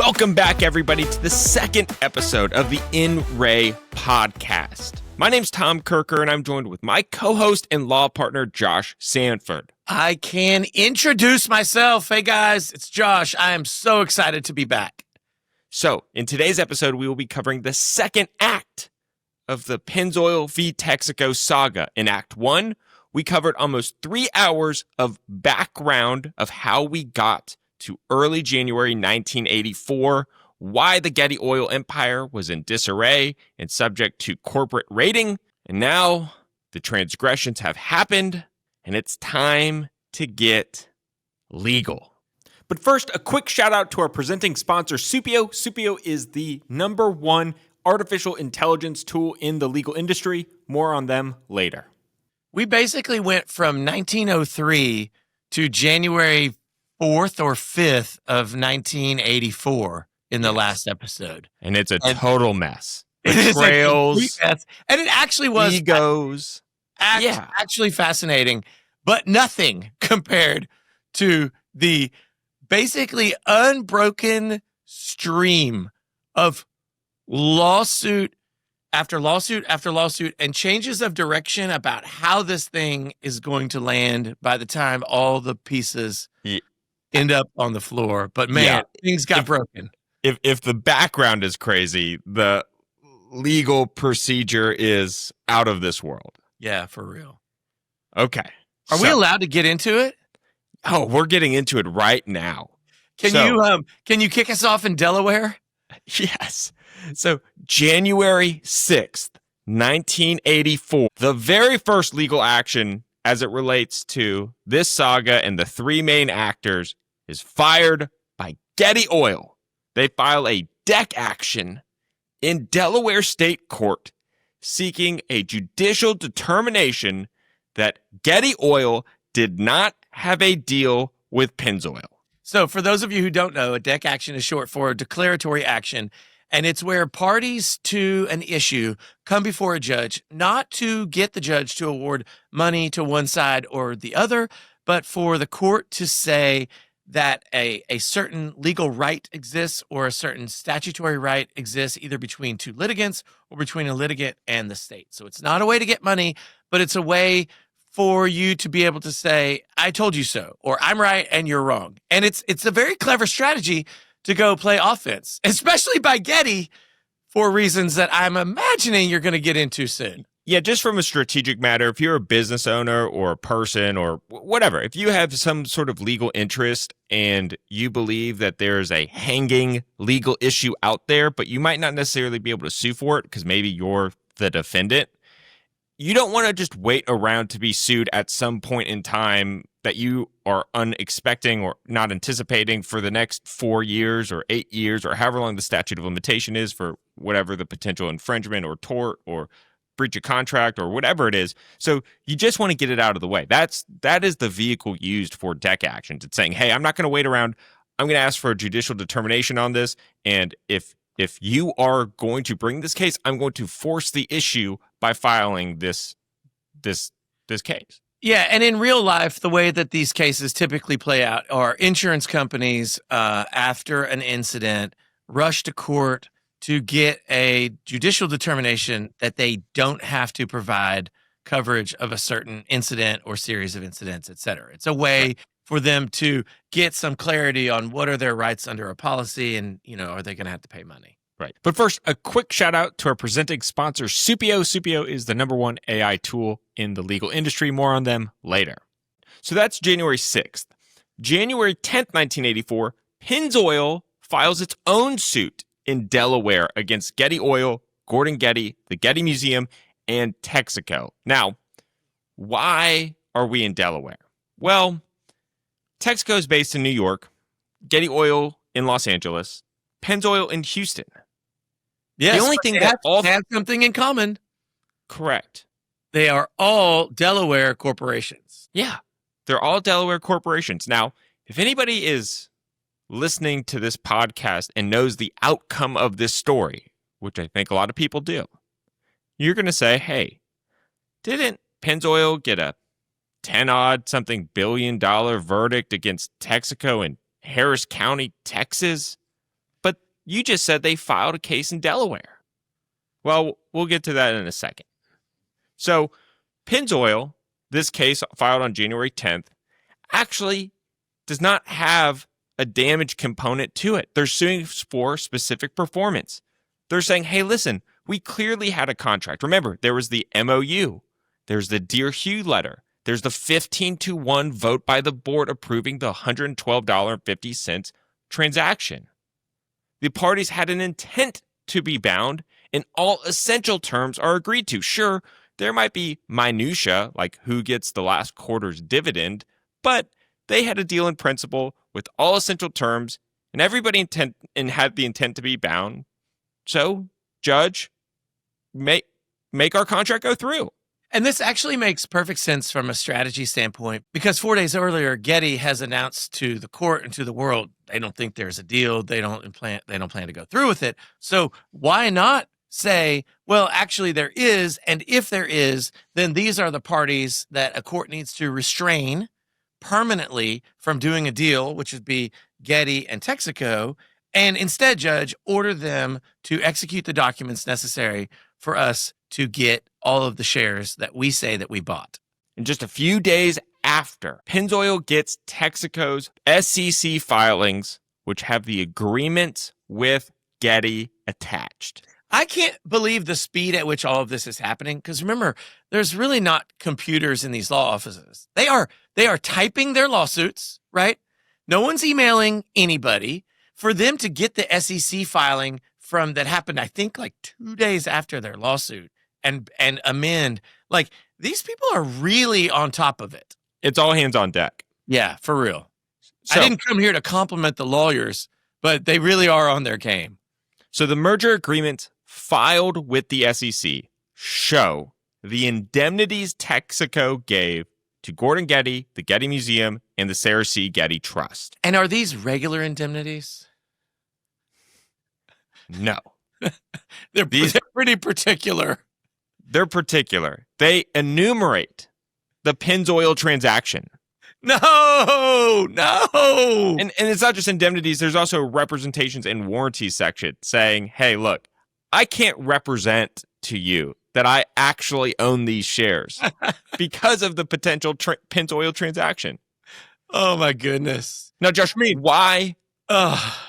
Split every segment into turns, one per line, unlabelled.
Welcome back, everybody, to the second episode of the In Ray podcast. My name's Tom Kherkher, and I'm joined with my co-host and law partner, Josh Sanford.
I can introduce myself. Hey, guys, it's Josh. I am so excited to be back.
So, in today's episode, we will be covering the second act of the Pennzoil v. Texaco saga. In Act 1, we covered almost 3 hours of background of how we got to early January 1984, why the Getty Oil empire was in disarray and subject to corporate raiding, and now the transgressions have happened, and it's time to get legal. But first, a quick shout out to our presenting sponsor, Supio. Supio is the #1 artificial intelligence tool in the legal industry. More on them later.
We basically went from 1903 to January 4th or 5th of 1984 in the last episode.
And it's a total mess.
Betrayals. And it actually was.
Egos.
Actually fascinating, but nothing compared to the basically unbroken stream of lawsuit after lawsuit after lawsuit and changes of direction about how this thing is going to land by the time all the pieces end up on the floor. But man, things got broken.
If the background is crazy, the legal procedure is out of this world.
Yeah, for real.
Okay.
Are we allowed to get into it?
Oh, we're getting into it right now.
Can you kick us off in Delaware?
Yes. So January 6th, 1984, the very first legal action as it relates to this saga and the three main actors is fired by Getty Oil. They file a deck action in Delaware State Court seeking a judicial determination that Getty Oil did not have a deal with Pennzoil.
So for those of you who don't know, a deck action is short for a declaratory action, and it's where parties to an issue come before a judge, not to get the judge to award money to one side or the other, but for the court to say that a certain legal right exists or a certain statutory right exists either between two litigants or between a litigant and the state. So it's not a way to get money, but it's a way for you to be able to say, I told you so, or I'm right and you're wrong. And it's a very clever strategy to go play offense, especially by Getty, for reasons that I'm imagining you're going to get into soon.
Yeah, just from a strategic matter, if you're a business owner or a person or whatever, if you have some sort of legal interest and you believe that there's a hanging legal issue out there, but you might not necessarily be able to sue for it because maybe you're the defendant, you don't want to just wait around to be sued at some point in time that you are unexpecting or not anticipating for the next 4 years or 8 years or however long the statute of limitation is for whatever the potential infringement or tort or breach of contract or whatever it is. So you just want to get it out of the way. That is the vehicle used for deck actions. It's saying, hey, I'm not going to wait around. I'm going to ask for a judicial determination on this. And if you are going to bring this case, I'm going to force the issue by filing this case.
Yeah, and in real life, the way that these cases typically play out are insurance companies, after an incident, rush to court to get a judicial determination that they don't have to provide coverage of a certain incident or series of incidents, et cetera. It's a way for them to get some clarity on what are their rights under a policy and, are they going to have to pay money?
Right. But first, a quick shout out to our presenting sponsor, Supio. Supio is the #1 AI tool in the legal industry. More on them later. So that's January 6th. January 10th, 1984, Pennzoil files its own suit in Delaware against Getty Oil, Gordon Getty, the Getty Museum, and Texaco. Now, why are we in Delaware? Well, Texaco is based in New York, Getty Oil in Los Angeles, Pennzoil in Houston.
Yes,
the only thing that all
have something in common.
Correct.
They are all Delaware corporations.
Yeah, they're all Delaware corporations. Now, if anybody is listening to this podcast and knows the outcome of this story, which I think a lot of people do, you're going to say, hey, didn't Pennzoil get a 10-odd something billion dollar verdict against Texaco in Harris County, Texas? But You just said they filed a case in Delaware. Well, we'll get to that in a second. So, Pennzoil, this case filed on January 10th, actually does not have a damage component to it. They're suing for specific performance. They're saying, hey, listen, we clearly had a contract. Remember, there was the MOU. There's the Dear Hugh letter. There's the 15-1 vote by the board approving the $112.50 transaction. The parties had an intent to be bound, and all essential terms are agreed to. Sure, there might be minutia, like who gets the last quarter's dividend, but they had a deal in principle with all essential terms, and everybody had the intent to be bound. So, judge, make our contract go through.
And this actually makes perfect sense from a strategy standpoint, because 4 days earlier, Getty has announced to the court and to the world they don't think there's a deal. They don't plan to go through with it. So why not say, well, actually there is, and if there is, then these are the parties that a court needs to restrain permanently from doing a deal, which would be Getty and Texaco, and instead, judge, order them to execute the documents necessary for us to get all of the shares that we say that we bought.
And just a few days after, Pennzoil gets Texaco's SEC filings, which have the agreements with Getty attached.
I can't believe the speed at which all of this is happening, because remember, there's really not computers in these law offices. They are typing their lawsuits, right? No one's emailing anybody. For them to get the SEC filing from that happened, I think, like 2 days after their lawsuit and amend, like, these people are really on top of it.
It's all hands on deck.
Yeah, for real.
So,
I didn't come here to compliment the lawyers, but they really are on their game.
So the merger agreements filed with the SEC show the indemnities Texaco gave to Gordon Getty, the Getty Museum, and the Sarah C. Getty Trust.
And are these regular indemnities?
No.
They're pretty particular.
They're particular. They enumerate the Pennzoil transaction.
No.
And it's not just indemnities. There's also representations and warranties section saying, hey, look, I can't represent to you that I actually own these shares because of the potential Pennzoil transaction.
Oh, my goodness.
Now, Josh, why?
Oh,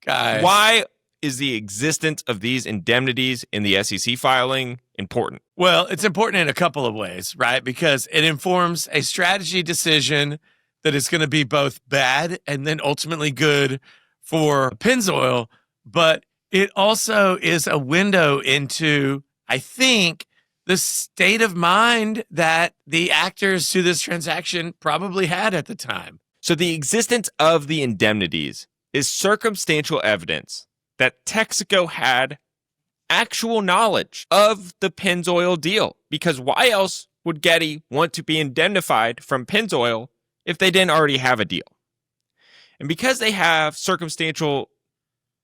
guys.
Why is the existence of these indemnities in the SEC filing important?
Well, it's important in a couple of ways, right? Because it informs a strategy decision that is going to be both bad and then ultimately good for Pennzoil, but it also is a window into, I think, the state of mind that the actors to this transaction probably had at the time.
So the existence of the indemnities is circumstantial evidence that Texaco had actual knowledge of the Pennzoil deal. Because why else would Getty want to be indemnified from Pennzoil if they didn't already have a deal? And because they have circumstantial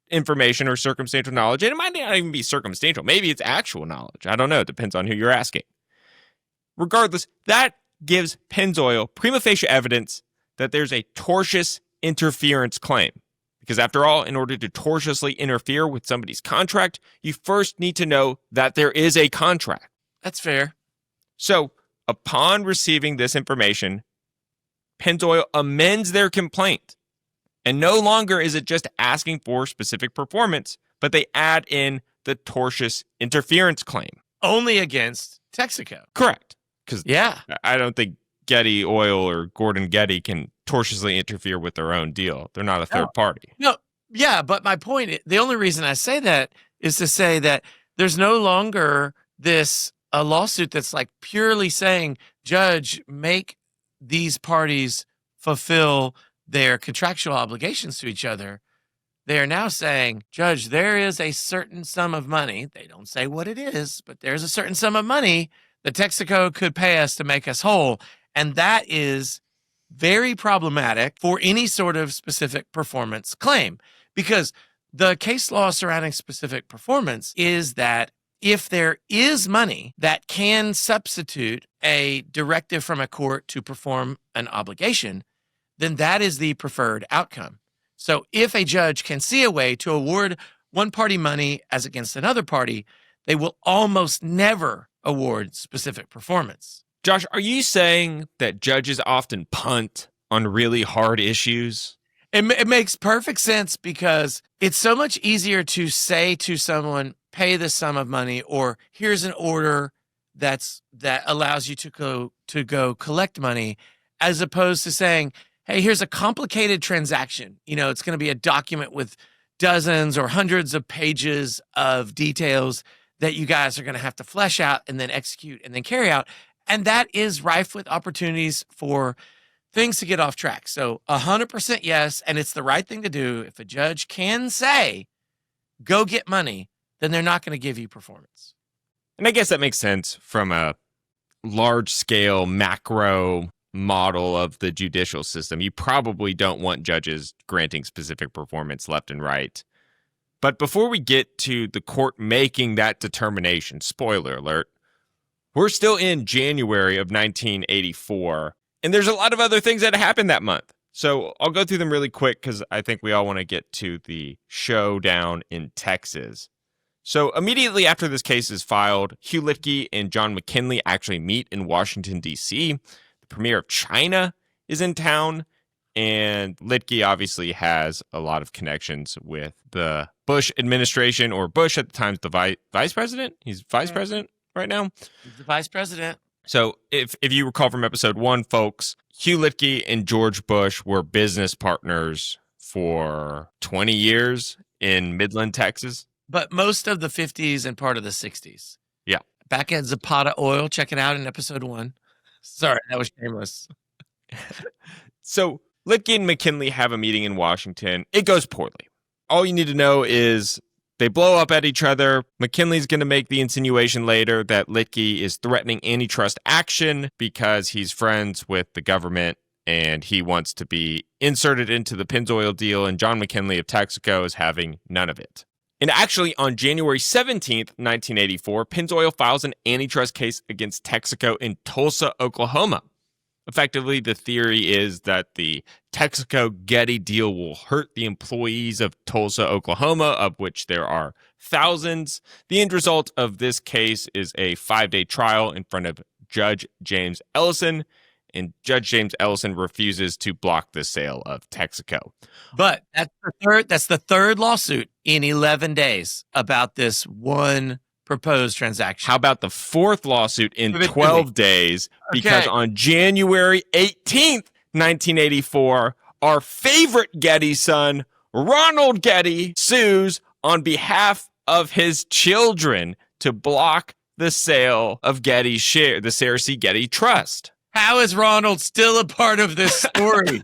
information or circumstantial knowledge, and it might not even be circumstantial, maybe it's actual knowledge. I don't know. It depends on who you're asking. Regardless, that gives Pennzoil prima facie evidence that there's a tortious interference claim. Because after all, in order to tortiously interfere with somebody's contract, you first need to know that there is a contract.
That's fair.
So, upon receiving this information, Pennzoil amends their complaint. And no longer is it just asking for specific performance, but they add in the tortious interference claim.
Only against Texaco.
Correct. Because
yeah,
I don't think Getty Oil or Gordon Getty can tortiously interfere with their own deal. They're not a third party.
No, yeah, but my point, the only reason I say that is to say that there's no longer a lawsuit that's like purely saying, judge, make these parties fulfill their contractual obligations to each other. They are now saying, judge, there is a certain sum of money. They don't say what it is, but there's a certain sum of money that Texaco could pay us to make us whole. And that is very problematic for any sort of specific performance claim, because the case law surrounding specific performance is that if there is money that can substitute a directive from a court to perform an obligation, then that is the preferred outcome. So if a judge can see a way to award one party money as against another party, they will almost never award specific performance.
Josh, are you saying that judges often punt on really hard issues?
It makes perfect sense because it's so much easier to say to someone, pay this sum of money, or here's an order that allows you to go collect money, as opposed to saying, hey, here's a complicated transaction. It's going to be a document with dozens or hundreds of pages of details that you guys are going to have to flesh out and then execute and then carry out. And that is rife with opportunities for things to get off track. So 100% yes, and it's the right thing to do. If a judge can say, go get money, then they're not going to give you performance.
And I guess that makes sense from a large-scale macro model of the judicial system. You probably don't want judges granting specific performance left and right. But before we get to the court making that determination, spoiler alert, we're still in January of 1984, and there's a lot of other things that happened that month. So I'll go through them really quick because I think we all want to get to the showdown in Texas. So immediately after this case is filed, Hugh Lipke and John McKinley actually meet in Washington, D.C. The premier of China is in town, and Lipke obviously has a lot of connections with the Bush administration, or Bush at the time's the vice president. He's vice president right now.
He's the vice president.
So if you recall from episode 1, folks, Hugh Lipke and George Bush were business partners for 20 years in Midland, Texas.
But most of the 50s and part of the 60s.
Yeah.
Back at Zapata Oil, check it out in episode 1. Sorry, that was shameless.
So Lipke and McKinley have a meeting in Washington. It goes poorly. All you need to know is they blow up at each other. McKinley's going to make the insinuation later that Lipke is threatening antitrust action because he's friends with the government and he wants to be inserted into the Pennzoil deal, and John McKinley of Texaco is having none of it. And actually, on January 17th, 1984, Pennzoil files an antitrust case against Texaco in Tulsa, Oklahoma. Effectively, the theory is that the Texaco-Getty deal will hurt the employees of Tulsa, Oklahoma, of which there are thousands. The end result of this case is a 5-day trial in front of Judge James Ellison, and Judge James Ellison refuses to block the sale of Texaco.
But that's the third lawsuit in 11 days about this one proposed transaction.
How about the fourth lawsuit in 12 days? Because on January 18th, 1984, our favorite Getty son, Ronald Getty, sues on behalf of his children to block the sale of Getty's share, the Sarah C. Getty Trust.
How is Ronald still a part of this story?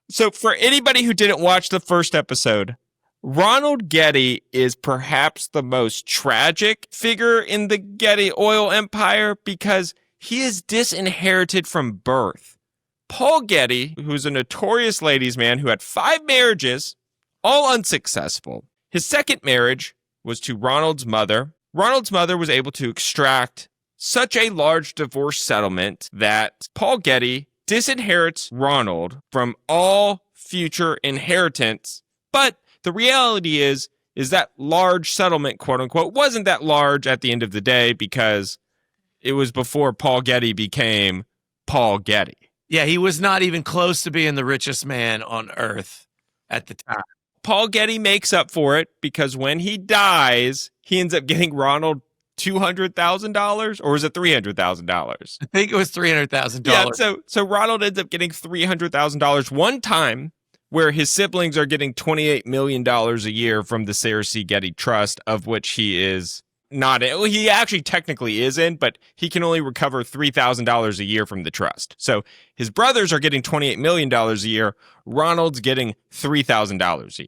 So for anybody who didn't watch the first episode, Ronald Getty is perhaps the most tragic figure in the Getty oil empire because he is disinherited from birth. Paul Getty, who's a notorious ladies' man who had 5 marriages, all unsuccessful. His second marriage was to Ronald's mother. Ronald's mother was able to extract such a large divorce settlement that Paul Getty disinherits Ronald from all future inheritance. But the reality is that large settlement, quote unquote, wasn't that large at the end of the day because it was before Paul Getty became Paul Getty.
Yeah, he was not even close to being the richest man on earth at the time.
Paul Getty makes up for it because when he dies, he ends up getting Ronald $200,000, or was it $300,000?
I think it was $300,000.
Yeah, so Ronald ends up getting $300,000 one time, where his siblings are getting $28 million a year from the Sarah C. Getty Trust, of which he is not in. Well, he actually technically is in, but he can only recover $3,000 a year from the trust. So his brothers are getting $28 million a year. Ronald's getting $3,000 a year.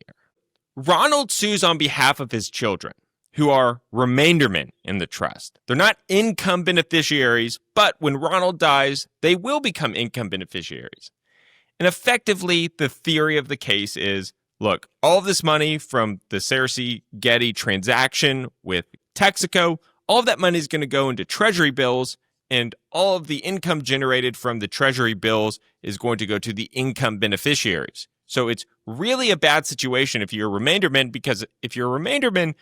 Ronald sues on behalf of his children, who are remaindermen in the trust. They're not income beneficiaries, but when Ronald dies, they will become income beneficiaries. And effectively, the theory of the case is, look, all of this money from the Sarah C. Getty transaction with Texaco, all of that money is going to go into treasury bills, and all of the income generated from the treasury bills is going to go to the income beneficiaries. So it's really a bad situation if you're a remainderman, because if you're a remainderman,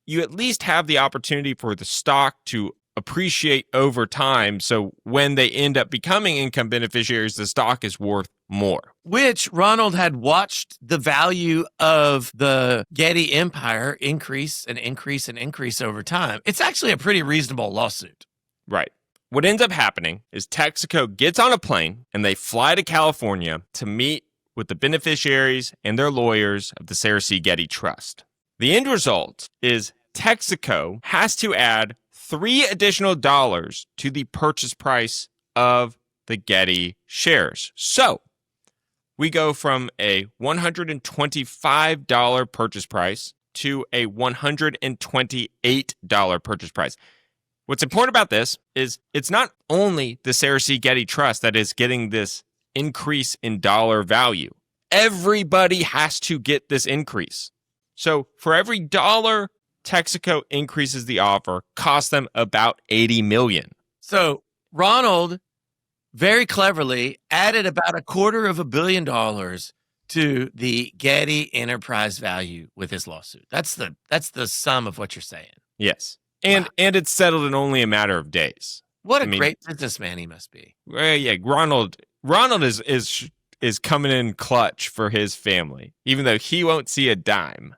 you at least have the opportunity for the stock to appreciate over time. So when they end up becoming income beneficiaries, the stock is worth more.
Which Ronald had watched the value of the Getty empire increase and increase and increase over time. It's actually a pretty reasonable lawsuit.
Right. What ends up happening is Texaco gets on a plane and they fly to California to meet with the beneficiaries and their lawyers of the Sarah C. Getty Trust. The end result is Texaco has to add $3 additional to the purchase price of the Getty shares. So we go from a $125 purchase price to a $128 purchase price. What's important about this is it's not only the Sarah C. Getty Trust that is getting this increase in dollar value. Everybody has to get this increase. So for every dollar Texaco increases the offer, costs them about $80 million.
So Ronald very cleverly added about $250 million to the Getty enterprise value with his lawsuit. That's the sum of what you're saying.
Yes. And
Wow.
and it's settled in only a matter of days.
What a great businessman he must be.
Yeah, Ronald is coming in clutch for his family, even though he won't see a dime.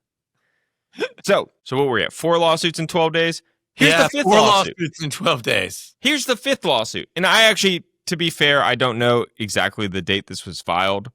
So what were we at? 4 lawsuits in 12 days? Here's the 5th
4
lawsuit.
lawsuits in 12 days.
Here's the 5th lawsuit. And I actually, to be fair, I don't know exactly the date this was filed,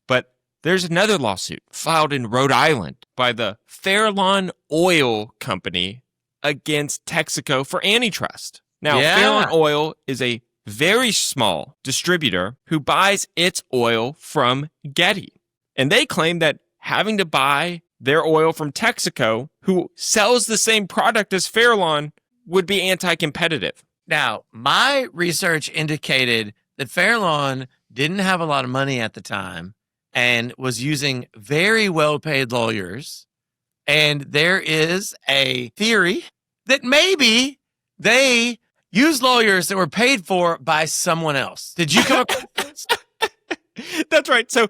but there's another lawsuit filed in Rhode Island by the Fairlawn Oil Company against Texaco for antitrust. Now, Fairlawn Oil is a very small distributor who buys its oil from Getty. And they claim that having to buy their oil from Texaco, who sells the same product as Fairlawn, would be anti-competitive.
Now, my research indicated that Fairlawn didn't have a lot of money at the time and was using very well-paid lawyers. And there is a theory that maybe they used lawyers that were paid for by someone else. Did you come across this?
That's right. So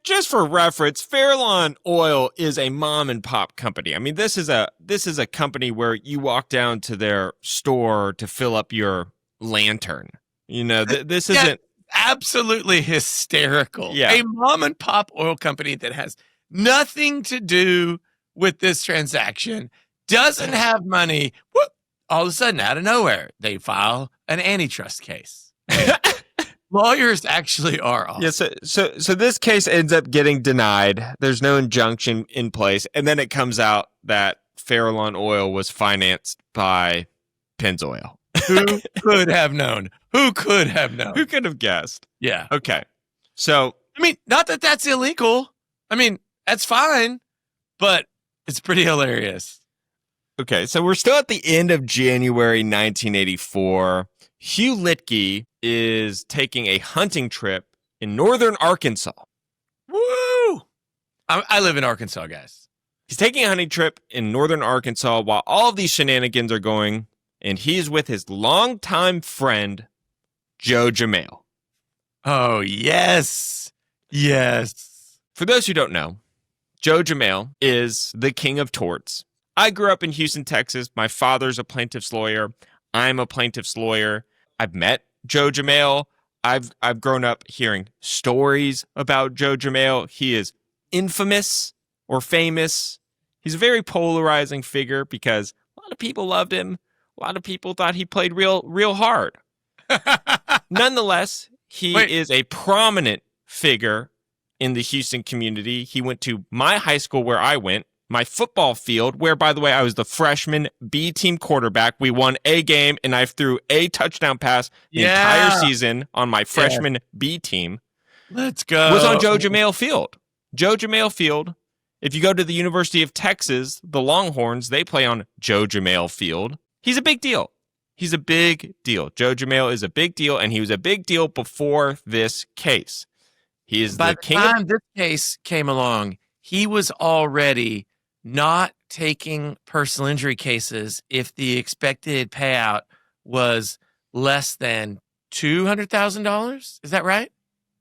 just for reference, Fairlawn Oil is a mom and pop company. I mean, this is a company where you walk down to their store to fill up your lantern. You know, this isn't
absolutely hysterical.
Yeah.
A mom and pop oil company that has nothing to do with this transaction, doesn't have money. Whoop, all of a sudden, out of nowhere, they file an antitrust case. Lawyers actually are awesome.
Yeah, so this case ends up getting denied. There's no injunction in place, and then it comes out that Fairlawn Oil was financed by Pennzoil.
Who could have known? Who could have known?
Who could have guessed?
Yeah.
Okay. So,
I mean, not that that's illegal. I mean, that's fine, but it's pretty hilarious.
okay, so we're still at the end of January 1984. Hugh Litke is taking a hunting trip in northern Arkansas.
Woo! I live in Arkansas, guys.
He's taking a hunting trip in northern Arkansas while all of these shenanigans are going, and he's with his longtime friend, Joe Jamail.
Oh, yes. Yes.
For those who don't know, Joe Jamail is the king of torts. I grew up in Houston, Texas. My father's a plaintiff's lawyer. I'm a plaintiff's lawyer. I've met Joe Jamail. I've grown up hearing stories about Joe Jamail. He is infamous or famous. He's a very polarizing figure because a lot of people loved him. A lot of people thought he played real hard. Nonetheless, he is a prominent figure in the Houston community. He went to my high school where I went, my football field, where, by the way, I was the freshman B team quarterback. We won a game, and I threw a touchdown pass the entire season on my freshman B team.
Let's go.
Was on Joe Jamail Field. Joe Jamail Field. If you go to the University of Texas, the Longhorns, they play on Joe Jamail Field. He's a big deal. He's a big deal. Joe Jamail is a big deal, and he was a big deal before this case. He is
By
the king.
By the time this case came along, he was already not taking personal injury cases if the expected payout was less than $200,000. Is that right?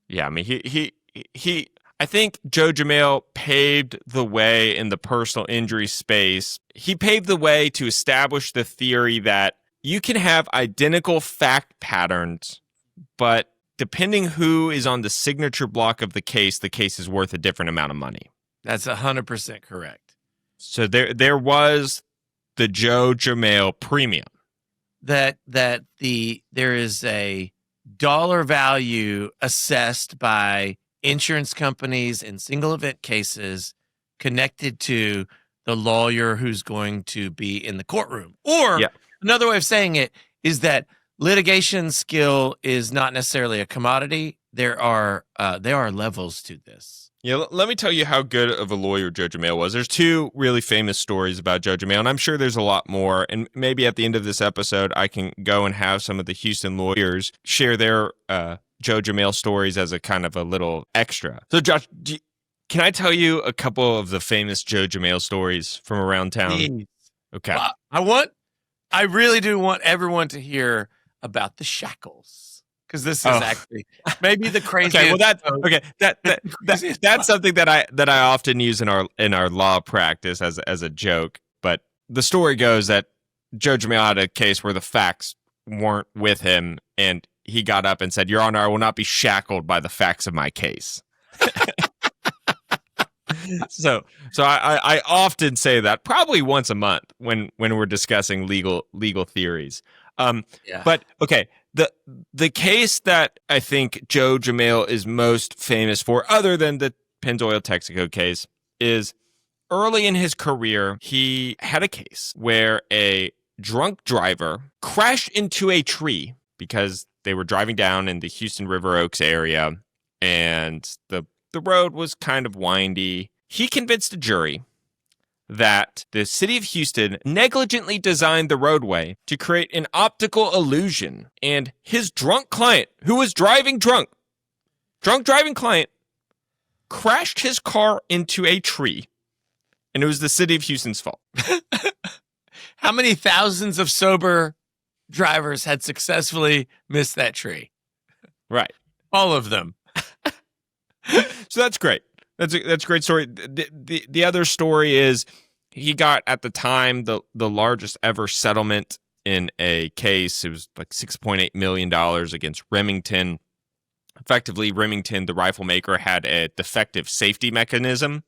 Yeah, I mean, he I think Joe Jamail paved the way in the personal injury space. He paved the way to establish the theory that you can have identical fact patterns, but depending who is on the signature block of the case is worth a different amount of money.
That's 100% correct.
So there was the Joe Jamail premium.
There is a dollar value assessed by insurance companies in single event cases connected to the lawyer who's going to be in the courtroom. Or another way of saying it is that litigation skill is not necessarily a commodity. There are levels to this.
Yeah, let me tell you how good of a lawyer Joe Jamail was. There's two really famous stories about Joe Jamail, and I'm sure there's a lot more. And maybe at the end of this episode, I can go and have some of the Houston lawyers share their Joe Jamail stories as a kind of a little extra. So, Josh, can I tell you a couple of the famous Joe Jamail stories from around town?
Please.
Okay.
I really do want everyone to hear about the shackles. Because this is actually maybe the craziest.
That's something that I often use in our law practice as a joke. But the story goes that Joe Jamail had a case where the facts weren't with him, and he got up and said, "Your Honor, I will not be shackled by the facts of my case." So I often say that probably once a month when we're discussing legal theories. But okay. The case that I think Joe Jamail is most famous for, other than the Pennzoil Texaco case, is early in his career, he had a case where a drunk driver crashed into a tree because they were driving down in the Houston River Oaks area, and the road was kind of windy. He convinced a jury that the city of Houston negligently designed the roadway to create an optical illusion, and his drunk client, who was driving drunk driving client, crashed his car into a tree, and it was the city of Houston's fault.
How many thousands of sober drivers had successfully missed that tree?
Right.
All of them.
So that's great. That's a great story. The other story is he got, at the time, the largest ever settlement in a case. It was like $6.8 million against Remington. Effectively, Remington, the rifle maker, had a defective safety mechanism.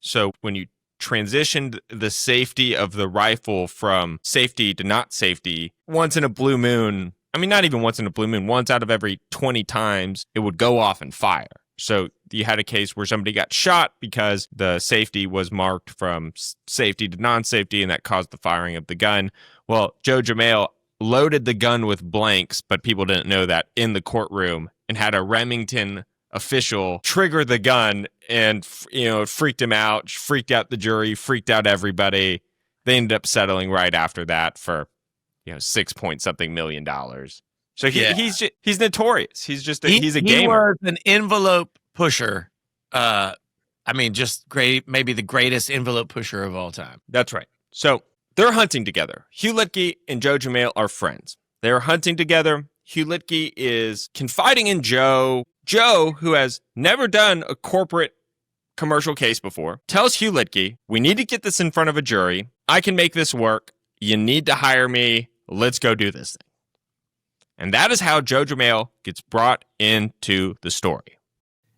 So when you transitioned the safety of the rifle from safety to not safety, once in a blue moon, I mean, not even once in a blue moon, once out of every 20 times, it would go off and fire. So you had a case where somebody got shot because the safety was marked from safety to non-safety, and that caused the firing of the gun. Well, Joe Jamail loaded the gun with blanks, but people didn't know that, in the courtroom, and had a Remington official trigger the gun, and it freaked him out, freaked out the jury, freaked out everybody. They ended up settling right after that for $6-point-something million. So he's notorious. He's a gamer.
He was an envelope pusher. Just great, maybe the greatest envelope pusher of all time.
That's right. So they're hunting together. Hugh Littke and Joe Jamail are friends. They're hunting together. Hugh Littke is confiding in Joe. Joe, who has never done a corporate commercial case before, tells Hugh Littke, "We need to get this in front of a jury. I can make this work. You need to hire me. Let's go do this thing." And that is how Joe Jamail gets brought into the story.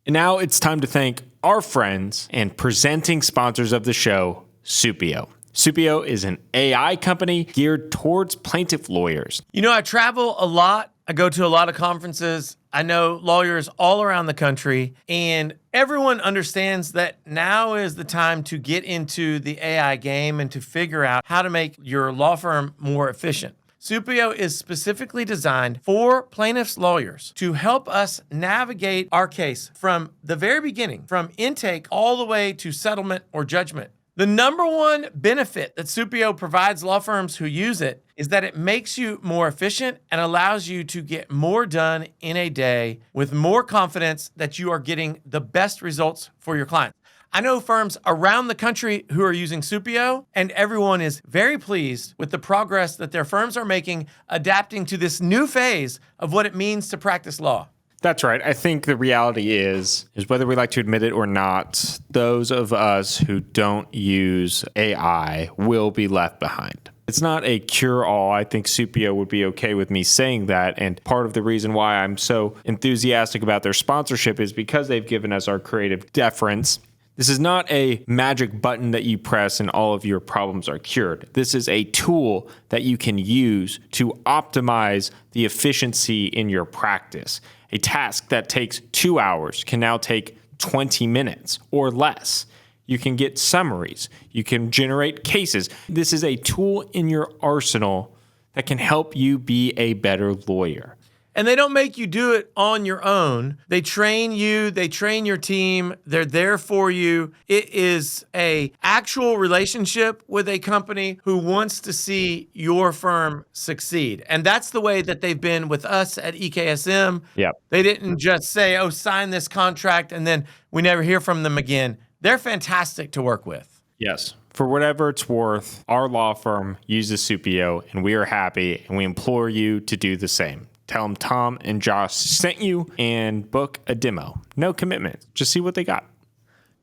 And now it's time to thank our friends and presenting sponsors of the show, Supio. Supio is an AI company geared towards plaintiff lawyers.
I travel a lot. I go to a lot of conferences. I know lawyers all around the country, and everyone understands that now is the time to get into the AI game and to figure out how to make your law firm more efficient. Supio is specifically designed for plaintiffs' lawyers to help us navigate our case from the very beginning, from intake all the way to settlement or judgment. The number one benefit that Supio provides law firms who use it is that it makes you more efficient and allows you to get more done in a day with more confidence that you are getting the best results for your client. I know firms around the country who are using Supio, and everyone is very pleased with the progress that their firms are making adapting to this new phase of what it means to practice law.
That's right. I think the reality is whether we like to admit it or not, those of us who don't use AI will be left behind. It's not a cure-all. I think Supio would be okay with me saying that. And part of the reason why I'm so enthusiastic about their sponsorship is because they've given us our creative deference. This is not a magic button that you press and all of your problems are cured. This is a tool that you can use to optimize the efficiency in your practice. A task that takes 2 hours can now take 20 minutes or less. You can get summaries. You can generate cases. This is a tool in your arsenal that can help you be a better lawyer.
And they don't make you do it on your own. They train you, they train your team, they're there for you. It is a actual relationship with a company who wants to see your firm succeed. And that's the way that they've been with us at EKSM.
Yep.
They didn't just say, oh, sign this contract, and then we never hear from them again. They're fantastic to work with.
Yes. For whatever it's worth, our law firm uses Supio, and we are happy, and we implore you to do the same. Tell them Tom and Josh sent you and book a demo. No commitment. Just see what they got.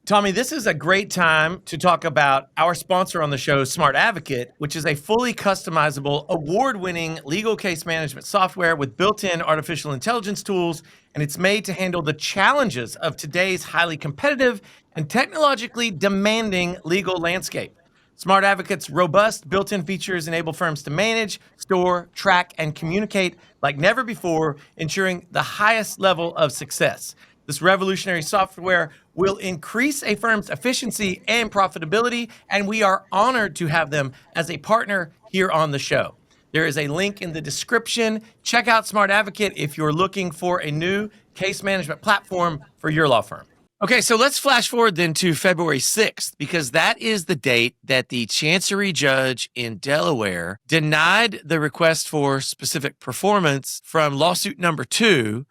Tommy, this is a great time to talk about our sponsor on the show, Smart Advocate, which is a fully customizable, award-winning legal case management software with built-in artificial intelligence tools, and it's made to handle the challenges of today's highly competitive and technologically demanding legal landscape. Smart Advocate's robust built-in features enable firms to manage, store, track, and communicate like never before, ensuring the highest level of success. This revolutionary software will increase a firm's efficiency and profitability, and we are honored to have them as a partner here on the show. There is a link in the description. Check out Smart Advocate if you're looking for a new case management platform for your law firm. Okay, so let's flash forward then to February 6th, because that is the date that the Chancery judge in Delaware denied the request for specific performance from lawsuit number 2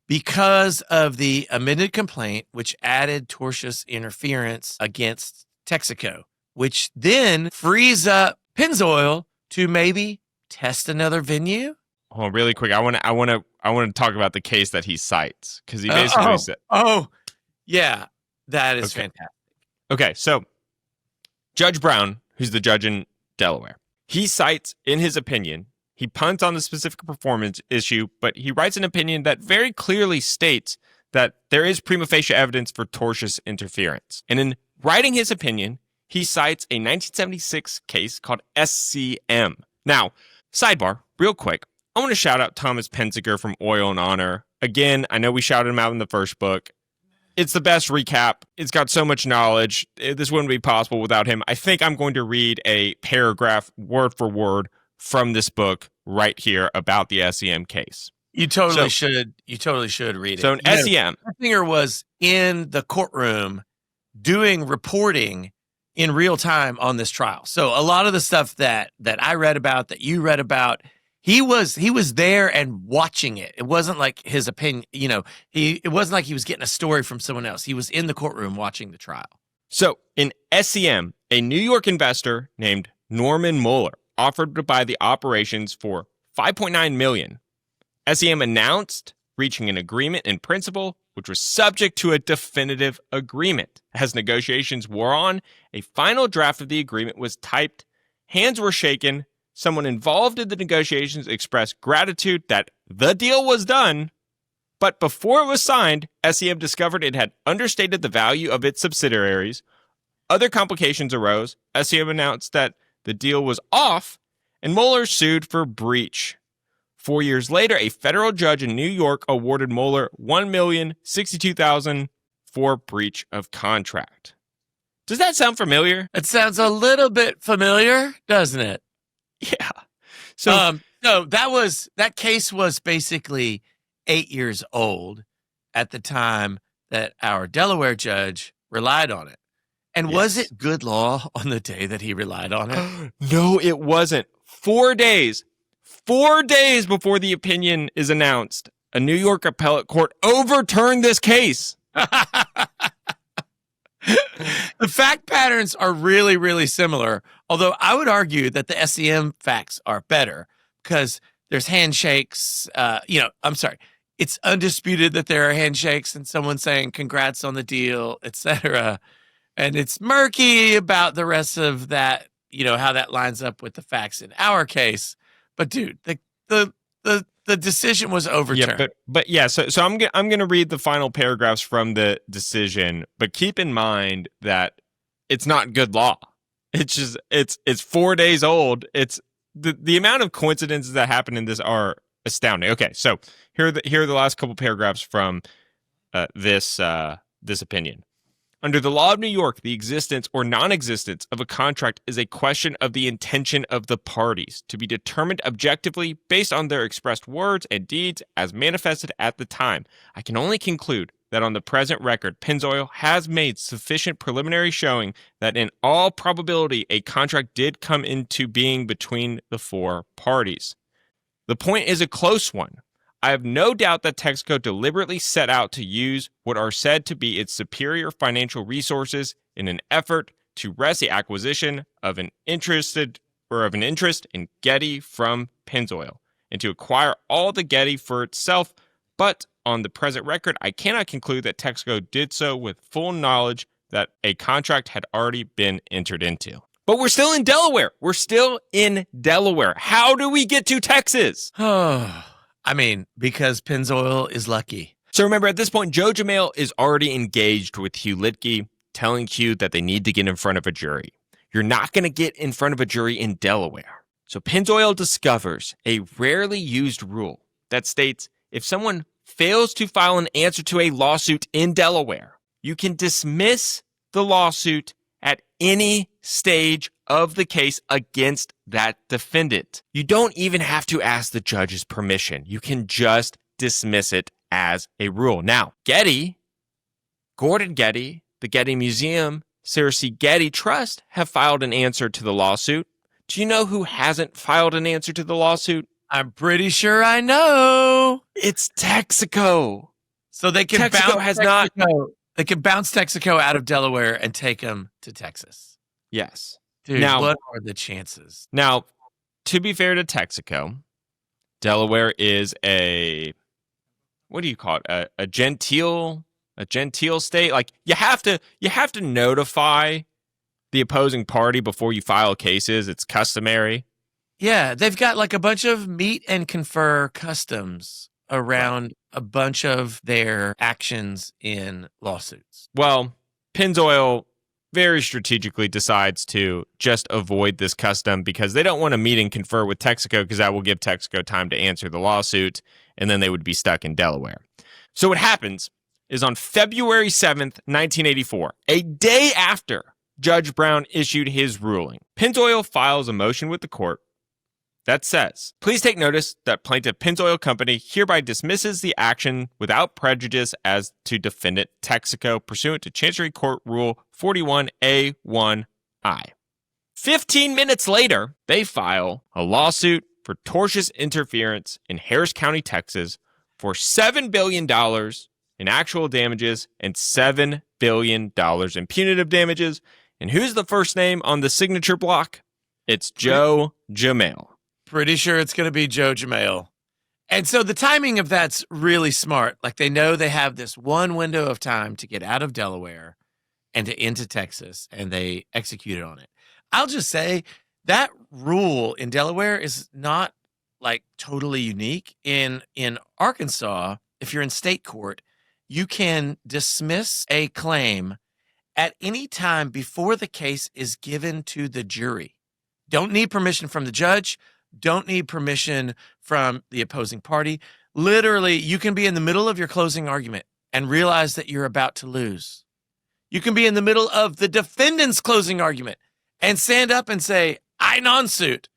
because of the amended complaint, which added tortious interference against Texaco, which then frees up Pennzoil to maybe test another venue.
Oh, really quick. I want to talk about the case that he cites, because he basically said,
yeah, that is fantastic.
Okay, so Judge Brown, who's the judge in Delaware, he cites in his opinion, he punts on the specific performance issue, but he writes an opinion that very clearly states that there is prima facie evidence for tortious interference. And in writing his opinion, he cites a 1976 case called SCM. Now, sidebar, real quick, I want to shout out Thomas Pennzoil from Oil and Honor. Again, I know we shouted him out in the first book. It's the best recap. It's got so much knowledge. This wouldn't be possible without him. I think I'm going to read a paragraph word for word from this book right here about the SEM case.
You totally should. You totally should read it.
So in SEM,
Kherkher was in the courtroom doing reporting in real time on this trial. So a lot of the stuff that I read about, that you read about, he was there and watching it. It wasn't like his opinion, it wasn't like he was getting a story from someone else. He was in the courtroom watching the trial.
So in SEM, a New York investor named Norman Mueller offered to buy the operations for $5.9 million. SEM announced reaching an agreement in principle, which was subject to a definitive agreement. As negotiations wore on, a final draft of the agreement was typed, hands were shaken, someone involved in the negotiations expressed gratitude that the deal was done, but before it was signed, SEM discovered it had understated the value of its subsidiaries. Other complications arose. SEM announced that the deal was off, and Mueller sued for breach. 4 years later, a federal judge in New York awarded Mueller $1,062,000 for breach of contract. Does that sound familiar?
It sounds a little bit familiar, doesn't it?
Yeah. So
that case was basically 8 years old at the time that our Delaware judge relied on it. And was it good law on the day that he relied on it?
No, it wasn't. 4 days before the opinion is announced, a New York appellate court overturned this case.
The fact patterns are really, really similar, although I would argue that the SEM facts are better because there's handshakes. it's undisputed that there are handshakes and someone saying congrats on the deal, etc. And it's murky about the rest of that, how that lines up with the facts in our case. But dude, the decision was overturned.
Yeah, but yeah, so I'm going to read the final paragraphs from the decision, but keep in mind that it's not good law. It's just it's 4 days old. It's the amount of coincidences that happen in this are astounding. Okay, so here are the last couple paragraphs from this opinion. Under the law of New York, the existence or non-existence of a contract is a question of the intention of the parties to be determined objectively based on their expressed words and deeds as manifested at the time. I can only conclude that on the present record, Pennzoil has made sufficient preliminary showing that in all probability a contract did come into being between the four parties. The point is a close one. I have no doubt that Texaco deliberately set out to use what are said to be its superior financial resources in an effort to wrest the acquisition of an interest in Getty from Pennzoil and to acquire all the Getty for itself. But on the present record, I cannot conclude that Texaco did so with full knowledge that a contract had already been entered into. But we're still in Delaware. How do we get to Texas?
I mean, because Pennzoil is lucky.
So remember, at this point, Joe Jamail is already engaged with Hugh Litke, telling Hugh that they need to get in front of a jury. You're not going to get in front of a jury in Delaware. So Pennzoil discovers a rarely used rule that states if someone fails to file an answer to a lawsuit in Delaware, you can dismiss the lawsuit at any stage of the case against that defendant. You don't even have to ask the judge's permission. You can just dismiss it as a rule. Now, Gordon Getty, the Getty Museum, Sarah C. Getty Trust have filed an answer to the lawsuit. Do you know who hasn't filed an answer to the lawsuit?
I'm pretty sure I know.
It's Texaco.
So they can They can bounce Texaco out of Delaware and take him to Texas.
Yes.
Dude,
now,
what are the chances?
Now, to be fair to Texaco, Delaware is what do you call it? A genteel state. Like you have to notify the opposing party before you file cases. It's customary.
Yeah, they've got like a bunch of meet and confer customs around a bunch of their actions in lawsuits.
Well, Pennzoil very strategically decides to just avoid this custom because they don't want to meet and confer with Texaco because that will give Texaco time to answer the lawsuit, and then they would be stuck in Delaware. So what happens is on February 7th, 1984, a day after Judge Brown issued his ruling, Pennzoil files a motion with the court that says, please take notice that Plaintiff Pennzoil Company hereby dismisses the action without prejudice as to defendant Texaco pursuant to Chancery Court Rule 41A1I. 15 minutes later, they file a lawsuit for tortious interference in Harris County, Texas for $7 billion in actual damages and $7 billion in punitive damages. And who's the first name on the signature block? It's Joe Jamail.
Pretty sure it's going to be Joe Jamail. And so the timing of that's really smart. Like they know they have this one window of time to get out of Delaware and to into Texas, and they executed on it. I'll just say that rule in Delaware is not like totally unique. In Arkansas, if you're in state court, you can dismiss a claim at any time before the case is given to the jury. Don't need permission from the judge. Don't need permission from the opposing party. Literally, you can be in the middle of your closing argument and realize that you're about to lose. You can be in the middle of the defendant's closing argument and stand up and say, I non-suit,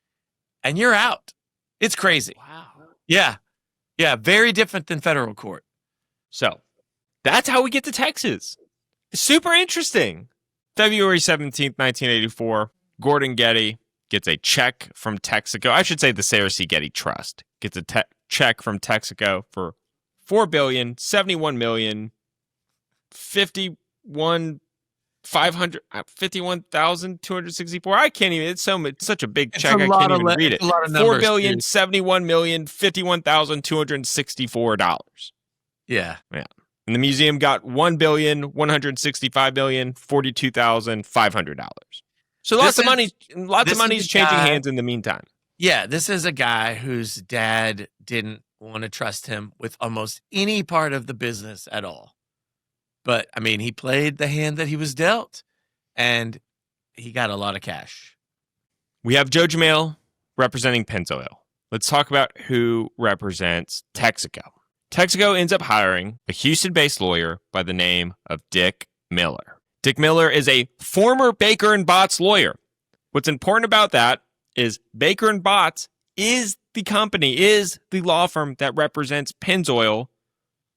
and you're out. It's crazy.
Wow.
Yeah. Yeah, very different than federal court.
So that's how we get to Texas. Super interesting. February 17th, 1984, Gordon Getty gets a check from Texaco. I should say the Sarah C. Getty Trust gets a check from Texaco for $4,071,264. I can't even. It's such a big check. I can't even read it.
$4,071,051,264. Yeah.
Yeah. And the museum got $1,165,042,500. So lots of money's changing hands in the meantime.
Yeah, this is a guy whose dad didn't want to trust him with almost any part of the business at all. But, I mean, he played the hand that he was dealt, and he got a lot of cash.
We have Joe Jamil representing Pennzoil. Let's talk about who represents Texaco. Texaco ends up hiring a Houston-based lawyer by the name of Dick Miller. Dick Miller is a former Baker & Botts lawyer. What's important about that is Baker & Botts is the company, is the law firm that represents Pennzoil.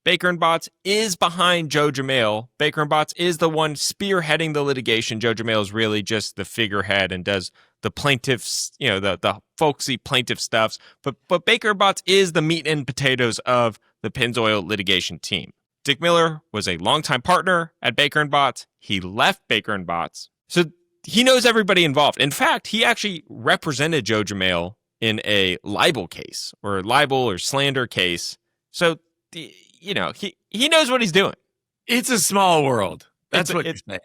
Baker & Botts is behind Joe Jamil. Baker & Botts is the one spearheading the litigation. Joe Jamil is really just the figurehead and does the plaintiffs, the folksy plaintiff stuffs. But Baker & Botts is the meat and potatoes of the Pennzoil litigation team. Dick Miller was a longtime partner at Baker & Botts. He left Baker & Botts. So he knows everybody involved. In fact, he actually represented Joe Jamil in a libel case or libel or slander case. So, he knows what he's doing.
It's a small world. That's what you're saying.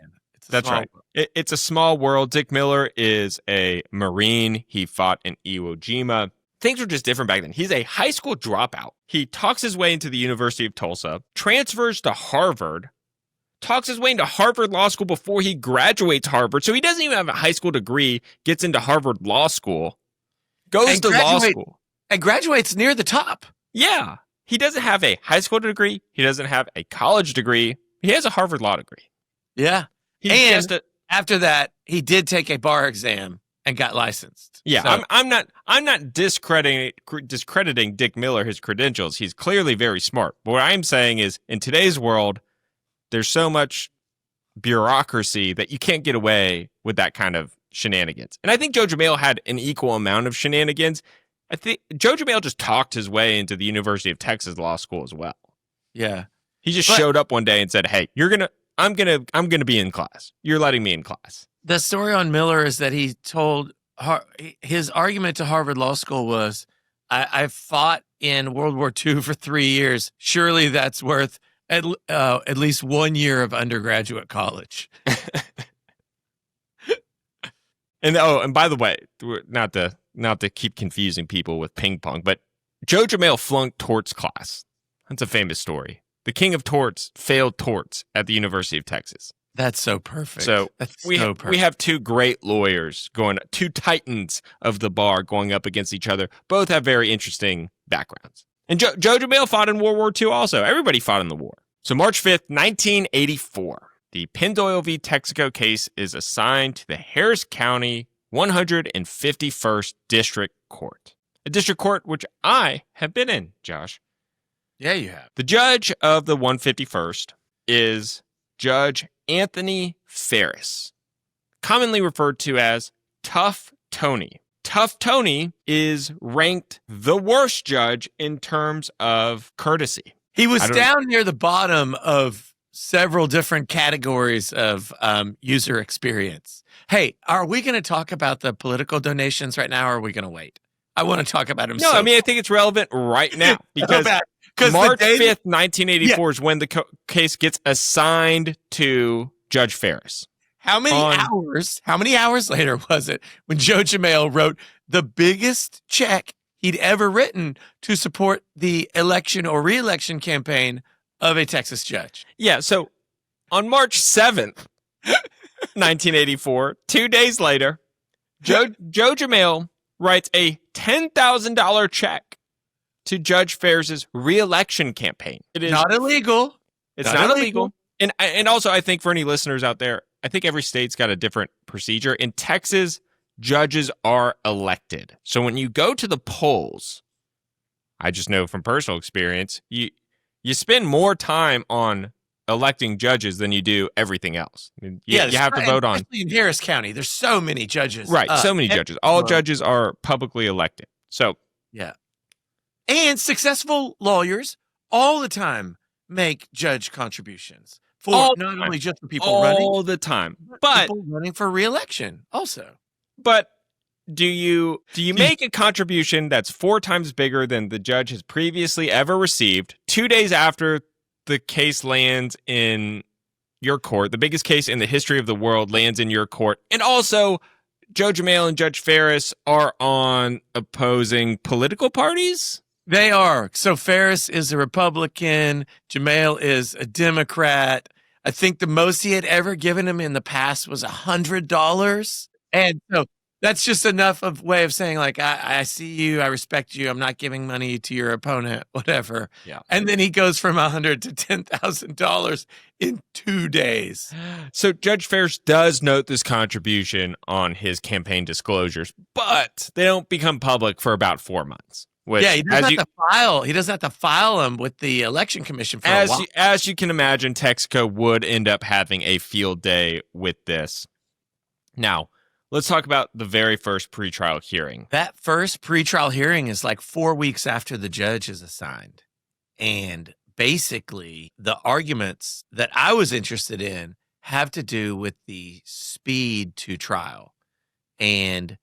That's right. It's a small world. Dick Miller is a Marine. He fought in Iwo Jima. Things were just different back then. He's a high school dropout. He talks his way into the University of Tulsa, transfers to Harvard, talks his way into Harvard Law School before he graduates Harvard. So he doesn't even have a high school degree, gets into Harvard Law School, goes to law school.
And graduates near the top.
Yeah. He doesn't have a high school degree. He doesn't have a college degree. He has a Harvard Law degree.
Yeah. After that, he did take a bar exam and got licensed.
Yeah, so. I'm not discrediting Dick Miller, his credentials. He's clearly very smart. But what I'm saying is, in today's world, there's so much bureaucracy that you can't get away with that kind of shenanigans. And I think Joe Jamil had an equal amount of shenanigans. I think Joe Jamil just talked his way into the University of Texas Law School as well.
Yeah,
he just showed up one day and said, "Hey, I'm gonna be in class. You're letting me in class."
The story on Miller is that he told his argument to Harvard Law School was, I fought in World War II for 3 years. Surely that's worth at least 1 year of undergraduate college.
And by the way, not to keep confusing people with ping pong, but Joe Jamil flunked torts class. That's a famous story. The king of torts failed torts at the University of Texas.
That's so perfect.
So we have two great lawyers two titans of the bar going up against each other. Both have very interesting backgrounds. And Joe Jamil fought in World War II also. Everybody fought in the war. So March 5th, 1984, the Pennzoil v. Texaco case is assigned to the Harris County 151st District Court. A district court which I have been in, Josh.
Yeah, you have.
The judge of the 151st is Judge Anthony Ferris, commonly referred to as Tough Tony. Tough Tony is ranked the worst judge in terms of courtesy.
He was down near the bottom of several different categories of user experience. Hey, are we going to talk about the political donations right now, or are we going to wait? I want to talk about him.
No, I think it's relevant right now because March 5th, 1984 is when the case gets assigned to Judge Ferris.
How many hours later was it when Joe Jamil wrote the biggest check he'd ever written to support the election or re-election campaign of a Texas judge?
Yeah, so on March 7th, 1984, 2 days later, Joe Jamil writes a $10,000 check to Judge Ferris's re-election campaign. It is
not illegal.
It's not illegal. And also, I think for any listeners out there, I think every state's got a different procedure. In Texas, judges are elected. So when you go to the polls, I just know from personal experience, you spend more time on electing judges than you do everything else. You have to vote on.
Especially in Harris County, there's so many judges.
Right, so many judges. All judges are publicly elected. So
yeah. And successful lawyers all the time make judge contributions for not only just the people running
all the time, but
people running for re-election also.
But do you make a contribution that's 4 times bigger than the judge has previously ever received 2 days after the case lands in your court. The biggest case in the history of the world lands in your court. And also, Joe Jamail and Judge Ferris are on opposing political parties?
They are. So Ferris is a Republican. Jamail is a Democrat. I think the most he had ever given him in the past was $100. And so that's just enough of way of saying, like, I see you, I respect you, I'm not giving money to your opponent, whatever.
Yeah.
And then he goes from $100 to $10,000 in 2 days.
So Judge Ferris does note this contribution on his campaign disclosures, but they don't become public for about 4 months. Which,
yeah, he doesn't have to file. He doesn't have to file them with the election commission for a while.
As you can imagine, Texaco would end up having a field day with this. Now, let's talk about the very first pretrial hearing.
That first pretrial hearing is like 4 weeks after the judge is assigned. And basically, the arguments that I was interested in have to do with the speed to trial. And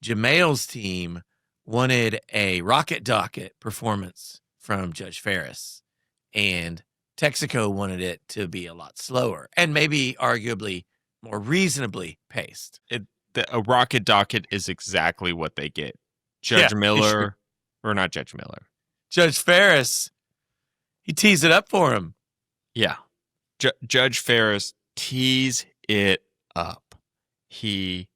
Jamail's team wanted a rocket docket performance from Judge Ferris. And Texaco wanted it to be a lot slower and maybe arguably more reasonably paced.
A rocket docket is exactly what they get. Judge Miller, or not Judge Miller.
Judge Ferris, he tees it up for him.
Yeah. Judge Ferris tees it up. He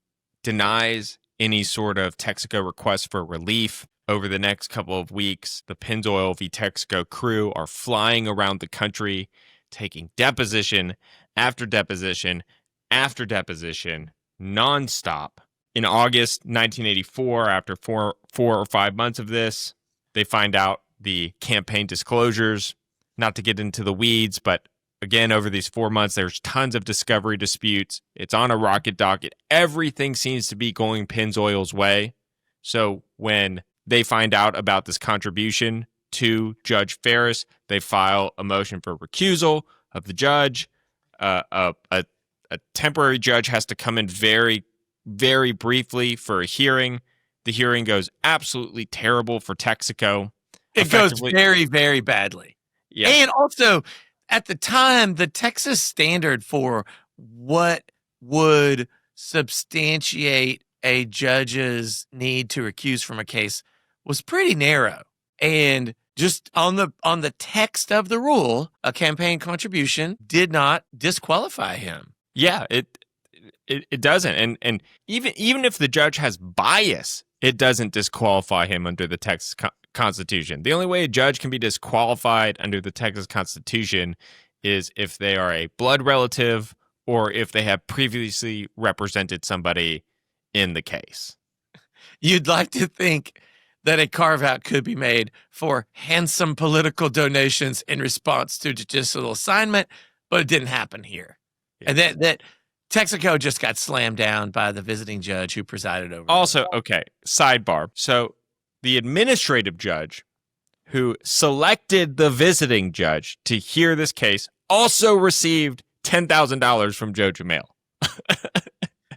denies any sort of Texaco request for relief. Over the next couple of weeks, the Pennzoil v. Texaco crew are flying around the country, taking deposition after deposition after deposition, nonstop. In August 1984, after four or 5 months of this, they find out the campaign disclosures. Not to get into the weeds, but again, over these 4 months, there's tons of discovery disputes. It's on a rocket docket. Everything seems to be going Pennzoil's way. So when they find out about this contribution to Judge Ferris, they file a motion for recusal of the judge. A temporary judge has to come in very, very briefly for a hearing. The hearing goes absolutely terrible for Texaco.
It goes very, very badly.
Yeah.
And also, at the time, the Texas standard for what would substantiate a judge's need to recuse from a case was pretty narrow. And just on the text of the rule, a campaign contribution did not disqualify him.
Yeah, it doesn't. And even if the judge has bias, it doesn't disqualify him under the Texas Constitution. The only way a judge can be disqualified under the Texas Constitution is if they are a blood relative or if they have previously represented somebody in the case.
You'd like to think that a carve-out could be made for handsome political donations in response to judicial assignment, but it didn't happen here. Yeah. And that Texaco just got slammed down by the visiting judge who presided over it.
Also, okay, sidebar. So the administrative judge who selected the visiting judge to hear this case also received $10,000 from Joe Jamail.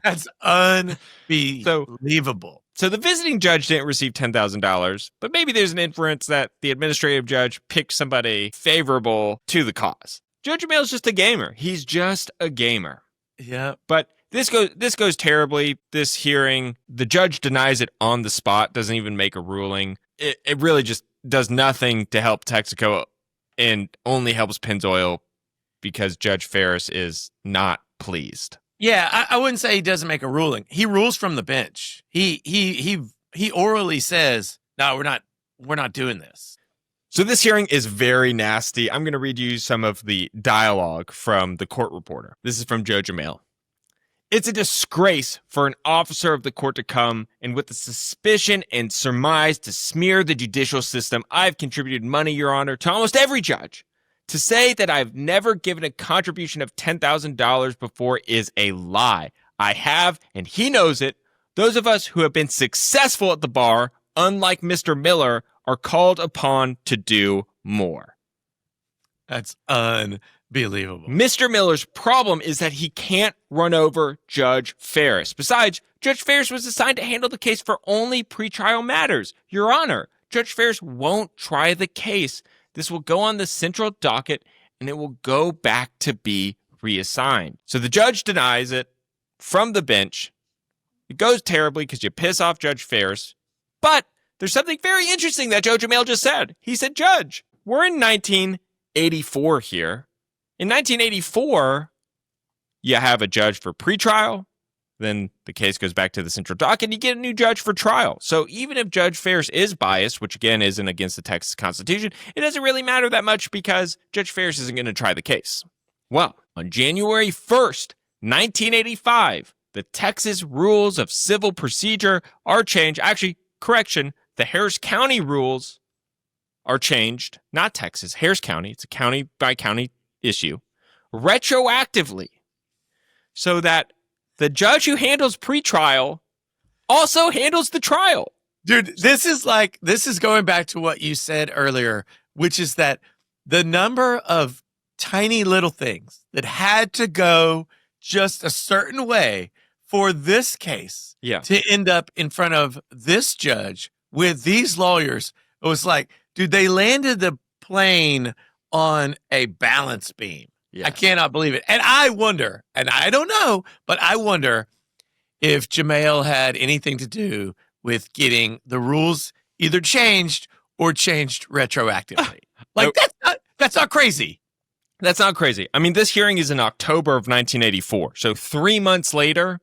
That's unbelievable.
So the visiting judge didn't receive $10,000, but maybe there's an inference that the administrative judge picked somebody favorable to the cause. Joe Jamail's just a gamer. He's just a gamer.
Yeah.
But this goes terribly. This hearing, the judge denies it on the spot, doesn't even make a ruling. It really just does nothing to help Texaco and only helps Pennzoil because Judge Ferris is not pleased.
Yeah, I wouldn't say he doesn't make a ruling. He rules from the bench. He orally says, "No, we're not doing this."
So this hearing is very nasty. I'm going to read you some of the dialogue from the court reporter. This is from Joe Jamail. It's a disgrace for an officer of the court to come and with the suspicion and surmise to smear the judicial system. I've contributed money, Your Honor, to almost every judge. To say that I've never given a contribution of $10,000 before is a lie. I have, and he knows it. Those of us who have been successful at the bar, unlike Mr. Miller, are called upon to do more.
That's unbelievable.
Mr. Miller's problem is that he can't run over Judge Ferris. Besides, Judge Ferris was assigned to handle the case for only pretrial matters. Your Honor, Judge Ferris won't try the case. This will go on the central docket, and it will go back to be reassigned. So the judge denies it from the bench. It goes terribly because you piss off Judge Ferris. But there's something very interesting that Joe Jamel just said. He said, Judge, we're in 1984 here. In 1984, you have a judge for pretrial. Then the case goes back to the central docket and you get a new judge for trial. So even if Judge Ferris is biased, which again isn't against the Texas Constitution, it doesn't really matter that much because Judge Ferris isn't going to try the case. Well, on January 1st, 1985, the Texas rules of civil procedure are changed. Actually, correction, the Harris County rules are changed. Not Texas, Harris County. It's a county by county issue. Retroactively. So that the judge who handles pretrial also handles the trial.
Dude, this is going back to what you said earlier, which is that the number of tiny little things that had to go just a certain way for this case to end up in front of this judge with these lawyers. It was like, dude, they landed the plane on a balance beam. Yeah. I cannot believe it. And I wonder, and I don't know, but I wonder if Jamel had anything to do with getting the rules either changed or changed retroactively. That's not crazy.
That's not crazy. I mean, this hearing is in October of 1984. So 3 months later,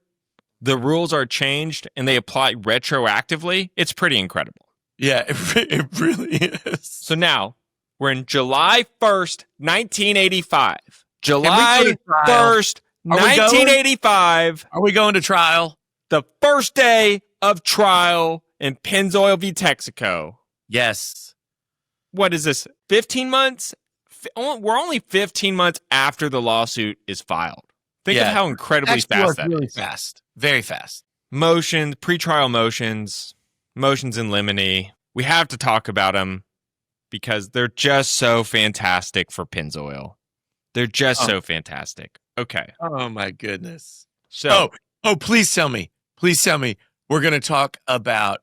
the rules are changed and they apply retroactively. It's pretty incredible.
Yeah, it really is.
So now we're in July 1st, 1985. July 1st, 1985.
Are we going to trial?
The first day of trial in Pennzoil v. Texaco.
Yes.
What is this? 15 months? We're only 15 months after the lawsuit is filed. Think of how incredibly fast that
really
is.
Fast. Very fast.
Motions, pretrial motions, motions in limine. We have to talk about them because they're just so fantastic for Pennzoil. They're just so fantastic. Okay.
Oh, my goodness.
So,
please tell me. Please tell me we're going to talk about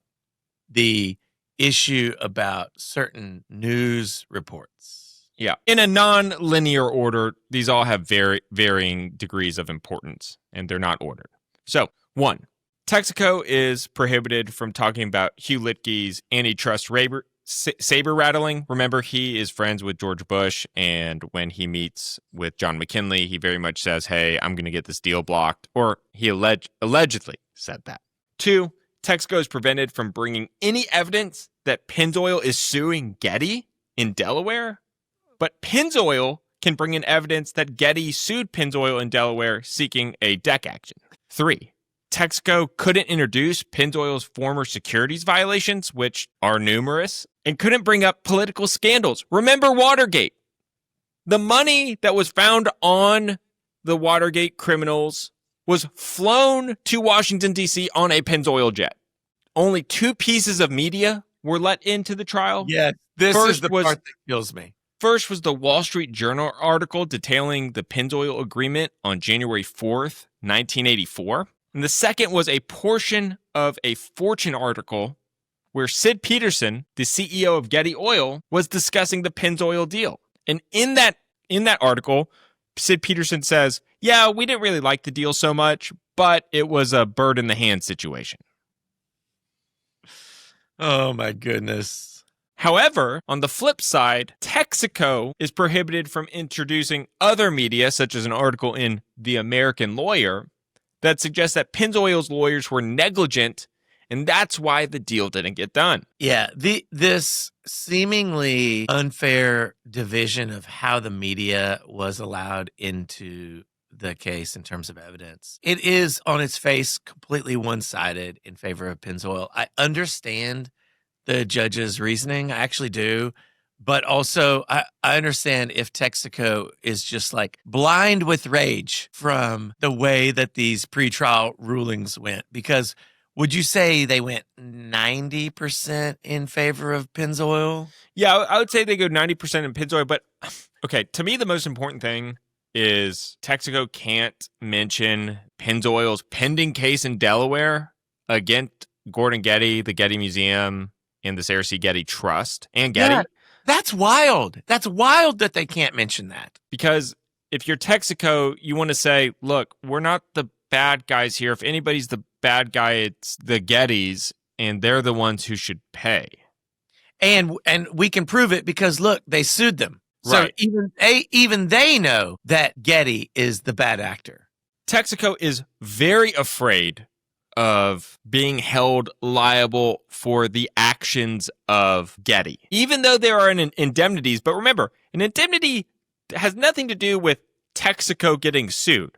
the issue about certain news reports.
Yeah. In a non-linear order, these all have varying degrees of importance, and they're not ordered. So, 1, Texaco is prohibited from talking about Hugh Litkey's antitrust saber rattling. Remember, he is friends with George Bush, and when he meets with John McKinley, he very much says, hey, I'm going to get this deal blocked, or he allegedly said that. 2, Texaco is prevented from bringing any evidence that Pennzoil is suing Getty in Delaware, but Pennzoil can bring in evidence that Getty sued Pennzoil in Delaware seeking a deck action. 3, Texaco couldn't introduce Pennzoil's former securities violations, which are numerous, and couldn't bring up political scandals. Remember Watergate. The money that was found on the Watergate criminals was flown to Washington, D.C. on a Pennzoil jet. Only 2 pieces of media were let into the trial.
Yeah, this is the part that kills me.
First was the Wall Street Journal article detailing the Pennzoil agreement on January 4th, 1984. And the second was a portion of a Fortune article where Sid Peterson, the CEO of Getty Oil, was discussing the Pennzoil deal. And in that article, Sid Peterson says, yeah, we didn't really like the deal so much, but it was a bird in the hand situation.
Oh, my goodness.
However, on the flip side, Texaco is prohibited from introducing other media, such as an article in The American Lawyer, that suggests that Pennzoil's lawyers were negligent, and that's why the deal didn't get done.
Yeah, this seemingly unfair division of how the media was allowed into the case in terms of evidence, it is on its face completely one-sided in favor of Pennzoil. I understand the judge's reasoning. I actually do. But also, I understand if Texaco is just like blind with rage from the way that these pretrial rulings went. Because would you say they went 90% in favor of Pennzoil?
Yeah, I would say they go 90% in Pennzoil. But, okay, to me, the most important thing is Texaco can't mention Pennzoil's pending case in Delaware against Gordon Getty, the Getty Museum, and the Sarah C. Getty Trust, and Getty.
Yeah. That's wild. That's wild that they can't mention that.
Because if you're Texaco, you want to say, look, we're not the bad guys here. If anybody's the bad guy, it's the Gettys, and they're the ones who should pay.
And we can prove it because, look, they sued them.
Right.
So even they know that Getty is the bad actor.
Texaco is very afraid of being held liable for the actions of Getty, even though there are indemnities. But remember, an indemnity has nothing to do with Texaco getting sued.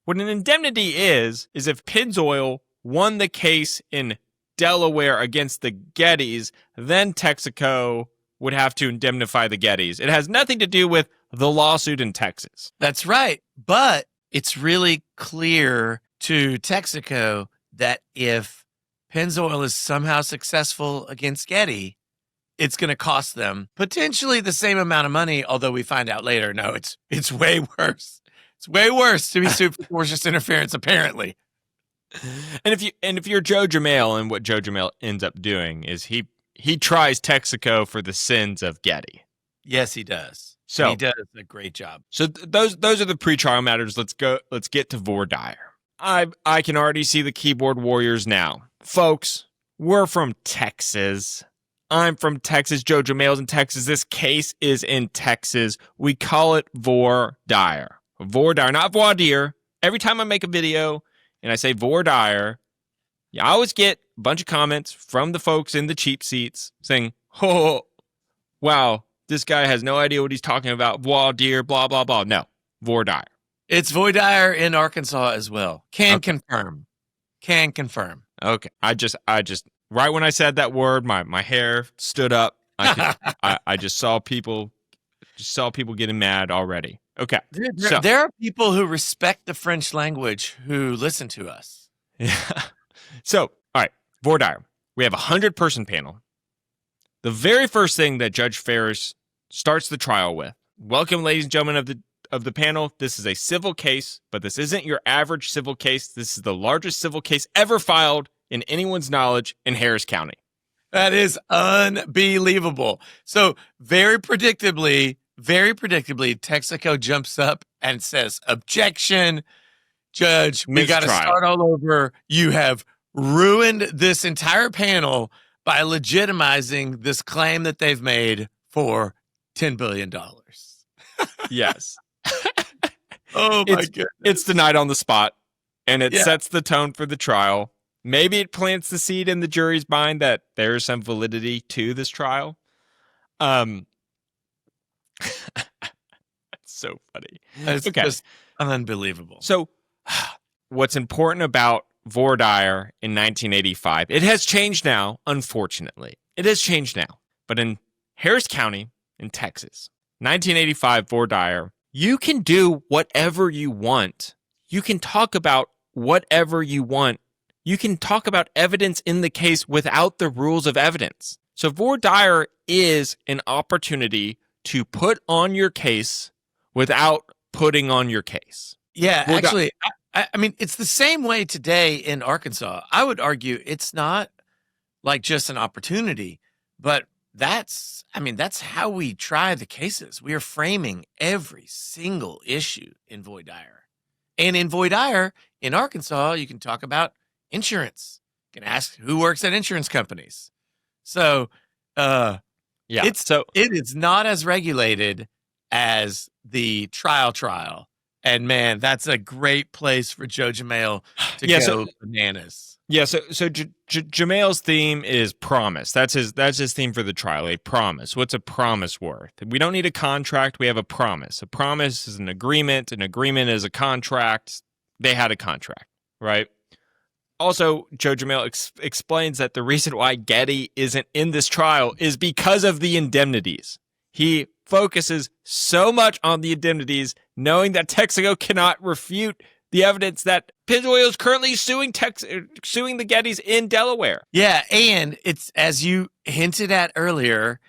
What an indemnity is if Pennzoil won the case in Delaware against the Gettys, then Texaco would have to indemnify the Gettys. It has nothing to do with the lawsuit in Texas.
That's right. But it's really clear to Texaco that if Pennzoil is somehow successful against Getty, it's going to cost them potentially the same amount of money, although we find out later, no, it's way worse. It's way worse to be sued for tortious interference, apparently.
And if you're Joe Jamel, and what Joe Jamel ends up doing is he tries Texaco for the sins of Getty.
Yes, he does.
So
he does a great job.
So those are the pretrial matters. Let's get to voir dire. I can already see the keyboard warriors now. Folks, we're from Texas. I'm from Texas. Joe Jamel's in Texas. This case is in Texas. We call it voir dire. Voir dire, not voir dire. Every time I make a video and I say voir dire, I always get a bunch of comments from the folks in the cheap seats saying, oh, wow, this guy has no idea what he's talking about. Voir dire, blah, blah, blah. No, voir dire.
It's voir dire in Arkansas as well. Can confirm.
Okay. I just right when I said that word, my hair stood up. I just saw people getting mad already. Okay.
There are people who respect the French language who listen to us.
Yeah. So, all right, voir dire. We have a 100-person panel. The very first thing that Judge Ferris starts the trial with, welcome, ladies and gentlemen of the panel. This is a civil case, but this isn't your average civil case. This is the largest civil case ever filed in anyone's knowledge in Harris County.
That is unbelievable. So very predictably, Texaco jumps up and says, objection, Judge, we got to start all over. You have ruined this entire panel by legitimizing this claim that they've made for $10 billion.
Yes.
Oh, my goodness.
It's denied on the spot, and it sets the tone for the trial. Maybe it plants the seed in the jury's mind that there is some validity to this trial. That's so funny.
It's just unbelievable.
So what's important about voir dire in 1985, it has changed now, unfortunately. It has changed now. But in Harris County in Texas, 1985 voir dire, you can do whatever you want. You can talk about whatever you want. You can talk about evidence in the case without the rules of evidence. So voir dire is an opportunity to put on your case without putting on your case.
Yeah, actually, I mean, it's the same way today in Arkansas. I would argue it's not like just an opportunity, but that's how we try the cases. We are framing every single issue in voir dire. And in voir dire, in Arkansas, you can talk about insurance. You can ask who works at insurance companies. So, it is not as regulated as the trial. And man, that's a great place for Joe Jamel to go bananas.
Yeah, so Jamel's theme is promise. That's his theme for the trial, a promise. What's a promise worth? We don't need a contract, we have a promise. A promise is an agreement is a contract. They had a contract, right? Also, Joe Jamel explains that the reason why Getty isn't in this trial is because of the indemnities. He focuses so much on the indemnities, knowing that Texaco cannot refute the evidence that Pennzoil is currently suing the Gettys in Delaware.
Yeah, and it's, as you hinted at earlier,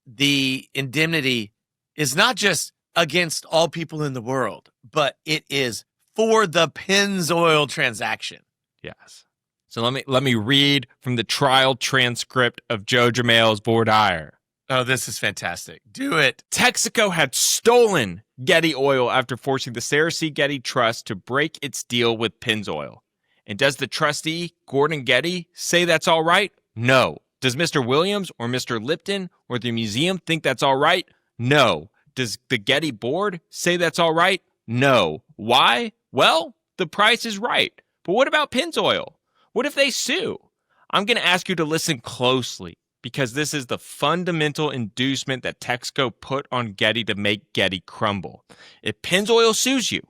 the indemnity is not just against all people in the world, but it is for the Pennzoil transaction.
Yes. So let me read from the trial transcript of Joe Jamel's voir dire.
Oh, this is fantastic. Do it.
Texaco had stolen Getty oil after forcing the Sarah C. Getty Trust to break its deal with Pennzoil. And does the trustee, Gordon Getty, say that's all right? No. Does Mr. Williams or Mr. Lipton or the museum think that's all right? No. Does the Getty board say that's all right? No. Why? Well, the price is right. But what about Pennzoil? What if they sue? I'm going to ask you to listen closely, because this is the fundamental inducement that Texaco put on Getty to make Getty crumble. If Pennzoil sues you,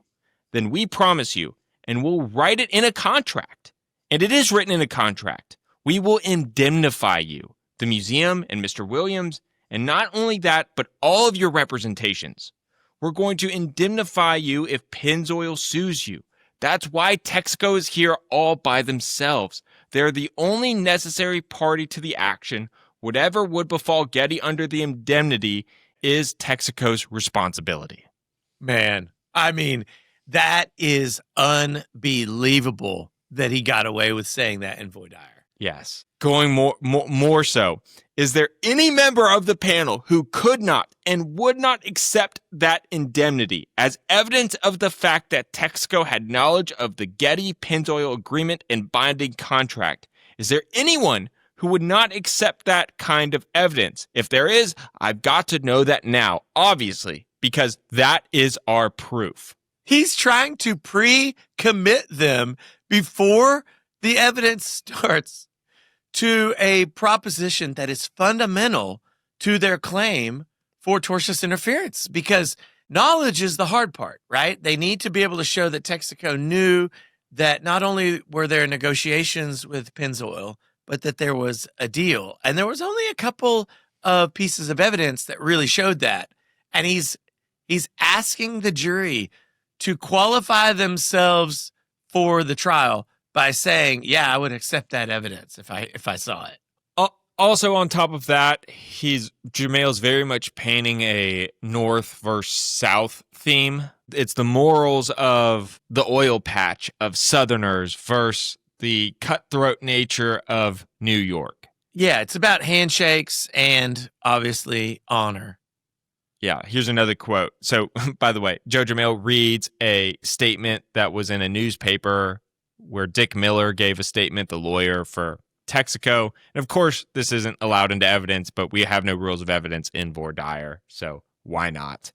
then we promise you, and we'll write it in a contract, and it is written in a contract, we will indemnify you, the museum and Mr. Williams, and not only that, but all of your representations. We're going to indemnify you if Pennzoil sues you. That's why Texaco is here all by themselves. They're the only necessary party to the action. Whatever would befall Getty under the indemnity is Texaco's responsibility.
Man, I mean, that is unbelievable that he got away with saying that in voir dire.
Yes. Going more so, is there any member of the panel who could not and would not accept that indemnity as evidence of the fact that Texaco had knowledge of the Getty Pennzoil agreement and binding contract? Is there anyone who would not accept that kind of evidence? If there is, I've got to know that now, obviously, because that is our proof.
He's trying to pre-commit them before the evidence starts to a proposition that is fundamental to their claim for tortious interference, because knowledge is the hard part, right? They need to be able to show that Texaco knew that not only were there negotiations with Pennzoil, but that there was a deal. And there was only a couple of pieces of evidence that really showed that. And he's asking the jury to qualify themselves for the trial by saying, yeah, I would accept that evidence if I saw it.
Also, on top of that, Jamail's very much painting a North versus South theme. It's the morals of the oil patch of Southerners versus the cutthroat nature of New York.
Yeah, it's about handshakes and obviously honor.
Yeah, here's another quote. So, by the way, Joe Jamail reads a statement that was in a newspaper where Dick Miller gave a statement, the lawyer for Texaco. And of course, this isn't allowed into evidence, but we have no rules of evidence in voir dire, so why not?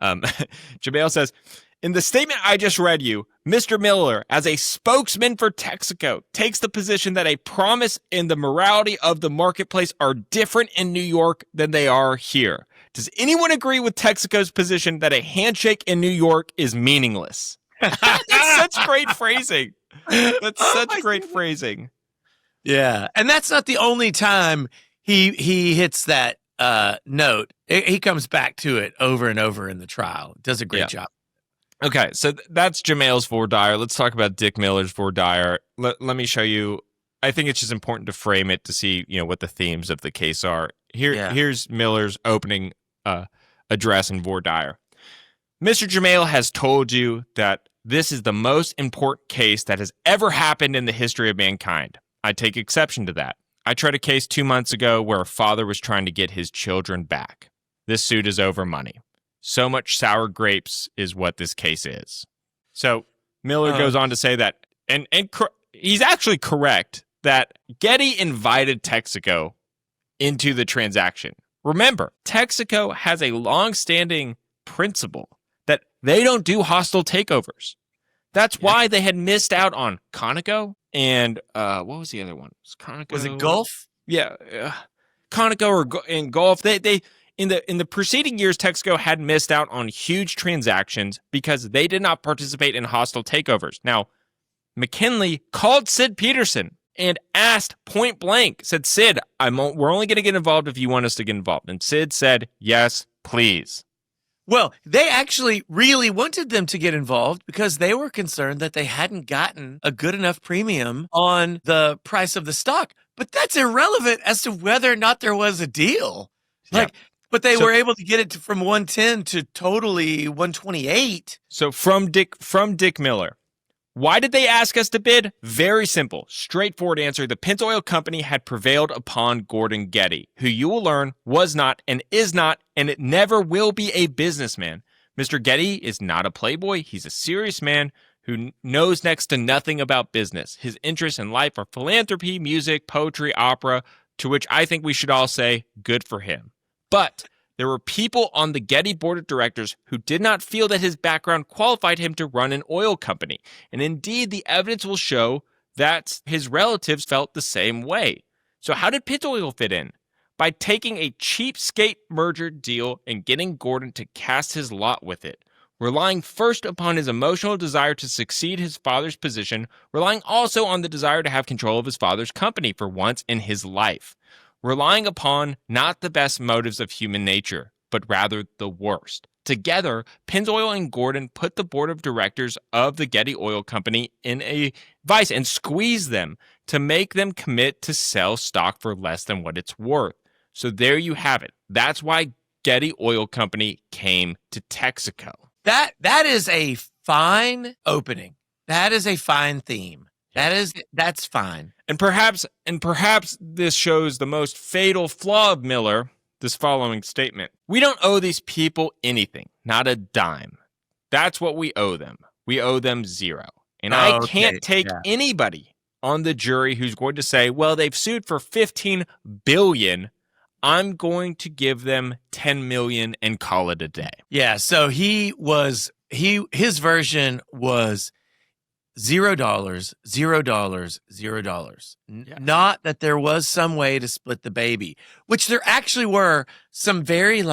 Jamail says, in the statement I just read you, Mr. Miller, as a spokesman for Texaco, takes the position that a promise and the morality of the marketplace are different in New York than they are here. Does anyone agree with Texaco's position that a handshake in New York is meaningless? That's such great phrasing. That's such great phrasing.
Yeah, and that's not the only time he hits that note. He comes back to it over and over in the trial. Does a great job.
Okay, so that's Jamail's voir dire. Let's talk about Dick Miller's voir dire. Let me show you. I think it's just important to frame it to see, what the themes of the case are. Here's Miller's opening address in voir dire. Mr. Jamail has told you that this is the most important case that has ever happened in the history of mankind. I take exception to that. I tried a case 2 months ago where a father was trying to get his children back. This suit is over money. So much sour grapes is what this case is. So Miller goes on to say that, and he's actually correct, that Getty invited Texaco into the transaction. Remember, Texaco has a long-standing principle that they don't do hostile takeovers. That's why they had missed out on Conoco and what was the other one?
Was it Gulf?
Yeah, Conoco and Gulf. They in the preceding years, Texaco had missed out on huge transactions because they did not participate in hostile takeovers. Now, McKinley called Sid Peterson and asked point blank, said, Sid, we're only going to get involved if you want us to get involved. And Sid said, yes, please.
Well, they actually really wanted them to get involved because they were concerned that they hadn't gotten a good enough premium on the price of the stock. But that's irrelevant as to whether or not there was a deal. But they were able to get it from 110 to totally 128.
So from Dick Miller, Why did they ask us to bid? Very simple, straightforward answer. The Pennzoil Company had prevailed upon Gordon Getty, who you will learn was not and is not, and it never will be a businessman. Mr. Getty is not a playboy. He's a serious man who knows next to nothing about business. His interests in life are philanthropy, music, poetry, opera, to which I think we should all say, good for him. But there were people on the Getty board of directors who did not feel that his background qualified him to run an oil company. And indeed, the evidence will show that his relatives felt the same way. So how did Pennzoil fit in? By taking a cheapskate merger deal and getting Gordon to cast his lot with it. Relying first upon his emotional desire to succeed his father's position, relying also on the desire to have control of his father's company for once in his life. Relying upon not the best motives of human nature, but rather the worst. Together, Pennzoil and Gordon put the board of directors of the Getty Oil Company in a vice and squeezed them to make them commit to sell stock for less than what it's worth. So there you have it. That's why Getty Oil Company came to Texaco.
That is a fine opening. That is a fine theme. That's fine.
And perhaps this shows the most fatal flaw of Miller, this following statement. We don't owe these people anything, not a dime. That's what we owe them. We owe them zero. And I can't take anybody on the jury who's going to say, well, they've sued for $15 billion. I'm going to give them $10 million and call it a day.
Yeah, so his version was $0, $0, $0.
Yeah.
Not that there was some way to split the baby, which there actually were some very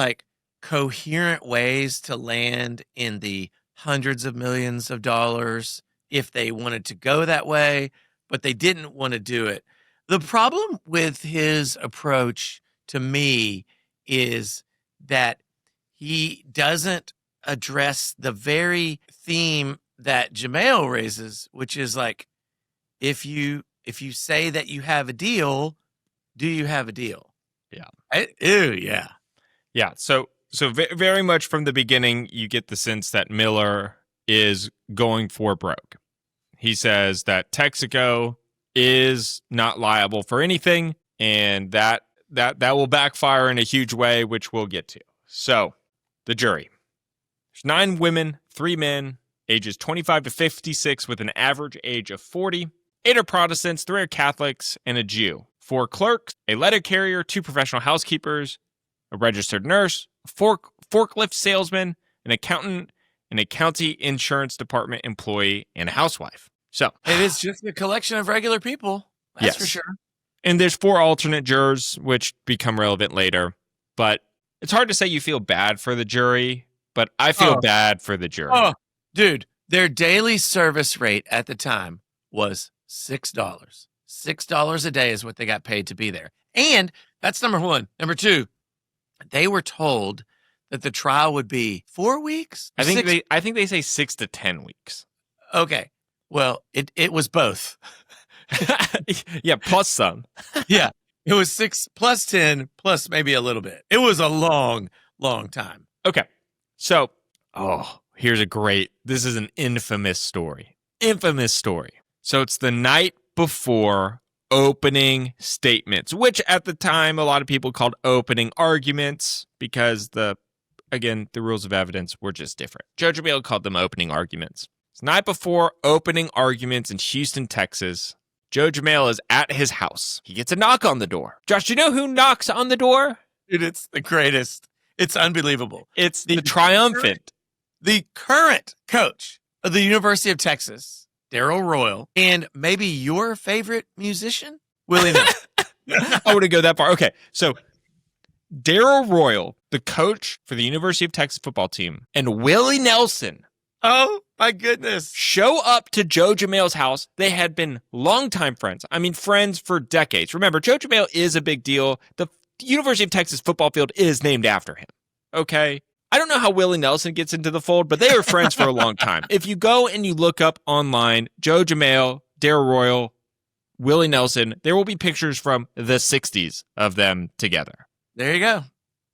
coherent ways to land in the hundreds of millions of dollars if they wanted to go that way, but they didn't want to do it. The problem with his approach to me is that he doesn't address the very theme that Jamail raises, which is if you say that you have a deal, do you have a deal?
Yeah.
Yeah.
So very much from the beginning, you get the sense that Miller is going for broke. He says that Texaco is not liable for anything, and that will backfire in a huge way, which we'll get to. So, the jury. There's 9 women, 3 men, ages 25 to 56 with an average age of 40. 8 are Protestants, 3 are Catholics, and a Jew. 4 clerks, a letter carrier, 2 professional housekeepers, a registered nurse, a forklift salesman, an accountant, and a county insurance department employee, and a housewife. So,
it is just a collection of regular people. That's for sure.
And there's 4 alternate jurors, which become relevant later. But it's hard to say you feel bad for the jury, but I feel bad for the jury.
Oh, dude, their daily service rate at the time was $6. $6 a day is what they got paid to be there. And that's number one. Number two, they were told that the trial would be 4 weeks?
I think they say 6 to 10 weeks.
Okay. Well, it was both.
Yeah, plus some.
Yeah, it was 6 plus 10 plus maybe a little bit. It was a long, long time.
Okay, so, this is an infamous story. So it's the night before opening statements, which at the time a lot of people called opening arguments because the rules of evidence were just different. Judge Jamail called them opening arguments. It's the night before opening arguments in Houston, Texas. Joe Jamail is at his house. He gets a knock on the door. Josh, do you know who knocks on the door?
Dude, it's the greatest. It's unbelievable.
It's the triumphant.
The current coach of the University of Texas, Darrell Royal, and maybe your favorite musician, Willie Nelson.
I wouldn't go that far. Okay, so Darrell Royal, the coach for the University of Texas football team, and Willie Nelson.
Oh, my goodness.
Show up to Joe Jamail's house. They had been longtime friends. I mean, friends for decades. Remember, Joe Jamail is a big deal. The University of Texas football field is named after him. Okay? I don't know how Willie Nelson gets into the fold, but they were friends for a long time. If you go and you look up online, Joe Jamail, Darrell Royal, Willie Nelson, there will be pictures from the 60s of them together.
There you go.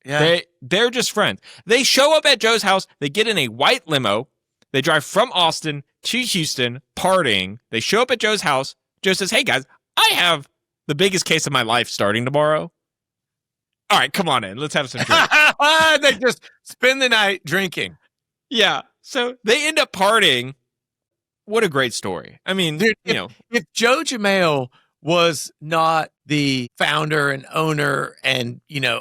Yeah.
They're just friends. They show up at Joe's house. They get in a white limo. They drive from Austin to Houston, partying. They show up at Joe's house. Joe says, hey, guys, I have the biggest case of my life starting tomorrow. All right, come on in. Let's have some drinks.
They just spend the night drinking.
Yeah. So they end up partying. What a great story. I mean,
Dude,
you know.
If Joe Jamel was not the founder and owner and,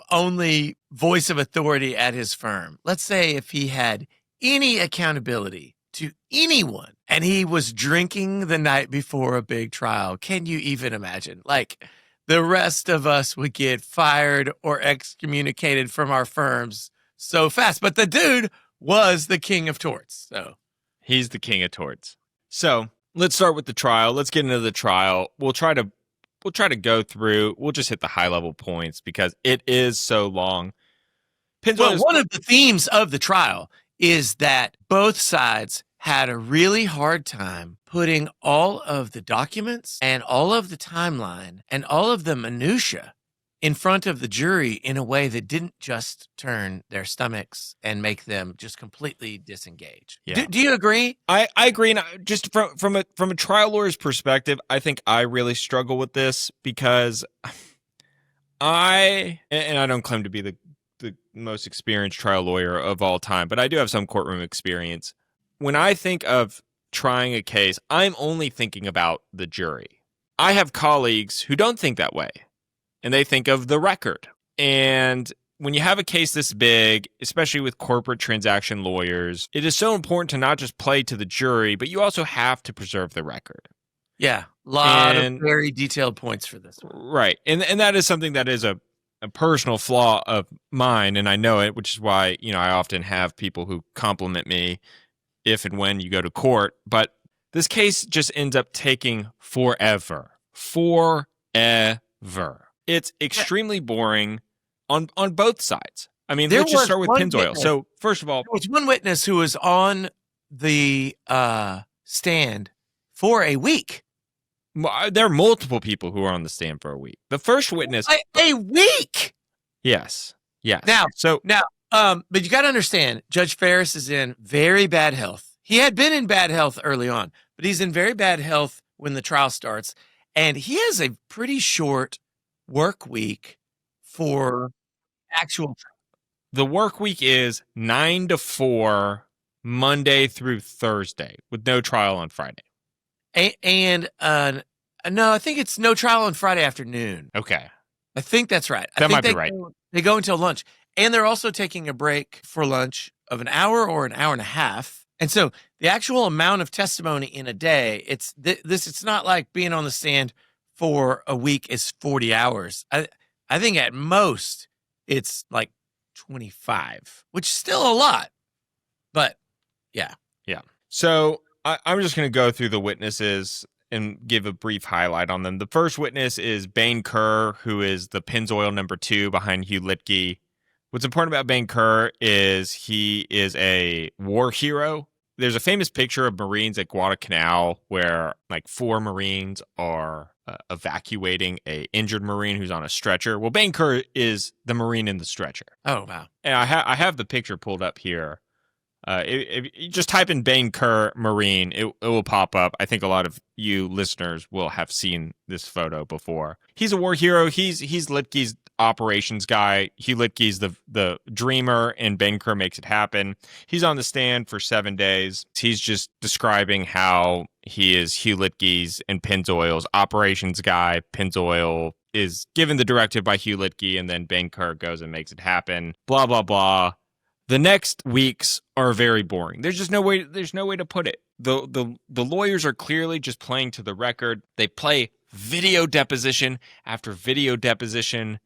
only voice of authority at his firm, let's say if he had any accountability to anyone and he was drinking the night before a big trial, can you even imagine? Like, the rest of us would get fired or excommunicated from our firms so fast. But the dude was the king of torts. So
he's the king of torts. So let's start with the trial. Let's get into the trial. We'll try to go through. We'll just hit the high level points because it is so long.
Well, one of the themes of the trial is that both sides had a really hard time putting all of the documents and all of the timeline and all of the minutia in front of the jury in a way that didn't just turn their stomachs and make them just completely disengage.
Yeah.
Do you agree?
I agree. And just from a trial lawyer's perspective, I think I really struggle with this because I don't claim to be the most experienced trial lawyer of all time, but I do have some courtroom experience. When I think of trying a case, I'm only thinking about the jury. I have colleagues who don't think that way, and they think of the record. And when you have a case this big, especially with corporate transaction lawyers, it is so important to not just play to the jury, but you also have to preserve the record.
Yeah, a lot of very detailed points for this one.
Right. And that is something that is a personal flaw of mine, and I know it, which is why, I often have people who compliment me if and when you go to court. But this case just ends up taking forever. It's extremely boring on both sides. I mean, let's just start with Pennzoil. So, first of all,
there was one witness who was on the stand for a week.
There are multiple people who are on the stand for a week. The first witness,
a week.
Yes.
Now, but you got to understand, Judge Ferris is in very bad health. He had been in bad health early on, but he's in very bad health when the trial starts, and he has a pretty short work week for actual trial.
The work week is 9 to 4, Monday through Thursday, with no trial on Friday.
And no, I think it's no trial on Friday afternoon.
Okay.
I think that's right.
That might be right.
They go until lunch. And they're also taking a break for lunch of an hour or an hour and a half. And so the actual amount of testimony in a day, it's not like being on the stand for a week is 40 hours. I think at most it's like 25, which is still a lot. But yeah.
Yeah. So I'm just going to go through the witnesses and give a brief highlight on them. The first witness is Bain Kerr, who is the Pennzoil number 2 behind Hugh Littke. What's important about Bain Kerr is he is a war hero. There's a famous picture of Marines at Guadalcanal where like 4 Marines are evacuating a injured Marine who's on a stretcher. Well, Bain Kerr is the Marine in the stretcher.
Oh, wow.
And I have the picture pulled up here. If you just type in Bain Kerr Marine, it will pop up. I think a lot of you listeners will have seen this photo before. He's a war hero. He's Littke's operations guy. Hugh Littke's the dreamer, and Bain Kerr makes it happen. He's on the stand for 7 days. He's just describing how he is Hugh Littke's and Pennzoil's operations guy. Pennzoil is given the directive by Hugh Littke, and then Bain Kerr goes and makes it happen. Blah, blah, blah. The next weeks are very boring. There's no way to put it. The lawyers are clearly just playing to the record. They play video deposition after video deposition.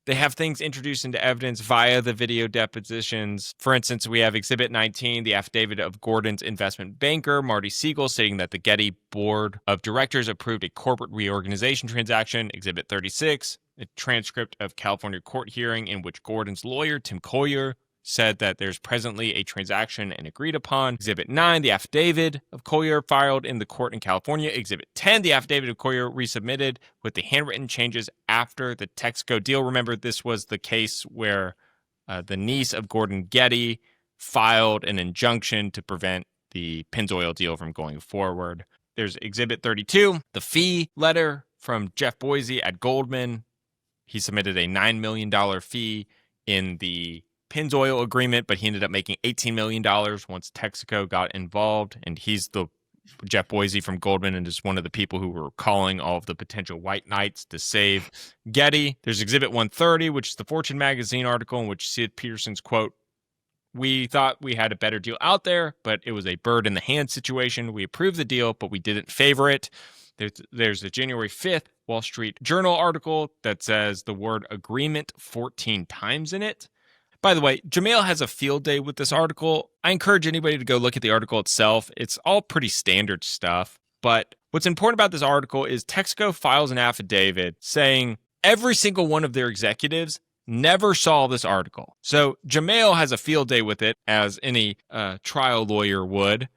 They have things introduced into evidence via the video depositions. For instance, we have Exhibit 19, the affidavit of Gordon's investment banker, Marty Siegel, stating that the Getty Board of Directors approved a corporate reorganization transaction. Exhibit 36, a transcript of California court hearing in which Gordon's lawyer, Tim Collier, said that there's presently a transaction and agreed upon. Exhibit 9, the affidavit of Collier filed in the court in California. Exhibit 10, the affidavit of Collier resubmitted with the handwritten changes after the Texaco deal. Remember, this was the case where the niece of Gordon Getty filed an injunction to prevent the Pennzoil deal from going forward. There's Exhibit 32, the fee letter from Jeff Boise at Goldman. He submitted a $9 million fee in the Pennzoil agreement, but he ended up making $18 million once Texaco got involved. And he's the Jeff Boise from Goldman and is one of the people who were calling all of the potential white knights to save Getty. There's Exhibit 130, which is the Fortune magazine article in which Sid Peterson's quote, "We thought we had a better deal out there, but it was a bird in the hand situation. We approved the deal, but we didn't favor it." There's a January 5th Wall Street Journal article that says the word agreement 14 times in it. By the way, Jamail has a field day with this article. I encourage anybody to go look at the article itself. It's all pretty standard stuff. But what's important about this article is Texaco files an affidavit saying every single one of their executives never saw this article. So Jamail has a field day with it, as any trial lawyer would,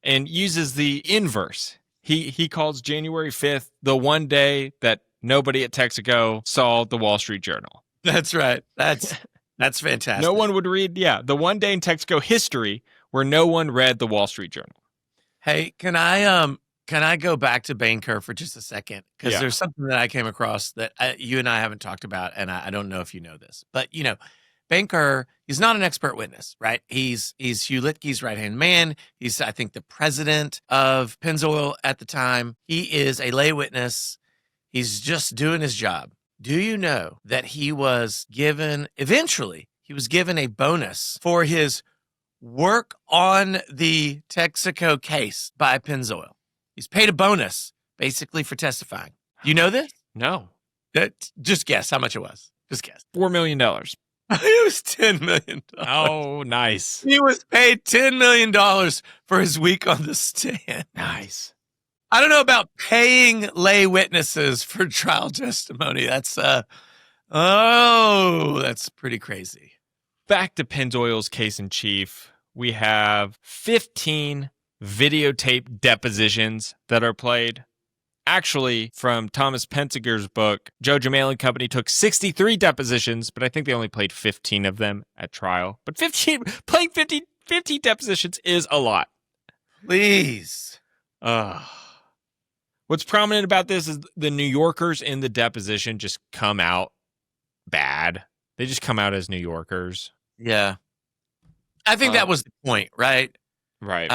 and uses the inverse. He calls January 5th the one day that nobody at Texaco saw the Wall Street Journal.
That's right. That's fantastic.
No one would read, the one day in Texaco history where no one read the Wall Street Journal.
Hey, can I go back to Banker for just a second? Because there's something that I came across that you and I haven't talked about, and I don't know if you know this. But, Banker, he's not an expert witness, right? He's Hugh Litkey's right-hand man. He's, I think, the president of Pennzoil at the time. He is a lay witness. He's just doing his job. Do you know that he was given a bonus for his work on the Texaco case by Pennzoil? He's paid a bonus basically for testifying. Do you know this?
No.
Just guess how much it was. Just guess.
$4 million.
It was $10 million.
Oh, nice.
He was paid $10 million for his week on the stand.
Nice.
I don't know about paying lay witnesses for trial testimony. That's pretty crazy.
Back to Pennzoil's case in chief. We have 15 videotape depositions that are played. Actually, from Thomas Penziger's book, Joe Jamail and Company took 63 depositions, but I think they only played 15 of them at trial. But playing 50 depositions is a lot.
Please.
What's prominent about this is the New Yorkers in the deposition just come out bad. They just come out as New Yorkers.
Yeah. I think that was the point, right?
Right.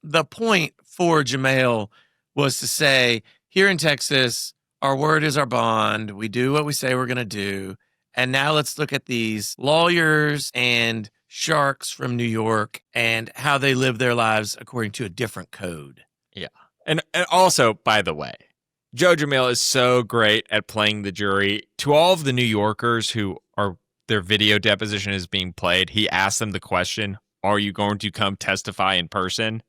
The point for Jamail was to say, here in Texas, our word is our bond. We do what we say we're going to do. And now let's look at these lawyers and sharks from New York and how they live their lives according to a different code.
Yeah. And also, by the way, Joe Jamail is so great at playing the jury. To all of the New Yorkers who are their video deposition is being played, he asks them the question, "Are you going to come testify in person?"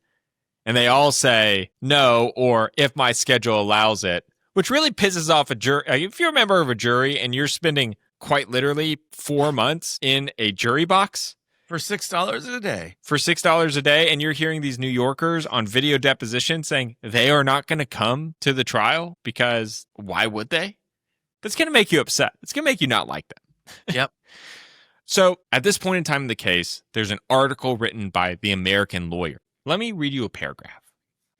And they all say no, or "if my schedule allows it," which really pisses off a jury. If you're a member of a jury and you're spending quite literally 4 months in a jury box
for $6 a day.
For $6 a day, and you're hearing these New Yorkers on video deposition saying they are not going to come to the trial because why would they? That's going to make you upset. It's going to make you not like them.
Yep.
So at this point in time in the case, there's an article written by the American Lawyer. Let me read you a paragraph.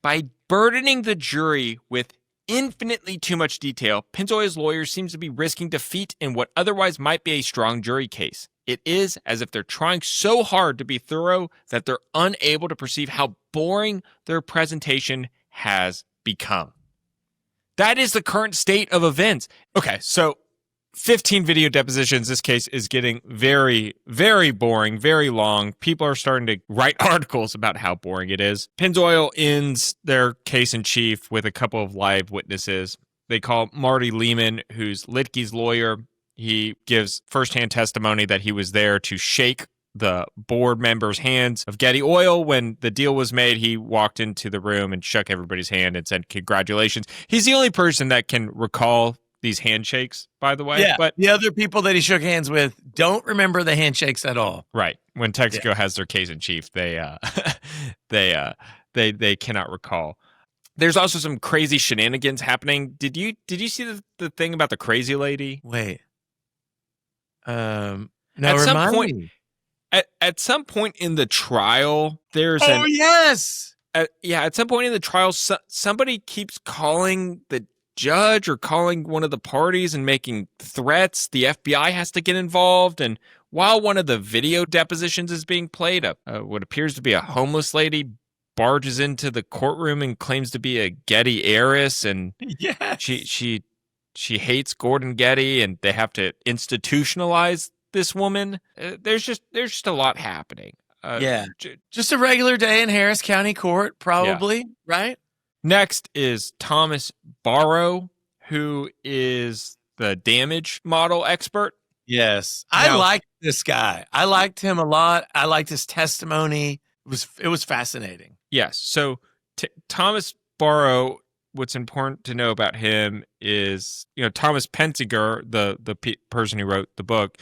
By burdening the jury with infinitely too much detail, Pennzoil's lawyer seems to be risking defeat in what otherwise might be a strong jury case. It is as if they're trying so hard to be thorough that they're unable to perceive how boring their presentation has become. That is the current state of events. Okay, so 15 video depositions. This case is getting very, very boring, very long. People are starting to write articles about how boring it is. Pennzoil ends their case in chief with a couple of live witnesses. They call Marty Lehman, who's Litkey's lawyer. He gives firsthand testimony that he was there to shake the board members' hands of Getty Oil. When the deal was made, he walked into the room and shook everybody's hand and said, "Congratulations." He's the only person that can recall these handshakes, by the way.
Yeah,
but
the other people that he shook hands with don't remember the handshakes at all.
Right. When Texaco has their case in chief, they cannot recall. There's also some crazy shenanigans happening. Did you see the thing about the crazy lady?
Wait. No,
at some
remind
point,
me.
At some point in the trial, there's
Oh, yes.
at some point in the trial, somebody keeps calling the judge or calling one of the parties and making threats. The FBI has to get involved. And while one of the video depositions is being played, what appears to be a homeless lady barges into the courtroom and claims to be a Getty heiress. And
Yes.
she hates Gordon Getty, and they have to institutionalize this woman. There's just a lot happening.
Just a regular day in Harris County Court, probably, right?
Next is Thomas Barrow, who is the damage model expert.
Yes. I liked this guy. I liked him a lot. I liked his testimony. It was fascinating.
Yes. So Thomas Barrow, what's important to know about him is, Thomas Kherkher, the person who wrote the book,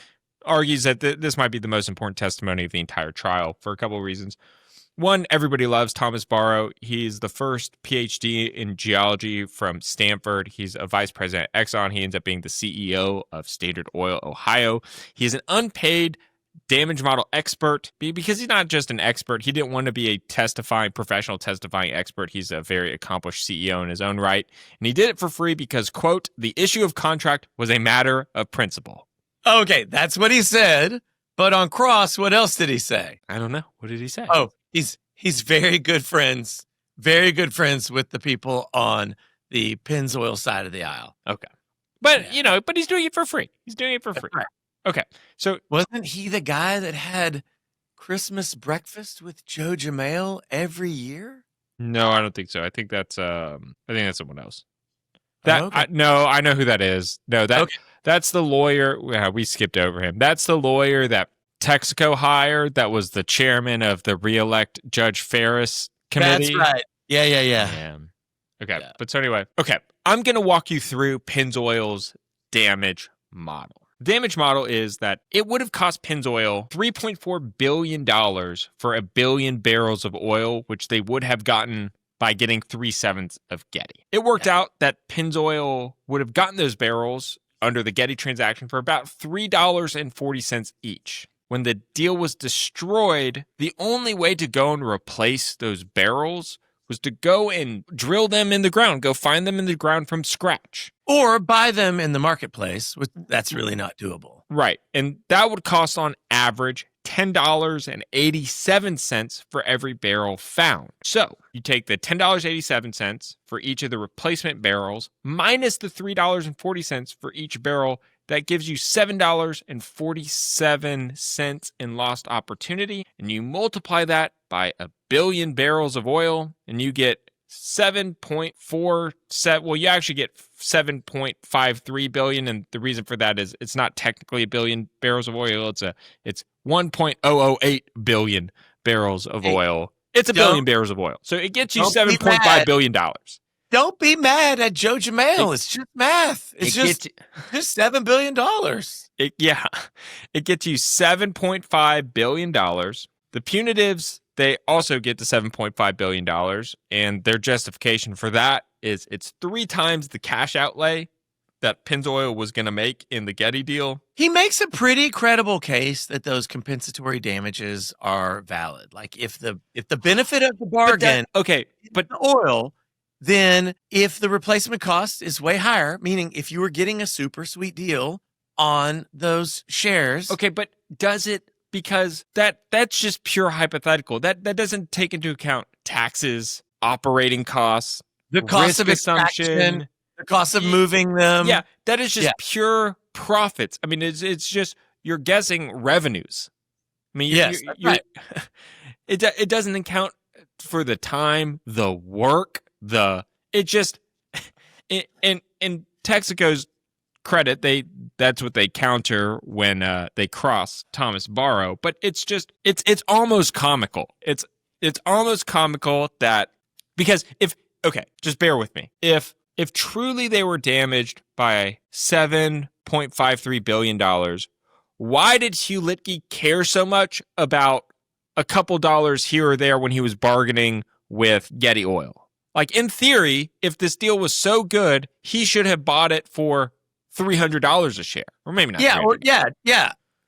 argues that this might be the most important testimony of the entire trial for a couple of reasons. One, everybody loves Thomas Barrow. He's the first PhD in geology from Stanford. He's a vice president at Exxon. He ends up being the CEO of Standard Oil, Ohio. He's an unpaid damage model expert because he's not just an expert. He didn't want to be a professional testifying expert. He's a very accomplished CEO in his own right. And he did it for free because, quote, the issue of contract was a matter of principle.
Okay, that's what he said. But on cross, what else did he say?
I don't know. What did he say?
Oh, he's very good friends with the people on the Pennzoil side of the aisle.
Okay. But, but he's doing it for free. He's doing it for free.
Right.
Okay. So
wasn't he the guy that had Christmas breakfast with Joe Jamale every year?
No, I don't think so. I think that's someone else.
Okay.
I know who that is. No, that's the lawyer. We skipped over him. That's the lawyer that Texaco hired. That was the chairman of the re-elect Judge Ferris committee.
That's right. Yeah.
Okay.
Yeah.
But so anyway, I'm going to walk you through Pennzoil's damage model. The damage model is that it would have cost Pennzoil $3.4 billion for 1 billion barrels of oil, which they would have gotten by getting 3/7 of Getty. It worked out that Pennzoil would have gotten those barrels under the Getty transaction for about $3.40 each. When the deal was destroyed, the only way to go and replace those barrels was to go and drill them in the ground, go find them in the ground from scratch.
Or buy them in the marketplace. That's really not doable.
Right. And that would cost on average $10.87 for every barrel found. So you take the $10.87 for each of the replacement barrels minus the $3.40 for each barrel. That gives you $7.47 in lost opportunity. And you multiply that by 1 billion barrels of oil, and you get 7.47. Well, you actually get 7.53 billion, and the reason for that is it's not technically 1 billion barrels of oil. It's 1.008 billion barrels of oil. It's 1 billion barrels of oil, so it gets you $7.5 billion.
Don't be mad at Joe Jamale. It's just math. It's just $7 billion.
It gets you $7.5 billion. The punitives, they also get to $7.5 billion, and their justification for that is it's 3 times the cash outlay that Pennzoil was going to make in the Getty deal.
He makes a pretty credible case that those compensatory damages are valid. Like if the benefit of the bargain but the oil, then if the replacement cost is way higher, meaning if you were getting a super sweet deal on those shares.
Okay, but does it? Because that's just pure hypothetical. That doesn't take into account taxes, operating costs,
the cost of extraction, the cost of moving them.
Yeah, that is just pure profits. I mean, it's just you're guessing revenues. I mean,
yes, right.
It doesn't account for the time, the work, in Texaco's credit, that's what they counter when they cross Thomas Barrow. But it's almost comical. It's almost comical that because just bear with me. If truly they were damaged by $7.53 billion, why did Hugh Littke care so much about a couple dollars here or there when he was bargaining with Getty Oil? Like, in theory, if this deal was so good, he should have bought it for $300 a share, or maybe not.
Yeah,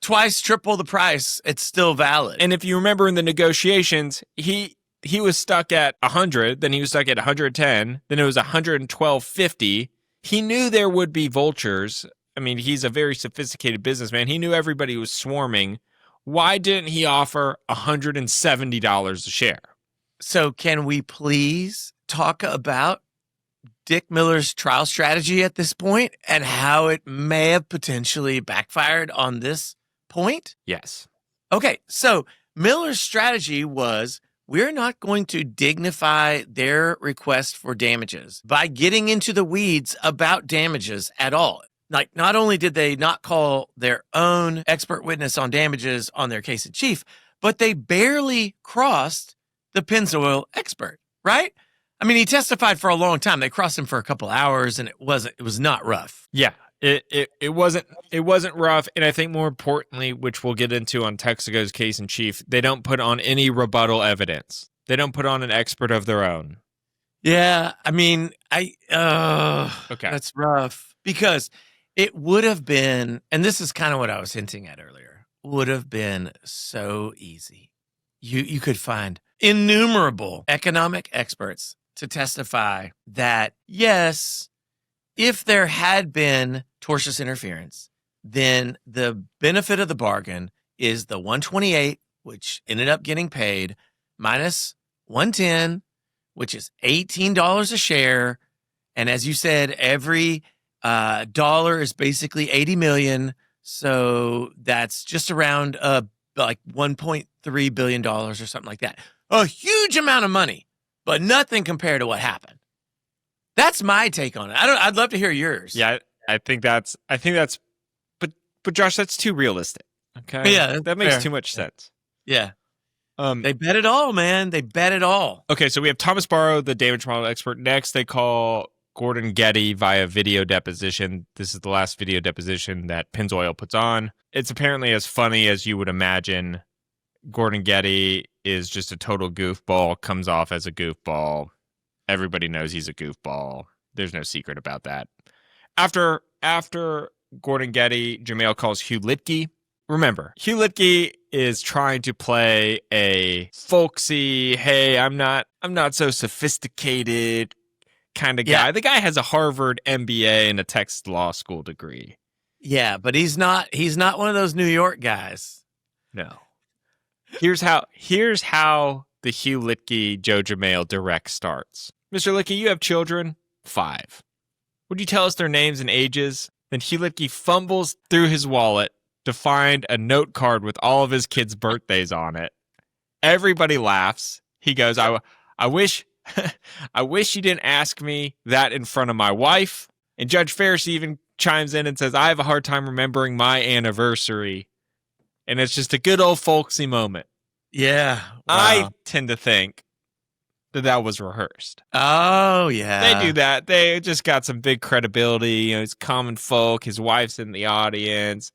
twice, triple the price, it's still valid.
And if you remember in the negotiations, he was stuck at 100, then he was stuck at 110, then it was 112.50. He knew there would be vultures. I mean, he's a very sophisticated businessman. He knew everybody was swarming. Why didn't he offer $170 a share?
So can we please talk about Dick Miller's trial strategy at this point and how it may have potentially backfired on this point?
Yes.
Okay, so Miller's strategy was we're not going to dignify their request for damages by getting into the weeds about damages at all. Like, not only did they not call their own expert witness on damages on their case in chief, but they barely crossed the Pennzoil expert, right? I mean, he testified for a long time. They crossed him for a couple hours, and it was not rough.
Yeah, it wasn't rough, and I think more importantly, which we'll get into on Texaco's case in chief, they don't put on any rebuttal evidence. They don't put on an expert of their own.
Yeah, I mean,
Okay,
that's rough because it would have been, and this is kind of what I was hinting at earlier, would have been so easy. You could find innumerable economic experts to testify that, yes, if there had been tortious interference, then the benefit of the bargain is the 128, which ended up getting paid, minus 110, which is $18 a share. And as you said, every dollar is basically 80 million. So that's just around like $1.3 billion or something like that. A huge amount of money, but nothing compared to what happened. That's my take on it. I'd love to hear yours.
Yeah, I think that's, but Josh, that's too realistic. Okay.
Yeah,
that makes
fair.
too much sense.
Yeah. They bet it all, man. They bet it all.
Okay, so we have Thomas Barrow, the damage model expert. Next, they call Gordon Getty via video deposition. This is the last video deposition that Pennzoil puts on. It's apparently as funny as you would imagine. Gordon Getty is just a total goofball, comes off as a goofball. Everybody knows he's a goofball. There's no secret about that. After Gordon Getty, Jamail calls Hugh Litke. Remember, Hugh Litke is trying to play a folksy, hey, I'm not so sophisticated kind of guy.
Yeah.
The guy has a Harvard MBA and a Texas law school degree.
Yeah, but he's not one of those New York guys.
No. Here's how the Hugh Litke Joe Jamail direct starts. Mr. Litke, you have children? 5. Would you tell us their names and ages? Then Hugh Litke fumbles through his wallet to find a note card with all of his kids' birthdays on it. Everybody laughs. He goes, I wish you didn't ask me that in front of my wife. And Judge Ferris even chimes in and says, I have a hard time remembering my anniversary. And it's just a good old folksy moment.
Yeah. Wow.
I tend to think that was rehearsed.
Oh, yeah.
They do that. They just got some big credibility. You know, it's common folk. His wife's in the audience.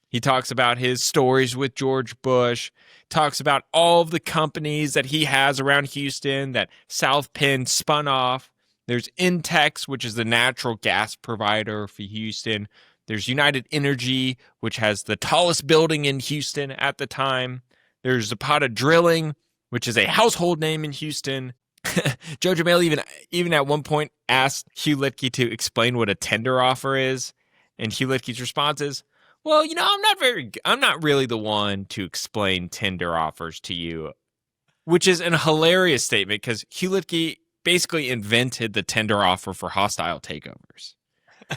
He talks about his stories with George Bush, talks about all of the companies that he has around Houston that South Penn spun off. There's Intex, which is the natural gas provider for Houston. There's United Energy, which has the tallest building in Houston at the time. There's Zapata Drilling, which is a household name in Houston. Joe Jamail even at one point asked Hugh Litke to explain what a tender offer is. And Hugh Litke's response is, well, you know, I'm not really the one to explain tender offers to you, which is an hilarious statement because Hugh Litke basically invented the tender offer for hostile takeovers.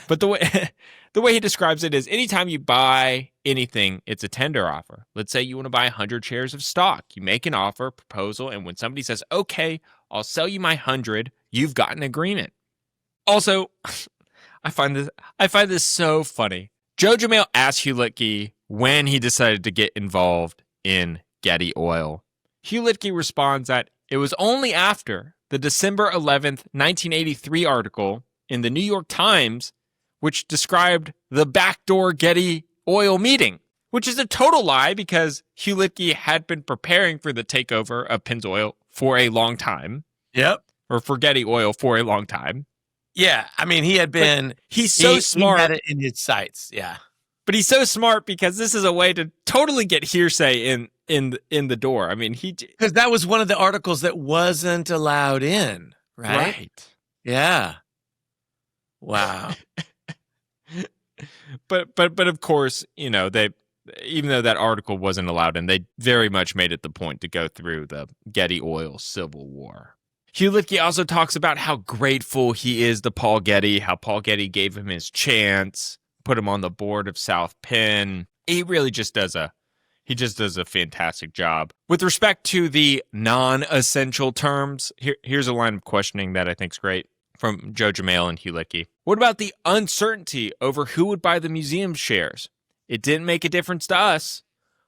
But the way he describes it is anytime you buy anything, it's a tender offer. Let's say you want to buy 100 shares of stock. You make an offer, proposal, and when somebody says, okay, I'll sell you my 100, you've got an agreement. Also, I find this so funny. Joe Jamail asked Hugh Litke when he decided to get involved in Getty Oil. Hugh Litke responds that it was only after the December 11th, 1983 article in the New York Times, which described the backdoor Getty Oil meeting, which is a total lie because Hugh Litke had been preparing for the takeover of Pennzoil for a long time.
Yep.
Or for Getty Oil for a long time.
Yeah, I mean, he had been.
He's so smart.
He had it in his sights. Yeah.
But he's so smart because this is a way to totally get hearsay in the door. I mean,
because that was one of the articles that wasn't allowed in, right? Yeah. Wow.
But of course, they, even though that article wasn't allowed in, they very much made it the point to go through the Getty Oil Civil War. Hugh Lipke also talks about how grateful he is to Paul Getty, how Paul Getty gave him his chance, put him on the board of South Penn. He really just does a fantastic job. With respect to the non-essential terms, here's a line of questioning that I think is great from Joe Jamail and Hugh Lipke. What about the uncertainty over who would buy the museum shares? It didn't make a difference to us.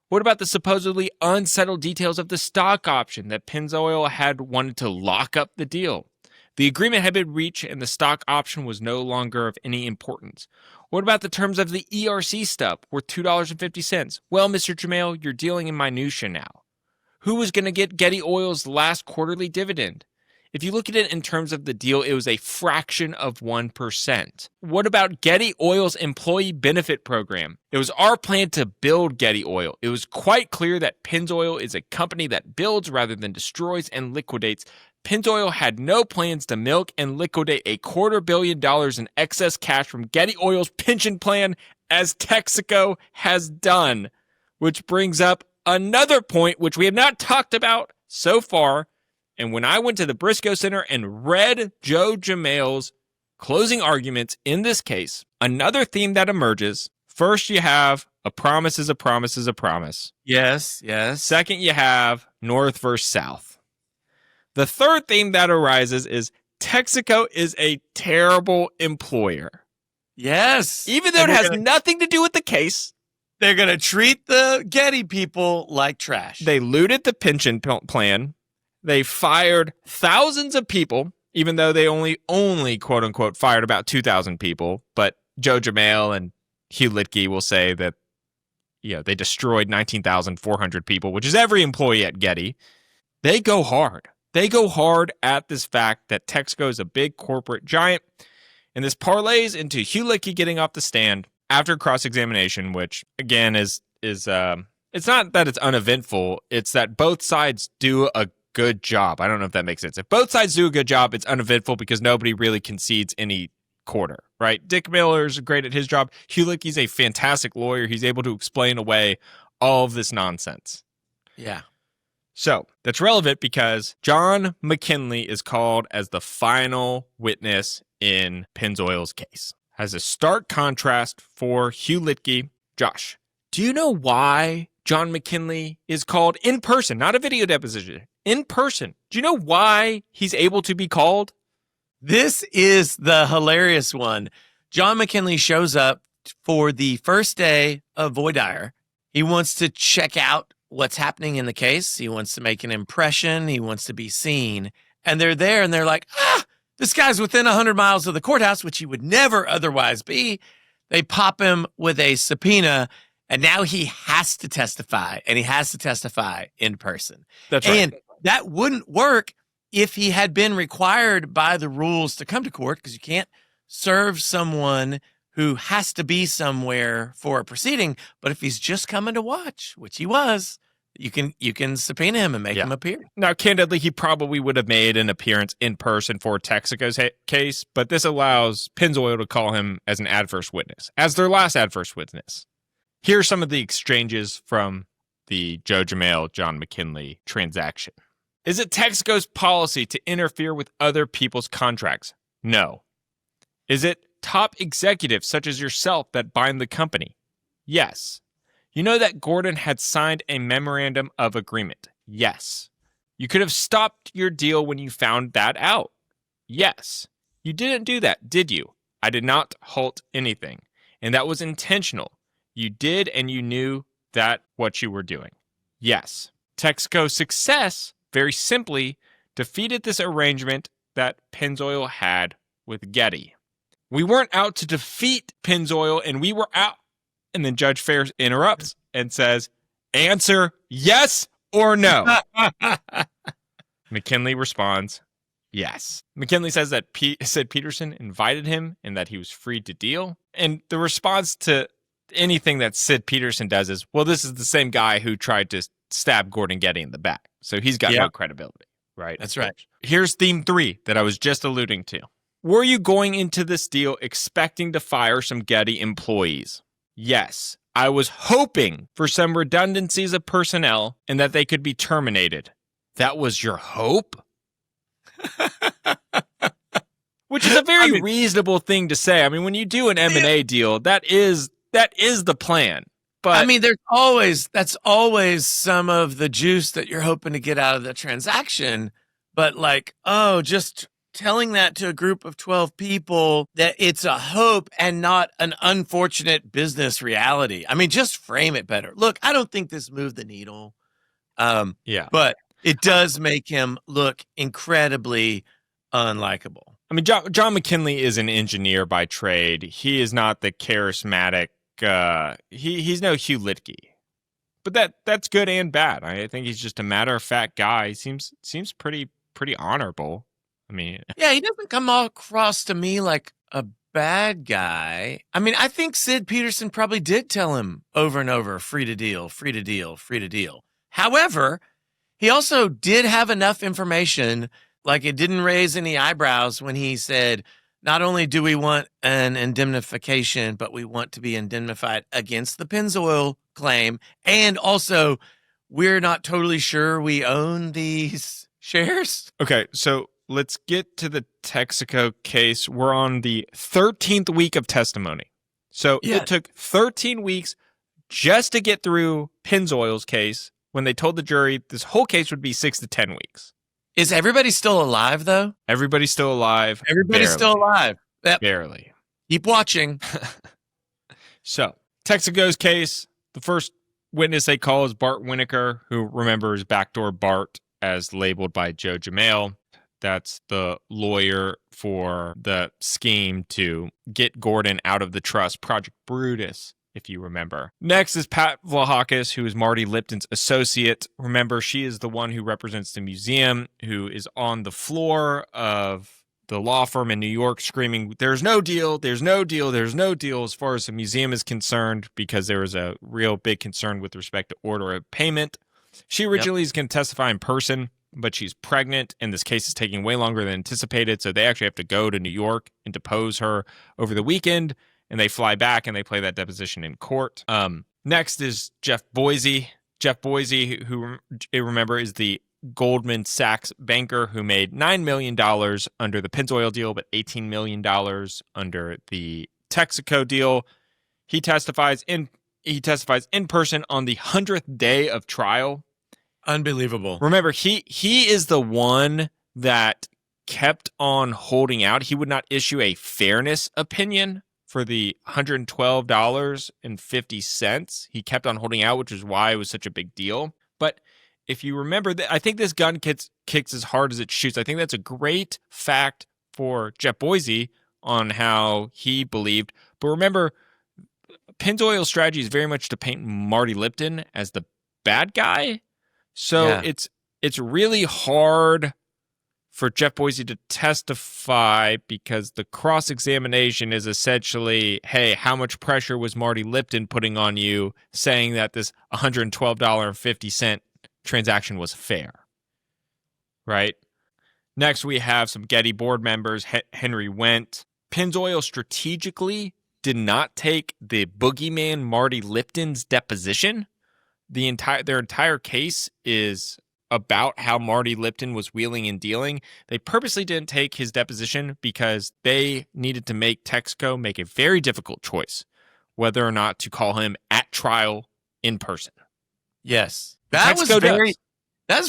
What about the supposedly unsettled details of the stock option that Pennzoil had wanted to lock up the deal? The agreement had been reached and the stock option was no longer of any importance. What about the terms of the ERC stub worth $2.50? Well, Mr. Jamail, you're dealing in minutia now. Who was going to get Getty Oil's last quarterly dividend? If you look at it in terms of the deal, it was a fraction of 1%. What about Getty Oil's employee benefit program? It was our plan to build Getty Oil. It was quite clear that Pennzoil is a company that builds rather than destroys and liquidates. Pennzoil had no plans to milk and liquidate $250 million in excess cash from Getty Oil's pension plan, as Texaco has done. Which brings up another point which we have not talked about so far. And when I went to the Briscoe Center and read Joe Jamail's closing arguments in this case, another theme that emerges. First, you have a promise is a promise is a promise.
Yes, yes.
Second, you have North versus South. The third theme that arises is Texaco is a terrible employer.
Yes.
Even though it has nothing to do with the case.
They're going to treat the Getty people like trash.
They looted the pension plan. They fired thousands of people, even though they only quote unquote fired about 2,000 people. But Joe Jamail and Hugh Lipke will say that, they destroyed 19,400 people, which is every employee at Getty. They go hard. They go hard at this fact that Texaco is a big corporate giant. And this parlays into Hugh Lipke getting off the stand after cross-examination, which again is it's not that it's uneventful. It's that both sides do a good job. I don't know if that makes sense. If both sides do a good job, it's uneventful because nobody really concedes any quarter, right? Dick Miller's great at his job. Hugh Lipke's a fantastic lawyer. He's able to explain away all of this nonsense.
Yeah.
So that's relevant because John McKinley is called as the final witness in Pennzoil's case. As a stark contrast for Hugh Lipke, Josh, do you know why John McKinley is called in person, not a video deposition, in person? Do you know why he's able to be called?
This is the hilarious one. John McKinley shows up for the first day of voir dire. He wants to check out what's happening in the case. He wants to make an impression. He wants to be seen. And they're there and they're like, this guy's within 100 miles of the courthouse, which he would never otherwise be. They pop him with a subpoena. And now he has to testify, and he has to testify in person.
That's right.
And that wouldn't work if he had been required by the rules to come to court, because you can't serve someone who has to be somewhere for a proceeding. But if he's just coming to watch, which he was, you can subpoena him and make him appear.
Now, candidly, he probably would have made an appearance in person for Texaco's case, but this allows Pennzoil to call him as an adverse witness, as their last adverse witness. Here are some of the exchanges from the Joe Jamail, John McKinley transaction. Is it Texaco's policy to interfere with other people's contracts? No. Is it top executives such as yourself that bind the company? Yes. You know that Gordon had signed a memorandum of agreement? Yes. You could have stopped your deal when you found that out? Yes. You didn't do that, did you? I did not halt anything, and that was intentional. You did, and you knew that what you were doing. Yes. Texaco's success, very simply, defeated this arrangement that Pennzoil had with Getty. We weren't out to defeat Pennzoil, and we were out. And then Judge Fair interrupts and says, answer yes or no. McKinley responds, yes. McKinley says that Peterson invited him and that he was free to deal. And the response to anything that Sid Peterson does is, well, this is the same guy who tried to stab Gordon Getty in the back. So he's got no credibility, right?
That's right.
Here's theme 3 that I was just alluding to. Were you going into this deal expecting to fire some Getty employees? Yes. I was hoping for some redundancies of personnel and that they could be terminated. That was your hope? Which is a very reasonable thing to say. I mean, when you do an M&A deal, that is the plan. But
I mean, that's always some of the juice that you're hoping to get out of the transaction. But like, just telling that to a group of 12 people that it's a hope and not an unfortunate business reality. I mean, just frame it better. Look, I don't think this moved the needle. But it does make him look incredibly unlikable.
I mean, John McKinley is an engineer by trade. He is not the charismatic. He's no Hugh Lipke, but that's good and bad. I think he's just a matter of fact guy. He seems pretty honorable. I mean,
yeah, he doesn't come across to me like a bad guy. I mean, I think Sid Peterson probably did tell him over and over, free to deal, free to deal, free to deal. However, he also did have enough information. Like, it didn't raise any eyebrows when he said, not only do we want an indemnification, but we want to be indemnified against the Pennzoil claim. And also, we're not totally sure we own these shares.
Okay, so let's get to the Texaco case. We're on the 13th week of testimony. So it took 13 weeks just to get through Pennzoil's case when they told the jury this whole case would be 6 to 10 weeks.
Is everybody still alive, though?
Everybody's still alive.
Everybody's still alive. Yep.
Barely.
Keep watching.
So, Texaco's case, the first witness they call is Bart Winokur, who remembers Backdoor Bart as labeled by Joe Jamail. That's the lawyer for the scheme to get Gordon out of the trust, Project Brutus, if you remember. Next is Pat Vlahakis, who is Marty Lipton's associate. Remember, she is the one who represents the museum, who is on the floor of the law firm in New York screaming, there's no deal, there's no deal, there's no deal as far as the museum is concerned, because there was a real big concern with respect to order of payment. She originally is going to testify in person, but she's pregnant, and this case is taking way longer than anticipated, so they actually have to go to New York and depose her over the weekend. And they fly back and they play that deposition in court. Next is Jeff Boise. Jeff Boise, who you remember is the Goldman Sachs banker who made $9 million under the Pennzoil deal, but $18 million under the Texaco deal. He testifies in person on the 100th day of trial.
Unbelievable.
Remember, he is the one that kept on holding out. He would not issue a fairness opinion for the $112.50. He kept on holding out, which is why it was such a big deal. But if you remember, I think this gun kicks as hard as it shoots. I think that's a great fact for Jeff Boise on how he believed. But remember, Pennzoil's strategy is very much to paint Marty Lipton as the bad guy. So it's really hard for Jeff Boise to testify because the cross-examination is essentially, hey, how much pressure was Marty Lipton putting on you saying that this $112.50 transaction was fair, right? Next, we have some Getty board members, Henry Wendt. Pennzoil strategically did not take the boogeyman Marty Lipton's deposition. Their entire case is about how Marty Lipton was wheeling and dealing. They purposely didn't take his deposition because they needed to make Texaco make a very difficult choice whether or not to call him at trial in person.
Yes. That was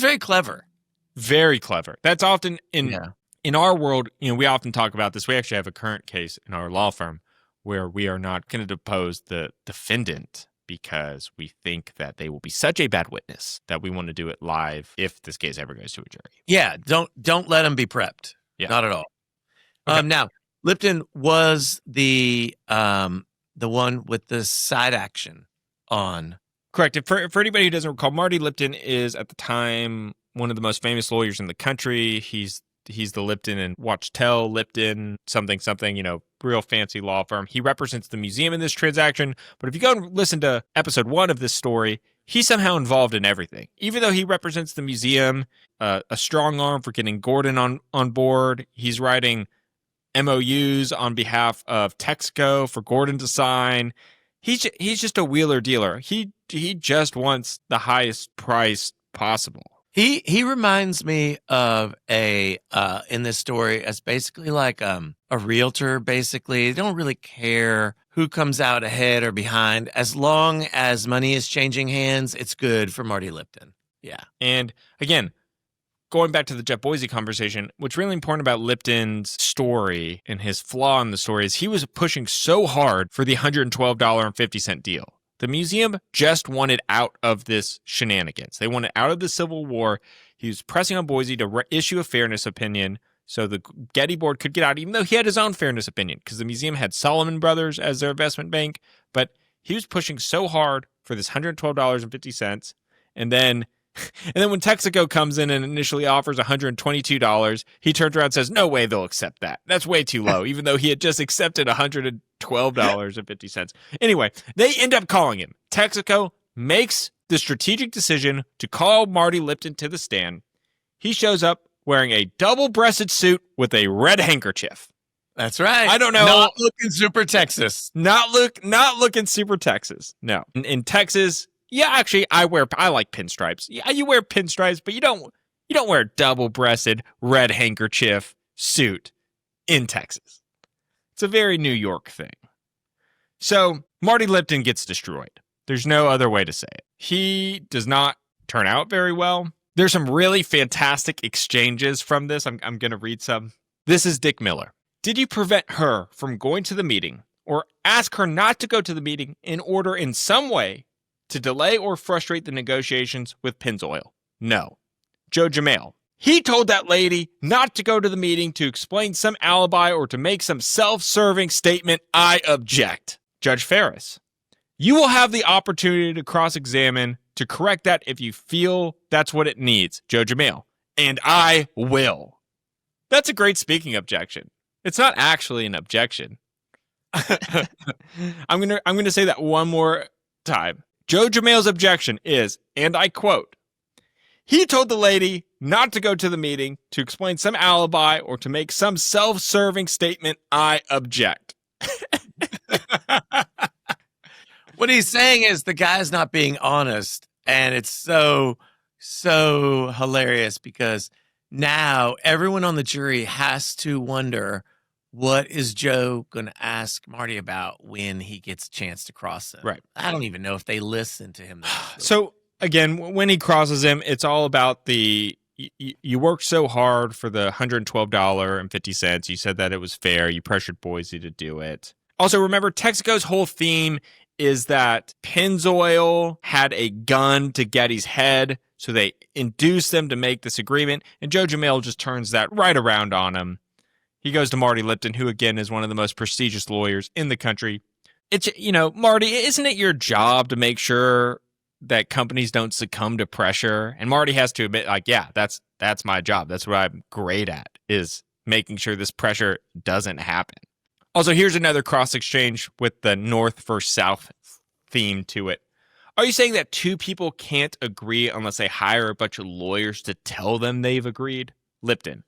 very clever.
Very clever. That's often in our world, we often talk about this. We actually have a current case in our law firm where we are not going to depose the defendant because we think that they will be such a bad witness that we want to do it live if this case ever goes to a jury.
Yeah, don't let them be prepped. Yeah. Not at all. Okay. Now, Lipton was the one with the side action on.
Correct. For anybody who doesn't recall, Marty Lipton is at the time one of the most famous lawyers in the country. He's He's the Lipton and Wachtel Lipton something, real fancy law firm. He represents the museum in this transaction. But if you go and listen to episode 1 of this story, he's somehow involved in everything. Even though he represents the museum, a strong arm for getting Gordon on board. He's writing MOUs on behalf of Texaco for Gordon to sign. He's just a wheeler dealer. He just wants the highest price possible.
He reminds me of in this story as basically like a realtor. Basically, they don't really care who comes out ahead or behind. As long as money is changing hands, it's good for Marty Lipton. Yeah.
And again, going back to the Jeff Boise conversation, what's really important about Lipton's story and his flaw in the story is he was pushing so hard for the $112.50 deal. The museum just wanted out of this shenanigans. They wanted out of the Civil War. He was pressing on Boise to issue a fairness opinion so the Getty board could get out, even though he had his own fairness opinion, because the museum had Solomon Brothers as their investment bank. But he was pushing so hard for this $112.50. And then when Texaco comes in and initially offers $122, he turns around and says, no way they'll accept that. That's way too low, even though he had just accepted $112.50. Anyway, they end up calling him. Texaco makes the strategic decision to call Marty Lipton to the stand. He shows up wearing a double-breasted suit with a red handkerchief.
That's right.
I don't know.
Not looking super Texas.
Not looking super Texas. No. In Texas, yeah, actually, I like pinstripes. Yeah, you wear pinstripes, but you don't wear a double-breasted red handkerchief suit in Texas. It's a very New York thing. So Marty Lipton gets destroyed. There's no other way to say it. He does not turn out very well. There's some really fantastic exchanges from this. I'm going to read some. This is Dick Miller. Did you prevent her from going to the meeting or ask her not to go to the meeting in order in some way to delay or frustrate the negotiations with Pennzoil? No. Joe Jamail. He told that lady not to go to the meeting to explain some alibi or to make some self-serving statement. I object. Judge Ferris. You will have the opportunity to cross-examine to correct that if you feel that's what it needs. Joe Jamail. And I will. That's a great speaking objection. It's not actually an objection. I'm gonna say that one more time. Joe Jamail's objection is, and I quote, he told the lady not to go to the meeting to explain some alibi or to make some self-serving statement. I object.
What he's saying is the guy's not being honest. And it's so hilarious because now everyone on the jury has to wonder, what is Joe going to ask Marty about when he gets a chance to cross him?
Right.
I don't even know if they listen to him.
So again, when he crosses him, it's all about you worked so hard for the $112.50. You said that it was fair. You pressured Boise to do it. Also, remember, Texaco's whole theme is that Pennzoil had a gun to Getty's head, so they induced them to make this agreement, and Joe Jamail just turns that right around on him. He goes to Marty Lipton, who, again, is one of the most prestigious lawyers in the country. It's, Marty, isn't it your job to make sure that companies don't succumb to pressure? And Marty has to admit, yeah, that's my job. That's what I'm great at, is making sure this pressure doesn't happen. Also, here's another cross-exchange with the North versus South theme to it. Are you saying that two people can't agree unless they hire a bunch of lawyers to tell them they've agreed? Lipton.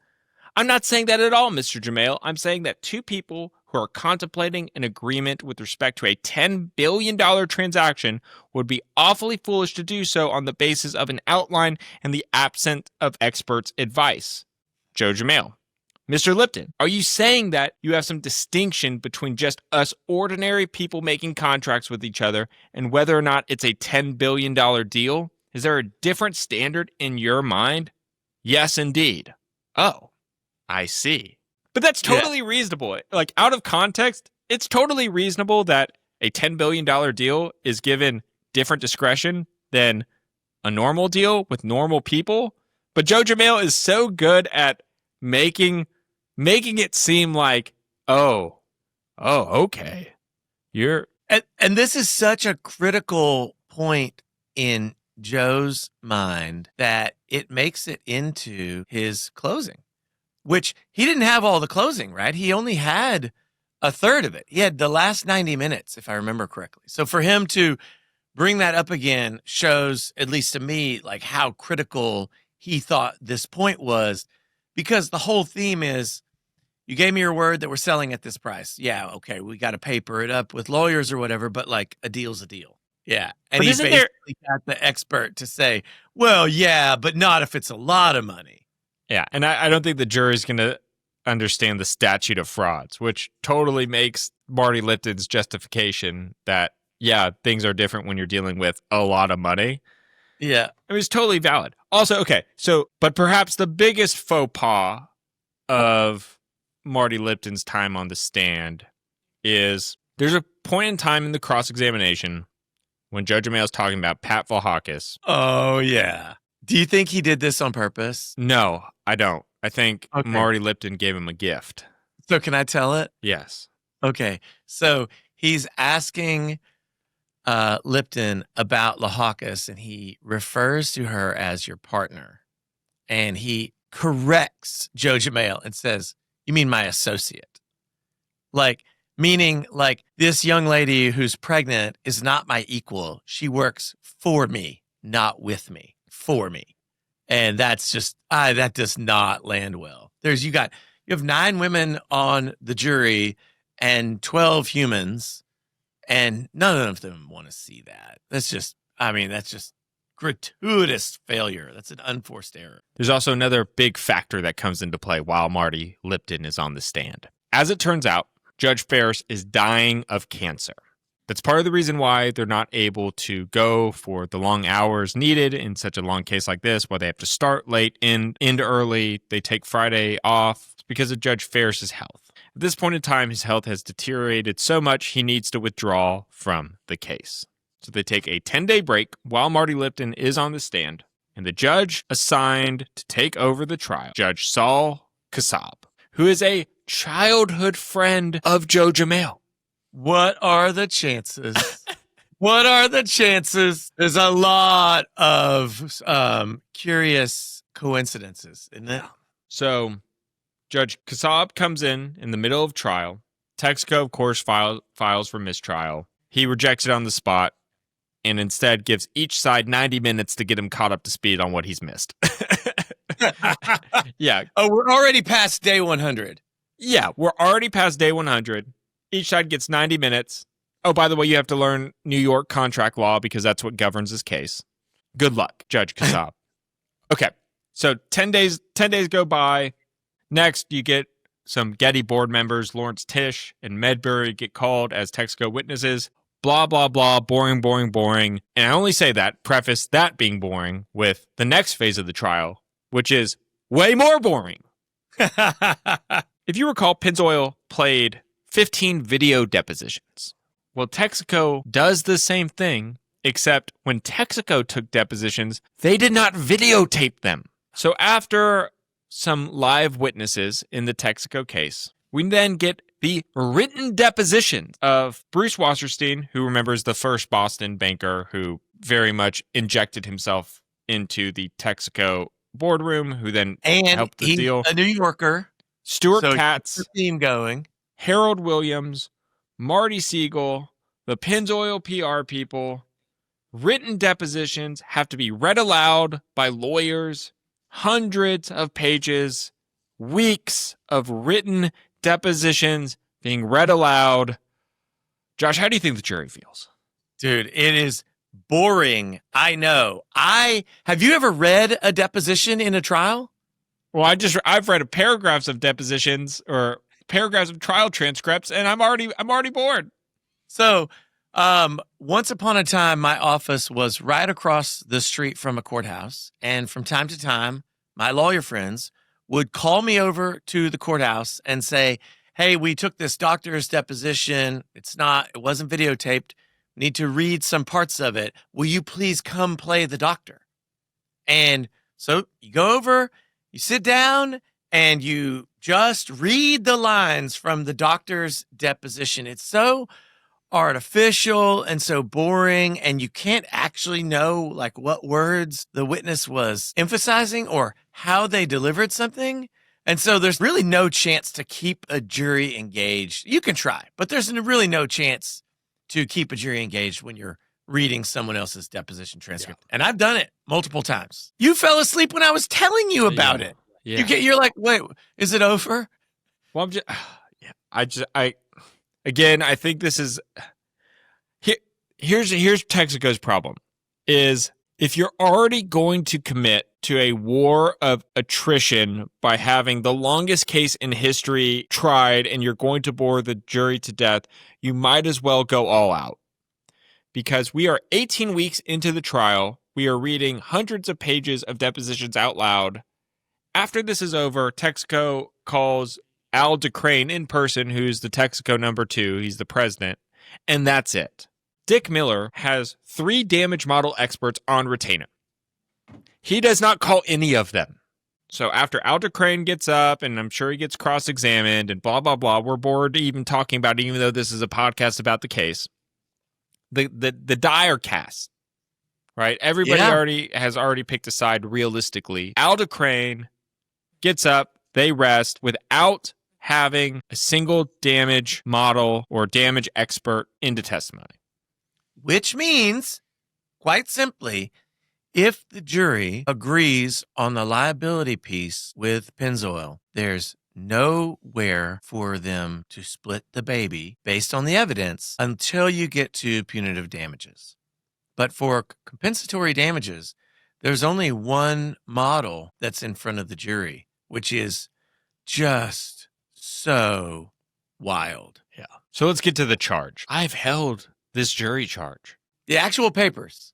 I'm not saying that at all, Mr. Jamail. I'm saying that two people who are contemplating an agreement with respect to a $10 billion transaction would be awfully foolish to do so on the basis of an outline and the absence of experts' advice. Joe Jamail. Mr. Lipton, are you saying that you have some distinction between just us ordinary people making contracts with each other and whether or not it's a $10 billion deal? Is there a different standard in your mind? Yes, indeed. Oh, I see. But that's totally reasonable. Like, out of context, it's totally reasonable that a $10 billion deal is given different discretion than a normal deal with normal people. But Joe Jamail is so good at making it seem like, okay.
And this is such a critical point in Joe's mind that it makes it into his closing. which he didn't have all the closing, right? He only had a third of it. He had the last 90 minutes, if I remember correctly. So for him to bring that up again shows, at least to me, like how critical he thought this point was, because the whole theme is, you gave me your word that we're selling at this price. Yeah, okay, we got to paper it up with lawyers or whatever, but like a deal's a deal. Yeah. And he basically got the expert to say, well, yeah, but not if it's a lot of money.
Yeah, and I don't think the jury's going to understand the statute of frauds, which totally makes Marty Lipton's justification that, yeah, things are different when you're dealing with a lot of money.
Yeah.
It was totally valid. Also, okay, so, but perhaps the biggest faux pas of Marty Lipton's time on the stand is there's a point in time in the cross-examination when Judge Amail's talking about Pat Valhakis.
Oh, yeah. Do you think he did this on purpose?
No, I don't. I think Marty Lipton gave him a gift.
So can I tell it?
Yes.
Okay. So he's asking Lipton about Lahakis, and he refers to her as your partner. And he corrects Judge Amail and says, you mean my associate? Like, meaning like this young lady who's pregnant is not my equal. She works for me, not with me, for me. And that's just, that does not land well. You have 9 women on the jury and 12 humans, and none of them want to see that. That's just gratuitous failure. That's an unforced error.
There's also another big factor that comes into play while Marty Lipton is on the stand. As it turns out, Judge Ferris is dying of cancer. That's part of the reason why they're not able to go for the long hours needed in such a long case like this, why they have to start late, end early. They take Friday off. It's because of Judge Ferris's health. At this point in time, his health has deteriorated so much he needs to withdraw from the case. So they take a 10-day break while Marty Lipton is on the stand, and the judge assigned to take over the trial, Judge Saul Kassab, who is a childhood friend of Judge Amail.
What are the chances? What are the chances? There's a lot of curious coincidences, isn't it?
So Judge Kassab comes in the middle of trial. Texaco, of course, files for mistrial. He rejects it on the spot and instead gives each side 90 minutes to get him caught up to speed on what he's missed. Yeah.
Oh, we're already past day 100.
Yeah, we're already past day 100. Each side gets 90 minutes. Oh, by the way, you have to learn New York contract law because that's what governs this case. Good luck, Judge Kassab. Okay, so 10 days go by. Next, you get some Getty board members, Lawrence Tisch and Medbury, get called as Texaco witnesses. Blah, blah, blah, boring, boring, boring. And I only say that, preface that being boring with the next phase of the trial, which is way more boring. If you recall, Pennzoil played 15 video depositions. Well, Texaco does the same thing, except when Texaco took depositions, they did not videotape them. So after some live witnesses in the Texaco case, we then get the written depositions of Bruce Wasserstein, who remembers the first Boston banker who very much injected himself into the Texaco boardroom, who then helped the deal.
A New Yorker.
Stuart Katz,
theme going.
Harold Williams, Marty Siegel, the Pennzoil PR people. Written depositions have to be read aloud by lawyers. Hundreds of pages, weeks of written depositions being read aloud. Josh, how do you think the jury feels?
Dude, it is boring. I know. Have you ever read a deposition in a trial?
Well, I've read paragraphs of depositions or paragraphs of trial transcripts, and I'm already bored.
So, once upon a time, my office was right across the street from a courthouse, and from time to time, my lawyer friends would call me over to the courthouse and say, "Hey, we took this doctor's deposition. It wasn't videotaped. We need to read some parts of it. Will you please come play the doctor?" And so you go over. You sit down and you just read the lines from the doctor's deposition. It's so artificial and so boring, and you can't actually know like what words the witness was emphasizing or how they delivered something. And so there's really no chance to keep a jury engaged. You can try, but there's really no chance to keep a jury engaged when you're reading someone else's deposition transcript. And I've done it multiple times. You fell asleep when I was telling you about it.
Yeah.
You're like, wait, is it over?
Well, I think this is here's Texaco's problem is if you're already going to commit to a war of attrition by having the longest case in history tried and you're going to bore the jury to death, you might as well go all out. Because we are 18 weeks into the trial, we are reading hundreds of pages of depositions out loud. After this is over, Texaco calls Al DeCrane in person, who's the Texaco number 2. He's the president. And that's it. Dick Miller has 3 damage model experts on retainer. He does not call any of them. So after Al DeCrane gets up, and I'm sure he gets cross-examined and blah, blah, blah, we're bored even talking about it, even though this is a podcast about the case. The die are cast, right? Everybody has already picked a side realistically. Al DeCrane gets up, they rest without having a single damage model or damage expert into testimony.
Which means, quite simply, if the jury agrees on the liability piece with Pennzoil, there's nowhere for them to split the baby based on the evidence until you get to punitive damages. But for compensatory damages, there's only one model that's in front of the jury, which is just so wild.
Yeah. So let's get to the charge. I've held this jury charge.
The actual papers.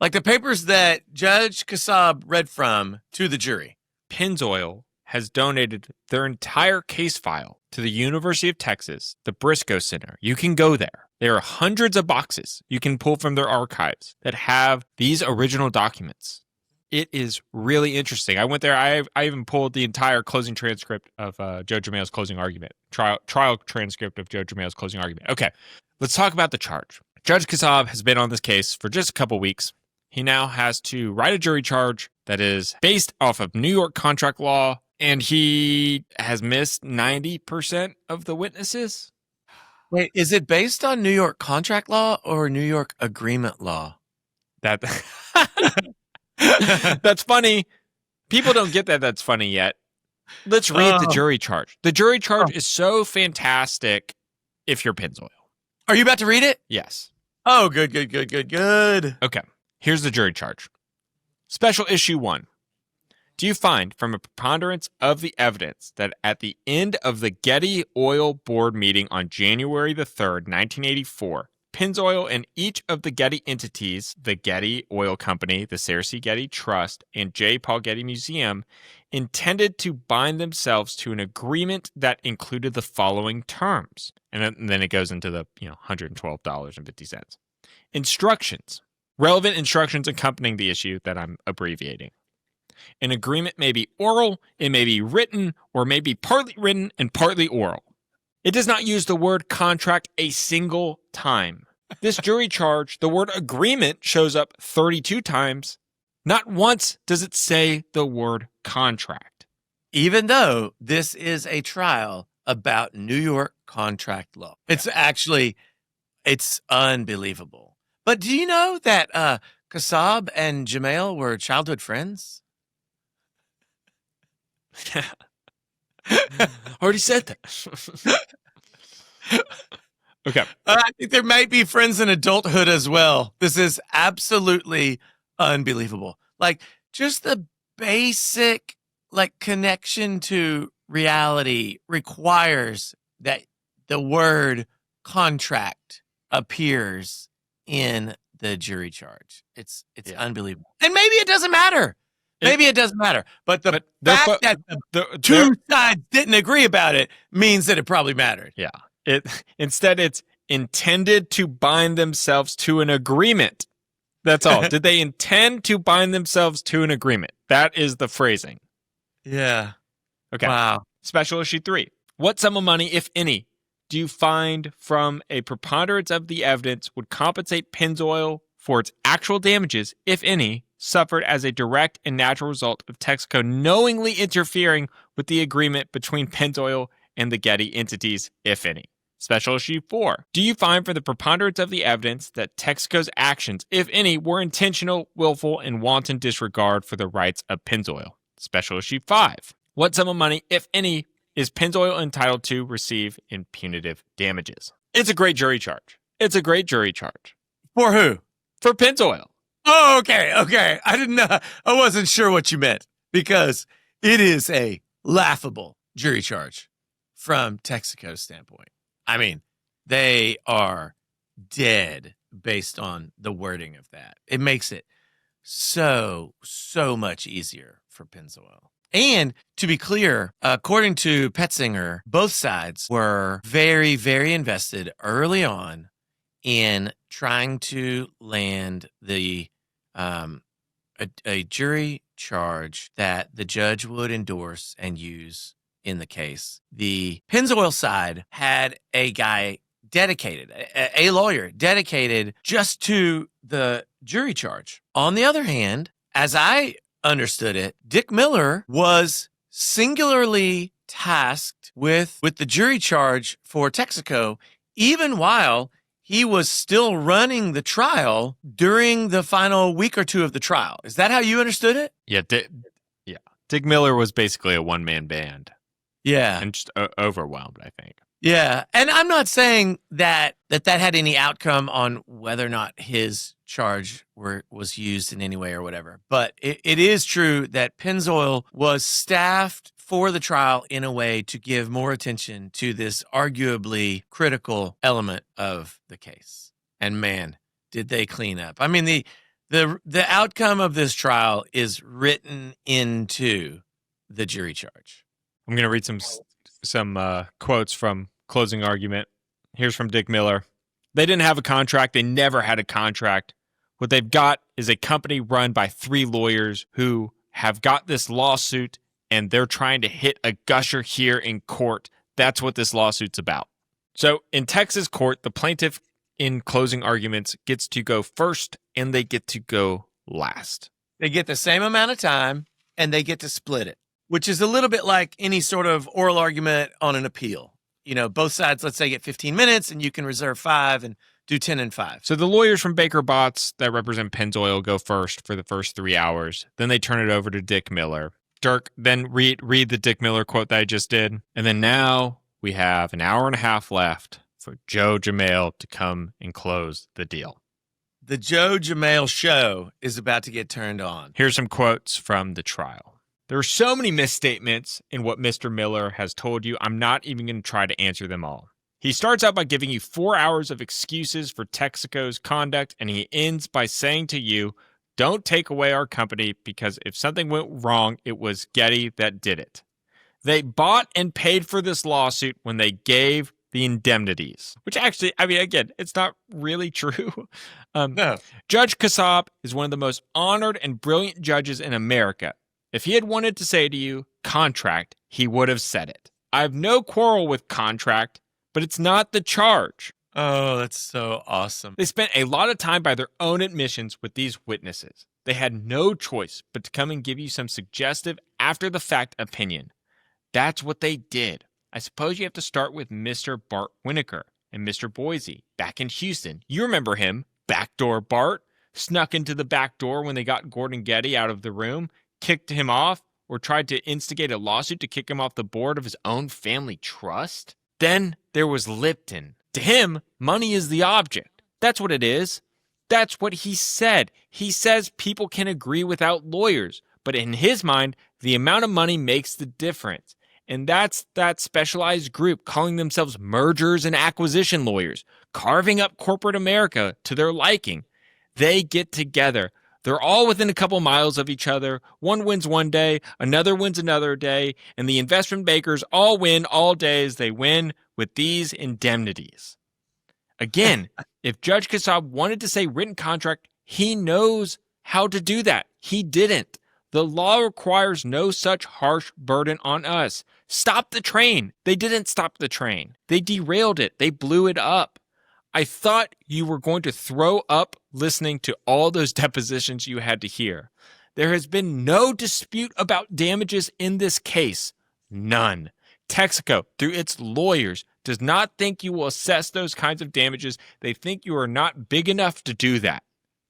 Like the papers that Judge Kassab read from to the jury.
Pennzoil has donated their entire case file to the University of Texas, the Briscoe Center. You can go there. There are hundreds of boxes you can pull from their archives that have these original documents. It is really interesting. I went there. I even pulled the entire closing transcript of Joe Germail's closing argument, trial transcript of Joe Germail's closing argument. Okay, let's talk about the charge. Judge Kassab has been on this case for just a couple weeks. He now has to write a jury charge that is based off of New York contract law, and he has missed 90% of the witnesses.
Wait, is it based on New York contract law or New York agreement law?
That's funny. People don't get that that's funny yet. Let's read the jury charge. The jury charge is so fantastic if you're Pennzoil.
Are you about to read it?
Yes.
Oh, good.
Okay. Here's the jury charge. Special issue 1. Do you find from a preponderance of the evidence that at the end of the Getty Oil Board meeting on January the 3rd, 1984, Pennzoil and each of the Getty entities, the Getty Oil Company, the Sarah C. Getty Trust, and J. Paul Getty Museum, intended to bind themselves to an agreement that included the following terms? And then it goes into the $112.50. Instructions. Relevant instructions accompanying the issue that I'm abbreviating. An agreement may be oral, it may be written, or may be partly written and partly oral. It does not use the word contract a single time. This jury charge, the word agreement shows up 32 times. Not once does it say the word contract.
Even though this is a trial about New York contract law. It's unbelievable. But do you know that Kassab and Germail were childhood friends?
Already said that. Okay.
I think there might be friends in adulthood as well. This is absolutely unbelievable. Like just the basic connection to reality requires that the word contract appears in the jury charge. It's unbelievable. And maybe it doesn't matter. But the fact that the two sides didn't agree about it means that it probably mattered.
Yeah. Instead, it's intended to bind themselves to an agreement. That's all. Did they intend to bind themselves to an agreement? That is the phrasing.
Yeah.
Okay.
Wow.
Special issue 3. What sum of money, if any, do you find from a preponderance of the evidence would compensate Pennzoil for its actual damages, if any, suffered as a direct and natural result of Texaco knowingly interfering with the agreement between Pennzoil and the Getty entities, if any. Special Issue 4. Do you find for the preponderance of the evidence that Texaco's actions, if any, were intentional, willful, and wanton disregard for the rights of Pennzoil? Special Issue 5. What sum of money, if any, is Pennzoil entitled to receive in punitive damages? It's a great jury charge. It's a great jury charge.
For who?
For Pennzoil.
Oh, okay. I didn't know. I wasn't sure what you meant because it is a laughable jury charge from Texaco's standpoint. I mean, they are dead based on the wording of that. It makes it so much easier for Pennzoil. And to be clear, according to Petzinger, both sides were very, very invested early on in trying to land the a jury charge that the judge would endorse and use in the case. The Pennzoil side had a guy dedicated, a lawyer dedicated just to the jury charge. On the other hand, as I understood it, Dick Miller was singularly tasked with the jury charge for Texaco, even while he was still running the trial during the final week or two of the trial. Is that how you understood it?
Yeah, Dick Miller was basically a one-man band.
Yeah.
And just overwhelmed, I think.
Yeah. And I'm not saying that had any outcome on whether or not his charge was used in any way or whatever. But it is true that Pennzoil was staffed for the trial in a way to give more attention to this arguably critical element of the case. And man, did they clean up. I mean, the outcome of this trial is written into the jury charge.
I'm going to read some quotes from closing argument. Here's from Dick Miller. They didn't have a contract. They never had a contract. What they've got is a company run by 3 lawyers who have got this lawsuit, and they're trying to hit a gusher here in court. That's what this lawsuit's about. So in Texas court, the plaintiff in closing arguments gets to go first, and they get to go last.
They get the same amount of time, and they get to split it, which is a little bit like any sort of oral argument on an appeal. You know, both sides, let's say, get 15 minutes, and you can reserve 5 and do 10 and 5.
So the lawyers from Baker Botts that represent Pennzoil go first for the first 3 hours. Then they turn it over to Dick Miller. Dirk, then read the Dick Miller quote that I just did. And then now we have an hour and a half left for Joe Jamail to come and close the deal.
The Joe Jamail show is about to get turned on.
Here's some quotes from the trial. There are so many misstatements in what Mr. Miller has told you, I'm not even going to try to answer them all. He starts out by giving you 4 hours of excuses for Texaco's conduct, and he ends by saying to you, don't take away our company because if something went wrong, it was Getty that did it. They bought and paid for this lawsuit when they gave the indemnities, which actually, I mean, again, it's not really true.
No.
Judge Kassab is one of the most honored and brilliant judges in America. If he had wanted to say to you, contract, he would have said it. I have no quarrel with contract, but it's not the charge.
Oh, that's so awesome.
They spent a lot of time by their own admissions with these witnesses. They had no choice but to come and give you some suggestive after-the-fact opinion. That's what they did. I suppose you have to start with Mr. Bart Winokur and Mr. Boise back in Houston. You remember him, Backdoor Bart, snuck into the back door when they got Gordon Getty out of the room, kicked him off, or tried to instigate a lawsuit to kick him off the board of his own family trust. Then there was Lipton. To him, money is the object. That's what it is. That's what he said. He says people can agree without lawyers, but in his mind, the amount of money makes the difference. And that's that specialized group calling themselves mergers and acquisition lawyers, carving up corporate America to their liking. They get together. They're all within a couple miles of each other. One wins one day, another wins another day, and the investment bankers all win all days. They win with these indemnities. Again, if Judge Kassab wanted to say written contract, he knows how to do that. He didn't. The law requires no such harsh burden on us. Stop the train. They didn't stop the train. They derailed it. They blew it up. I thought you were going to throw up listening to all those depositions you had to hear. There has been no dispute about damages in this case. None. Texaco, through its lawyers, does not think you will assess those kinds of damages. They think you are not big enough to do that.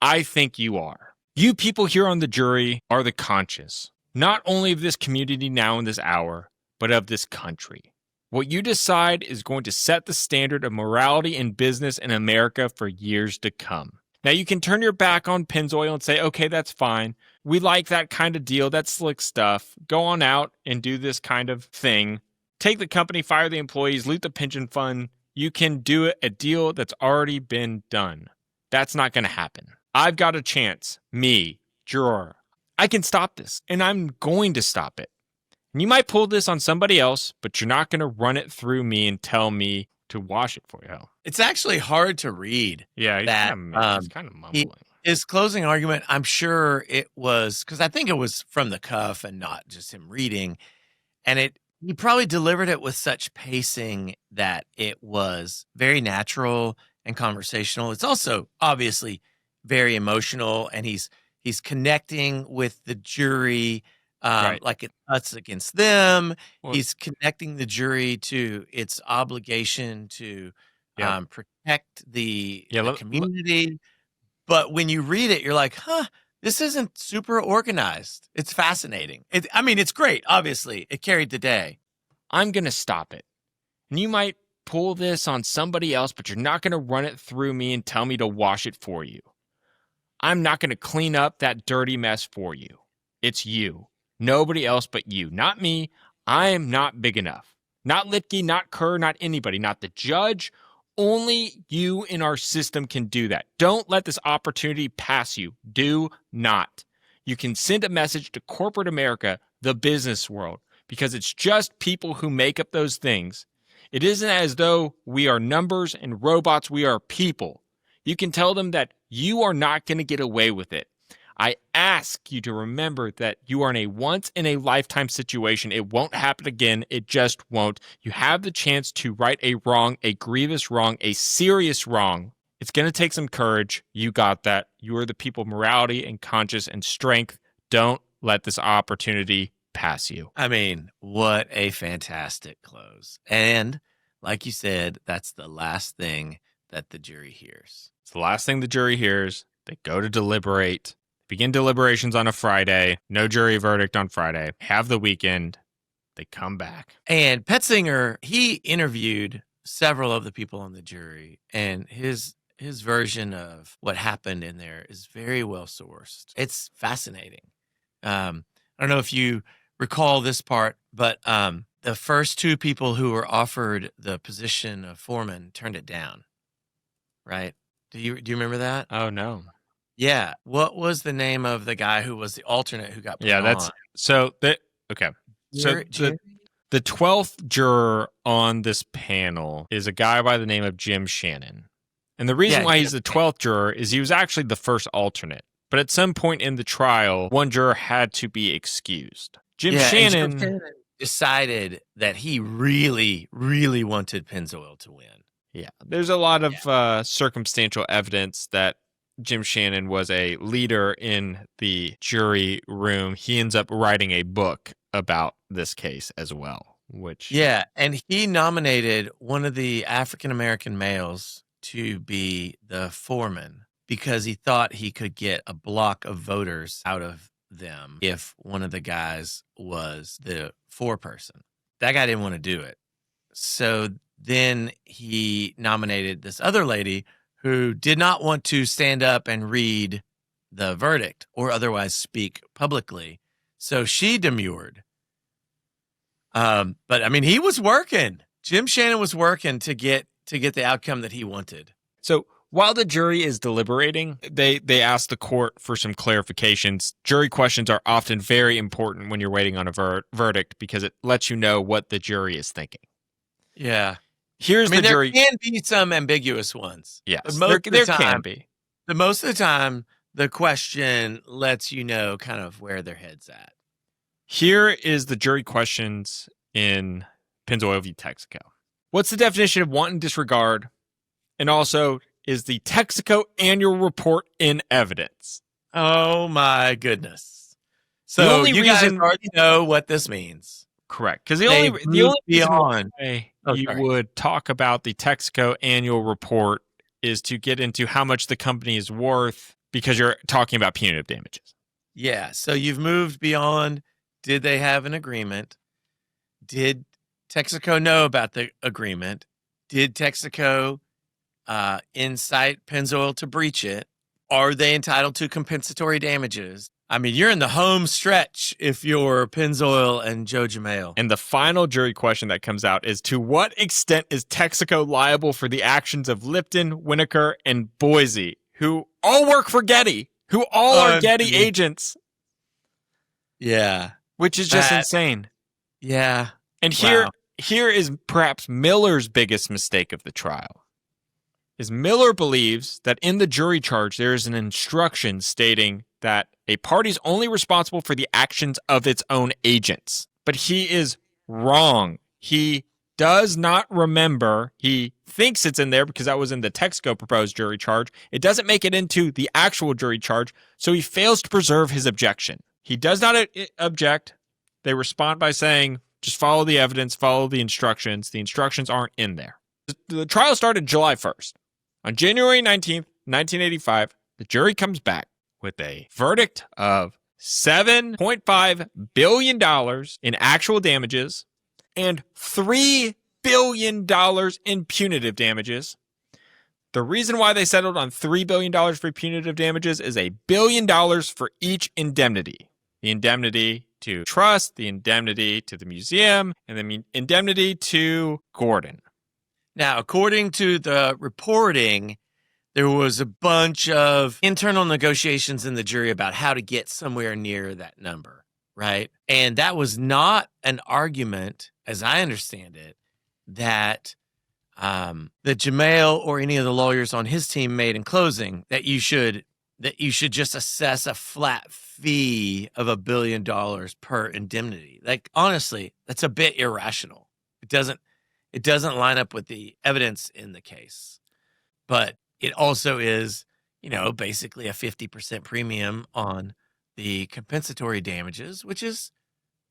I think you are. You people here on the jury are the conscience, not only of this community now in this hour, but of this country. What you decide is going to set the standard of morality in business in America for years to come. Now, you can turn your back on Pennzoil and say, okay, that's fine. We like that kind of deal. That's slick stuff. Go on out and do this kind of thing. Take the company, fire the employees, loot the pension fund. You can do a deal that's already been done. That's not going to happen. I've got a chance. Me, juror. I can stop this, and I'm going to stop it. And you might pull this on somebody else, but you're not going to run it through me and tell me to wash it for you.
It's actually hard to read.
Yeah, he's kind of mumbling.
His closing argument, I'm sure it was, because I think it was from the cuff and not just him reading. And he probably delivered it with such pacing that it was very natural and conversational. It's also obviously very emotional, and he's connecting with the jury
Right.
like it's us against them.
Well-
He's connecting the jury to its obligation to protect the community. But when you read it, you're like, this isn't super organized. It's fascinating. It's great. Obviously, it carried the day.
I'm going to stop it. And you might pull this on somebody else, but you're not going to run it through me and tell me to wash it for you. I'm not going to clean up that dirty mess for you. It's you. Nobody else but you. Not me. I am not big enough. Not Litke, not Kerr, not anybody, not the judge. Only you in our system can do that. Don't let this opportunity pass you. Do not. You can send a message to corporate America, the business world, because it's just people who make up those things. It isn't as though we are numbers and robots. We are people. You can tell them that you are not going to get away with it. I ask you to remember that you are in a once-in-a-lifetime situation. It won't happen again. It just won't. You have the chance to right a wrong, a grievous wrong, a serious wrong. It's going to take some courage. You got that. You are the people of morality and conscience and strength. Don't let this opportunity pass you.
What a fantastic close. And like you said, that's the last thing that the jury hears.
It's the last thing the jury hears. They go to deliberate. Begin deliberations on a Friday. No jury verdict on Friday. Have the weekend. They come back.
And Petzinger, he interviewed several of the people on the jury, and his version of what happened in there is very well sourced. It's fascinating. I don't know if you recall this part, but the first two people who were offered the position of foreman turned it down. Right? Do you remember that?
Oh, no.
Yeah. What was the name of the guy who was the alternate who got put on?
Okay. So the 12th juror on this panel is a guy by the name of Jim Shannon. And the reason why he's the 12th juror is he was actually the first alternate. But at some point in the trial, one juror had to be excused. Jim Shannon
decided that he really, really wanted Pennzoil to win.
Yeah. There's a lot of circumstantial evidence that Jim Shannon was a leader in the jury room. He ends up writing a book about this case as well,
and he nominated one of the African-American males to be the foreman because he thought he could get a block of voters out of them if one of the guys was the foreperson. That guy didn't want to do it. So then he nominated this other lady who did not want to stand up and read the verdict or otherwise speak publicly. So she demurred. But he was working. Jim Shannon was working to get the outcome that he wanted.
So while the jury is deliberating, they ask the court for some clarifications. Jury questions are often very important when you're waiting on a verdict because it lets you know what the jury is thinking.
Yeah.
Here's the jury.
There can be some ambiguous ones.
Yes,
there
can be.
But most of the time, the question lets you know kind of where their head's at.
Here is the jury questions in Pennzoil v. Texaco. What's the definition of wanton disregard? And also, is the Texaco annual report in evidence.
Oh, my goodness.
The
So
only
you guys
reason-
already know what this means.
Correct. Because the
They've
only
moved
reason
beyond.
why
Oh,
you
sorry.
would talk about the Texaco annual report is to get into how much the company is worth because you're talking about punitive damages.
Yeah. So you've moved beyond. Did they have an agreement? Did Texaco know about the agreement? Did Texaco incite Pennzoil to breach it? Are they entitled to compensatory damages? I mean, you're in the home stretch if you're Pennzoil and Joe Jamail.
And the final jury question that comes out is, to what extent is Texaco liable for the actions of Lipton, Winokur, and Boise, who all work for Getty, who all are Getty agents,
Yeah.
which is just insane.
Yeah.
And here is perhaps Miller's biggest mistake of the trial. Is Miller believes that in the jury charge there is an instruction stating that a party is only responsible for the actions of its own agents. But he is wrong. He does not remember. He thinks it's in there because that was in the Texaco proposed jury charge. It doesn't make it into the actual jury charge, so he fails to preserve his objection. He does not object. They respond by saying, just follow the evidence, follow the instructions. The instructions aren't in there. The trial started July 1st. On January 19th, 1985, the jury comes back with a verdict of $7.5 billion in actual damages and $3 billion in punitive damages. The reason why they settled on $3 billion for punitive damages is $1 billion for each indemnity. The indemnity to trust, the indemnity to the museum, and the indemnity to Gordon.
Now, according to the reporting, there was a bunch of internal negotiations in the jury about how to get somewhere near that number, right? And that was not an argument, as I understand it, that Jamail or any of the lawyers on his team made in closing, that you should just assess a flat fee of $1 billion per indemnity. Like, honestly, that's a bit irrational. It doesn't line up with the evidence in the case. But it also is, basically a 50% premium on the compensatory damages, which is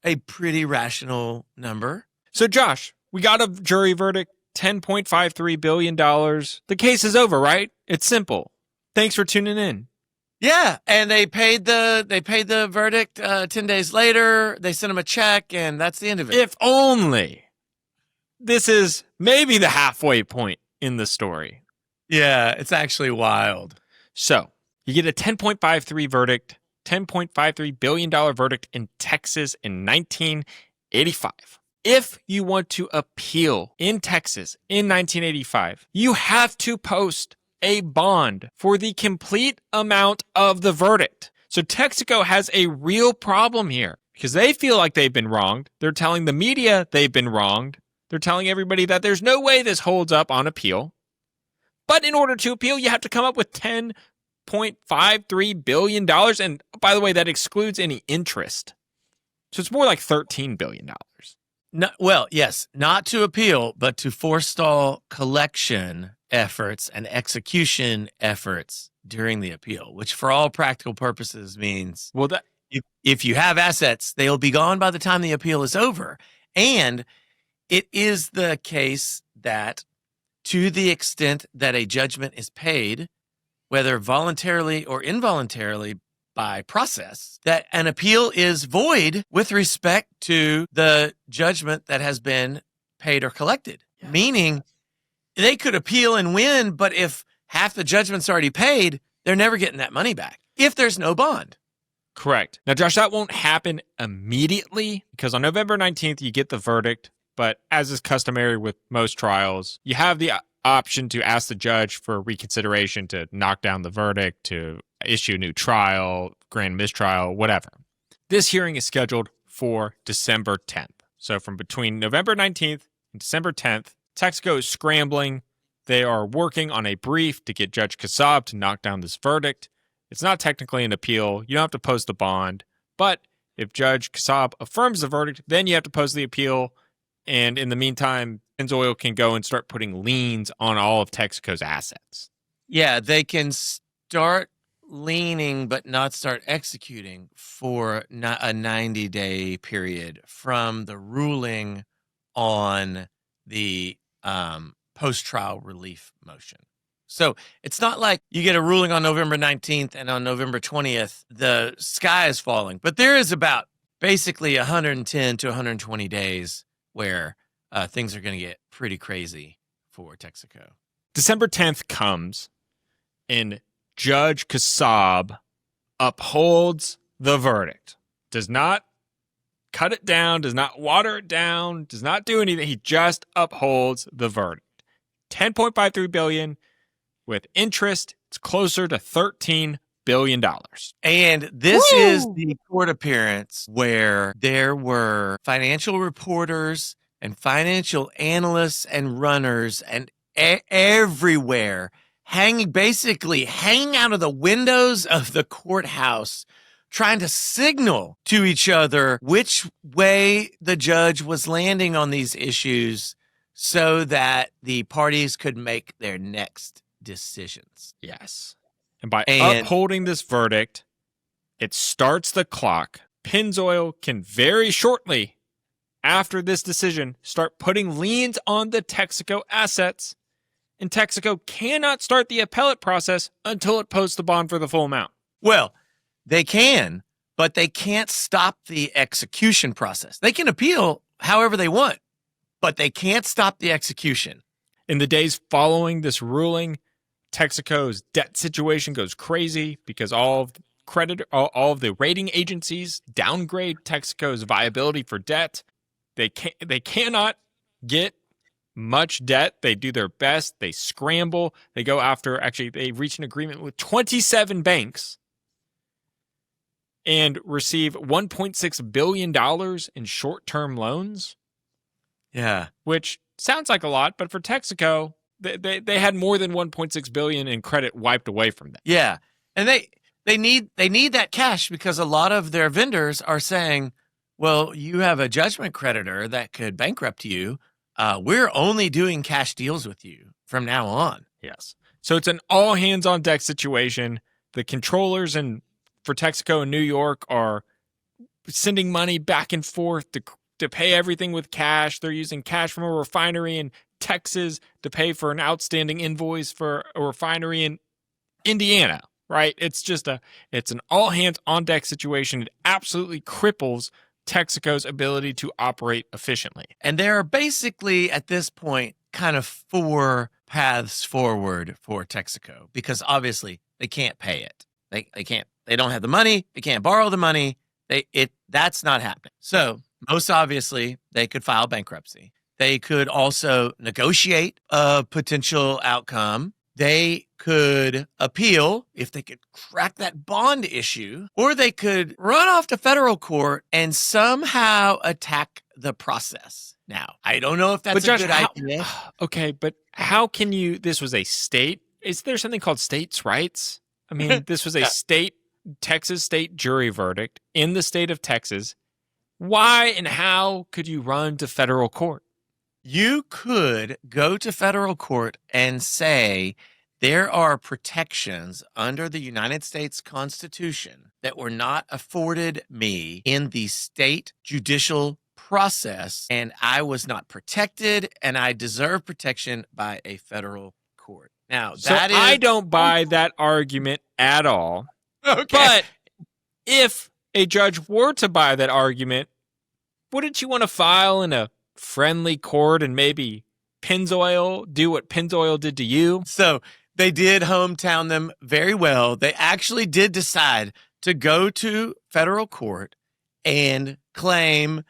a pretty rational number.
So, Josh, we got a jury verdict, $10.53 billion. The case is over, right? It's simple. Thanks for tuning in.
Yeah, and they paid the verdict 10 days later. They sent him a check, and that's the end of it.
If only. This is maybe the halfway point in the story.
Yeah, it's actually wild.
So, you get a $10.53 verdict, $10.53 billion verdict in Texas in 1985. If you want to appeal in Texas in 1985, you have to post a bond for the complete amount of the verdict. So Texaco has a real problem here because they feel like they've been wronged. They're telling the media they've been wronged. They're telling everybody that there's no way this holds up on appeal. But in order to appeal, you have to come up with $10.53 billion. And by the way, that excludes any interest. So it's more like $13 billion.
No, well, yes, not to appeal, but to forestall collection efforts and execution efforts during the appeal, which for all practical purposes means if you have assets, they'll be gone by the time the appeal is over. And it is the case that to the extent that a judgment is paid, whether voluntarily or involuntarily by process, that an appeal is void with respect to the judgment that has been paid or collected. Yes. Meaning they could appeal and win, but if half the judgment's already paid, they're never getting that money back if there's no bond.
Correct. Now, Josh, that won't happen immediately because on November 19th, you get the verdict. But as is customary with most trials, you have the option to ask the judge for reconsideration to knock down the verdict, to issue a new trial, grant mistrial, whatever. This hearing is scheduled for December 10th. So from between November 19th and December 10th, Texaco is scrambling. They are working on a brief to get Judge Kassab to knock down this verdict. It's not technically an appeal. You don't have to post the bond. But if Judge Kassab affirms the verdict, then you have to post the appeal. And in the meantime, Pennzoil can go and start putting liens on all of Texaco's assets.
Yeah, they can start leaning but not start executing for a 90-day period from the ruling on the post-trial relief motion. So it's not like you get a ruling on November 19th and on November 20th, the sky is falling. But there is about basically 110 to 120 days where things are going to get pretty crazy for Texaco.
December 10th comes, and Judge Kassab upholds the verdict. Does not cut it down, does not water it down, does not do anything. He just upholds the verdict. $10.53 billion with interest. It's closer to $13 billion.
And this is the court appearance where there were financial reporters and financial analysts and runners and everywhere hanging out of the windows of the courthouse, trying to signal to each other which way the judge was landing on these issues so that the parties could make their next decisions.
Yes. And by upholding this verdict, it starts the clock. Pennzoil can very shortly after this decision start putting liens on the Texaco assets, and Texaco cannot start the appellate process until it posts the bond for the full amount.
Well, they can, but they can't stop the execution process. They can appeal however they want, but they can't stop the execution.
In the days following this ruling, Texaco's debt situation goes crazy because all of the rating agencies downgrade Texaco's viability for debt. They cannot get much debt. They do their best. They scramble. They go after, they reach an agreement with 27 banks and receive $1.6 billion in short-term loans.
Yeah.
Which sounds like a lot, but for Texaco, they had more than $1.6 billion in credit wiped away from them.
Yeah. And they need that cash because a lot of their vendors are saying, well, you have a judgment creditor that could bankrupt you. We're only doing cash deals with you from now on.
Yes. So it's an all hands on deck situation. The controllers for Texaco in New York are sending money back and forth to pay everything with cash. They're using cash from a refinery in Texas to pay for an outstanding invoice for a refinery in Indiana, right? It's an all hands on deck situation. It absolutely cripples Texaco's ability to operate efficiently.
And there are basically, at this point, kind of 4 paths forward for Texaco because obviously they can't pay it. They don't have the money. They can't borrow the money. That's not happening. So most obviously, they could file bankruptcy. They could also negotiate a potential outcome. They could appeal if they could crack that bond issue, or they could run off to federal court and somehow attack the process. Now, I don't know if that's a good idea.
Okay, but how can you? This was a state. Is there something called states' rights? I mean, this was a Texas state jury verdict in the state of Texas. Why and how could you run to federal court?
You could go to federal court and say there are protections under the United States Constitution that were not afforded me in the state judicial process, and I was not protected, and I deserve protection by a federal court. Now,
I don't buy that argument at all.
Okay.
But if a judge were to buy that argument, wouldn't you want to file in a friendly court and maybe Pennzoil do what Pennzoil did to you?
So they did hometown them very well. They actually did decide to go to federal court and claim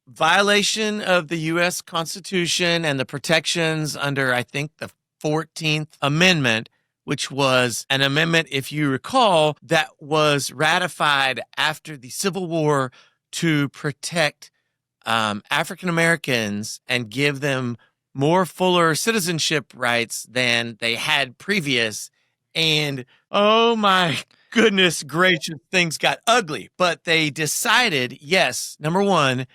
violation of the U.S. Constitution and the protections under, I think, the 14th Amendment, which was an amendment, if you recall, that was ratified after the Civil War to protect African Americans and give them more fuller citizenship rights than they had previous. And oh my goodness gracious, things got ugly. But they decided, yes, number one,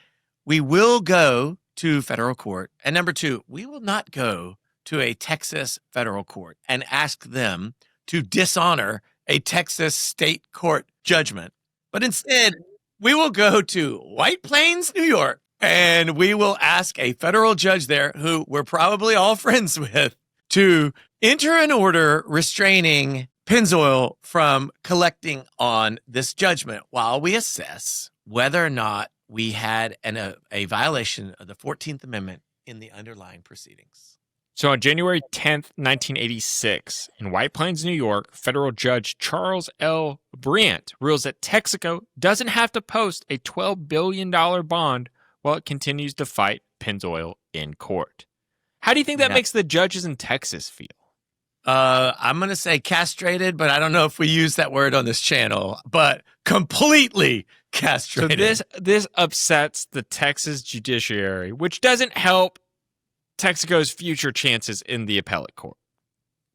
we will go to federal court. And number two, we will not go to a Texas federal court and ask them to dishonor a Texas state court judgment. But instead, we will go to White Plains, New York, and we will ask a federal judge there, who we're probably all friends with, to enter an order restraining Pennzoil from collecting on this judgment while we assess whether or not we had a violation of the 14th Amendment in the underlying proceedings.
So on January 10th, 1986, in White Plains, New York, federal judge Charles L. Brandt rules that Texaco doesn't have to post a $12 billion bond while it continues to fight Pennzoil in court. How do you think that makes the judges in Texas feel?
I'm going to say castrated, but I don't know if we use that word on this channel, but completely castrated.
So this upsets the Texas judiciary, which doesn't help Texaco's future chances in the appellate court.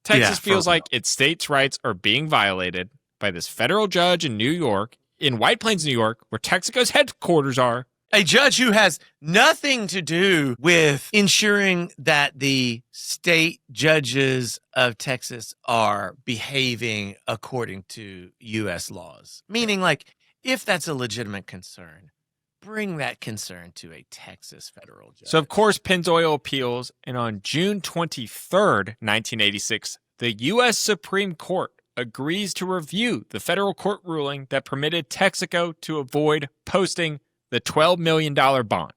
Texas feels like its state's rights are being violated by this federal judge in New York, in White Plains, New York, where Texaco's headquarters are.
A judge who has nothing to do with ensuring that the state judges of Texas are behaving according to U.S. laws. Meaning, like, if that's a legitimate concern, bring that concern to a Texas federal judge.
So, of course, Pennzoil appeals, and on June 23rd, 1986, the U.S. Supreme Court agrees to review the federal court ruling that permitted Texaco to avoid posting the $12 million bond.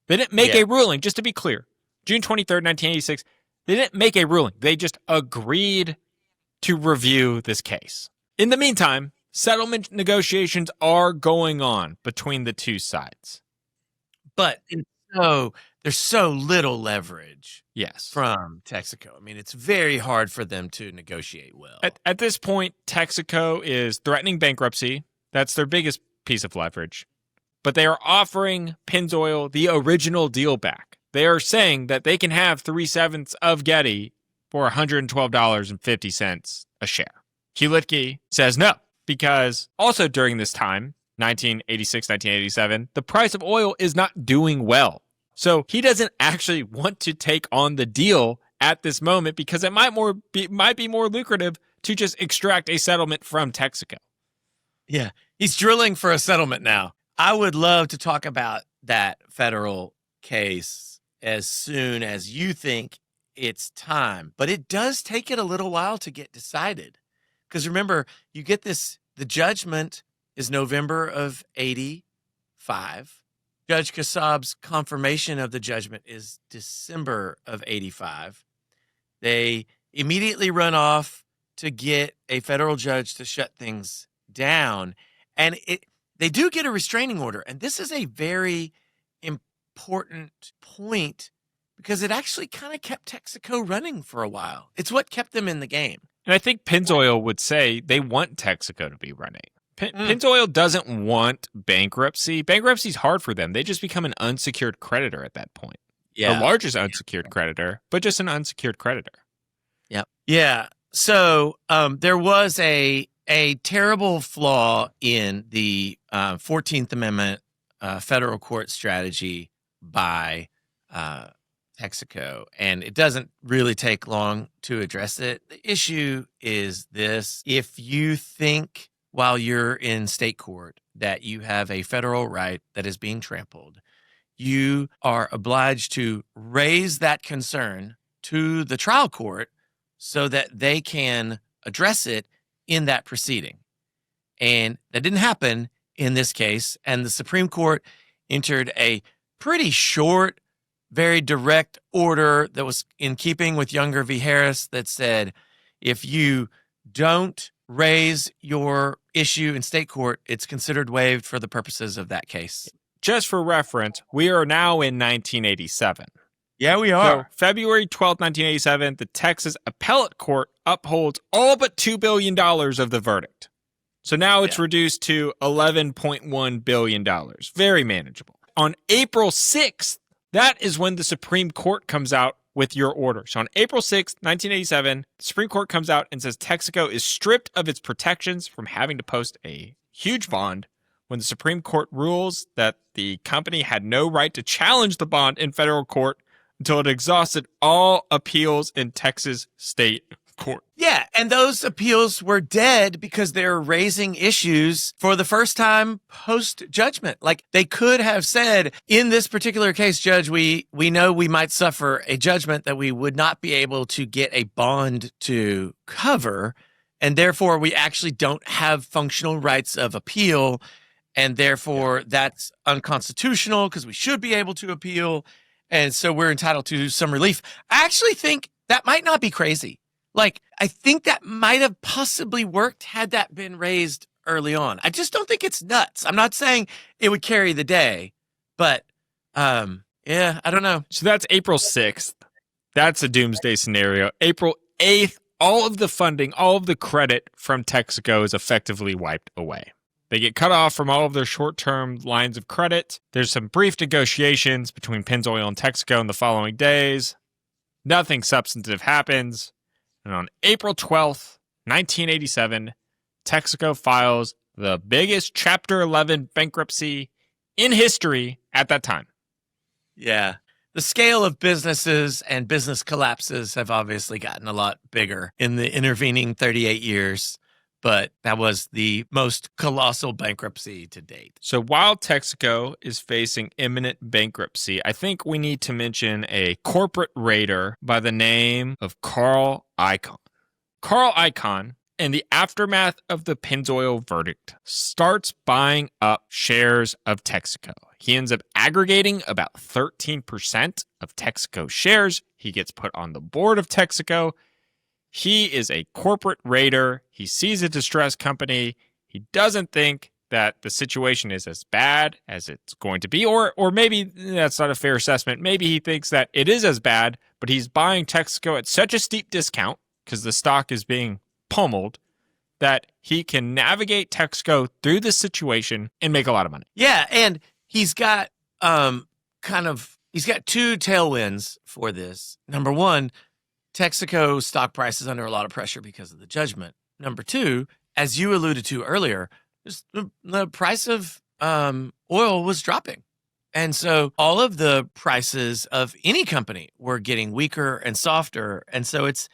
They didn't make a ruling, just to be clear. June 23rd, 1986, they didn't make a ruling. They just agreed to review this case. In the meantime, settlement negotiations are going on between the two sides.
But there's so little leverage from Texaco. I mean, it's very hard for them to negotiate well.
At this point, Texaco is threatening bankruptcy. That's their biggest piece of leverage. But they are offering Pennzoil the original deal back. They are saying that they can have 3/7 of Getty for $112.50 a share. Kherkher says no, because also during this time, 1986, 1987, the price of oil is not doing well. So he doesn't actually want to take on the deal at this moment because it might be more lucrative to just extract a settlement from Texaco.
Yeah, he's drilling for a settlement now. I would love to talk about that federal case as soon as you think it's time. But it does take it a little while to get decided. Because remember, you get this, the judgment is November of 85. Judge Kassab's confirmation of the judgment is December of 85. They immediately run off to get a federal judge to shut things down. And they do get a restraining order. And this is a very important point because it actually kind of kept Texaco running for a while. It's what kept them in the game.
And I think Pennzoil would say they want Texaco to be running. Pennzoil doesn't want bankruptcy. Bankruptcy is hard for them. They just become an unsecured creditor at that point.
Yeah.
The largest unsecured creditor, but just an unsecured creditor.
Yep. Yeah. So there was a terrible flaw in the 14th Amendment federal court strategy by Texaco, and it doesn't really take long to address it. The issue is this: if you think while you're in state court that you have a federal right that is being trampled, you are obliged to raise that concern to the trial court so that they can address it in that proceeding. And that didn't happen in this case. And the Supreme Court entered a pretty short, very direct order that was in keeping with Younger v. Harris that said, if you don't raise your issue in state court, it's considered waived for the purposes of that case.
Just for reference, we are now in 1987.
Yeah, we are.
So, February 12th, 1987, the Texas Appellate Court upholds all but $2 billion of the verdict. So now it's reduced to $11.1 billion. Very manageable. On April 6th, that is when the Supreme Court comes out with your order. So on April 6th, 1987, the Supreme Court comes out and says Texaco is stripped of its protections from having to post a huge bond when the Supreme Court rules that the company had no right to challenge the bond in federal court until it exhausted all appeals in Texas state court.
Yeah, and those appeals were dead because they're raising issues for the first time post-judgment. Like, they could have said, in this particular case, Judge, we know we might suffer a judgment that we would not be able to get a bond to cover, and therefore we actually don't have functional rights of appeal, and therefore that's unconstitutional because we should be able to appeal, and so we're entitled to some relief. I actually think that might not be crazy. Like, I think that might have possibly worked had that been raised early on. I just don't think it's nuts. I'm not saying it would carry the day, but yeah, I don't know.
So that's April 6th. That's a doomsday scenario. April 8th, all of the funding, all of the credit from Texaco is effectively wiped away. They get cut off from all of their short-term lines of credit. There's some brief negotiations between Pennzoil and Texaco in the following days. Nothing substantive happens. And on April 12th, 1987, Texaco files the biggest Chapter 11 bankruptcy in history at that time.
Yeah. The scale of businesses and business collapses have obviously gotten a lot bigger in the intervening 38 years, but that was the most colossal bankruptcy to date.
So while Texaco is facing imminent bankruptcy, I think we need to mention a corporate raider by the name of Carl Icahn. Carl Icahn, in the aftermath of the Pennzoil verdict, starts buying up shares of Texaco. He ends up aggregating about 13% of Texaco shares. He gets put on the board of Texaco. He is a corporate raider. He sees a distressed company. He doesn't think that the situation is as bad as it's going to be, or maybe that's not a fair assessment. Maybe he thinks that it is as bad, but he's buying Texaco at such a steep discount because the stock is being pummeled that he can navigate Texaco through this situation and make a lot of money.
Yeah, and he's got he's got two tailwinds for this. Number one, Texaco stock price is under a lot of pressure because of the judgment. Number two, as you alluded to earlier, the price of oil was dropping. And so all of the prices of any company were getting weaker and softer. And so it's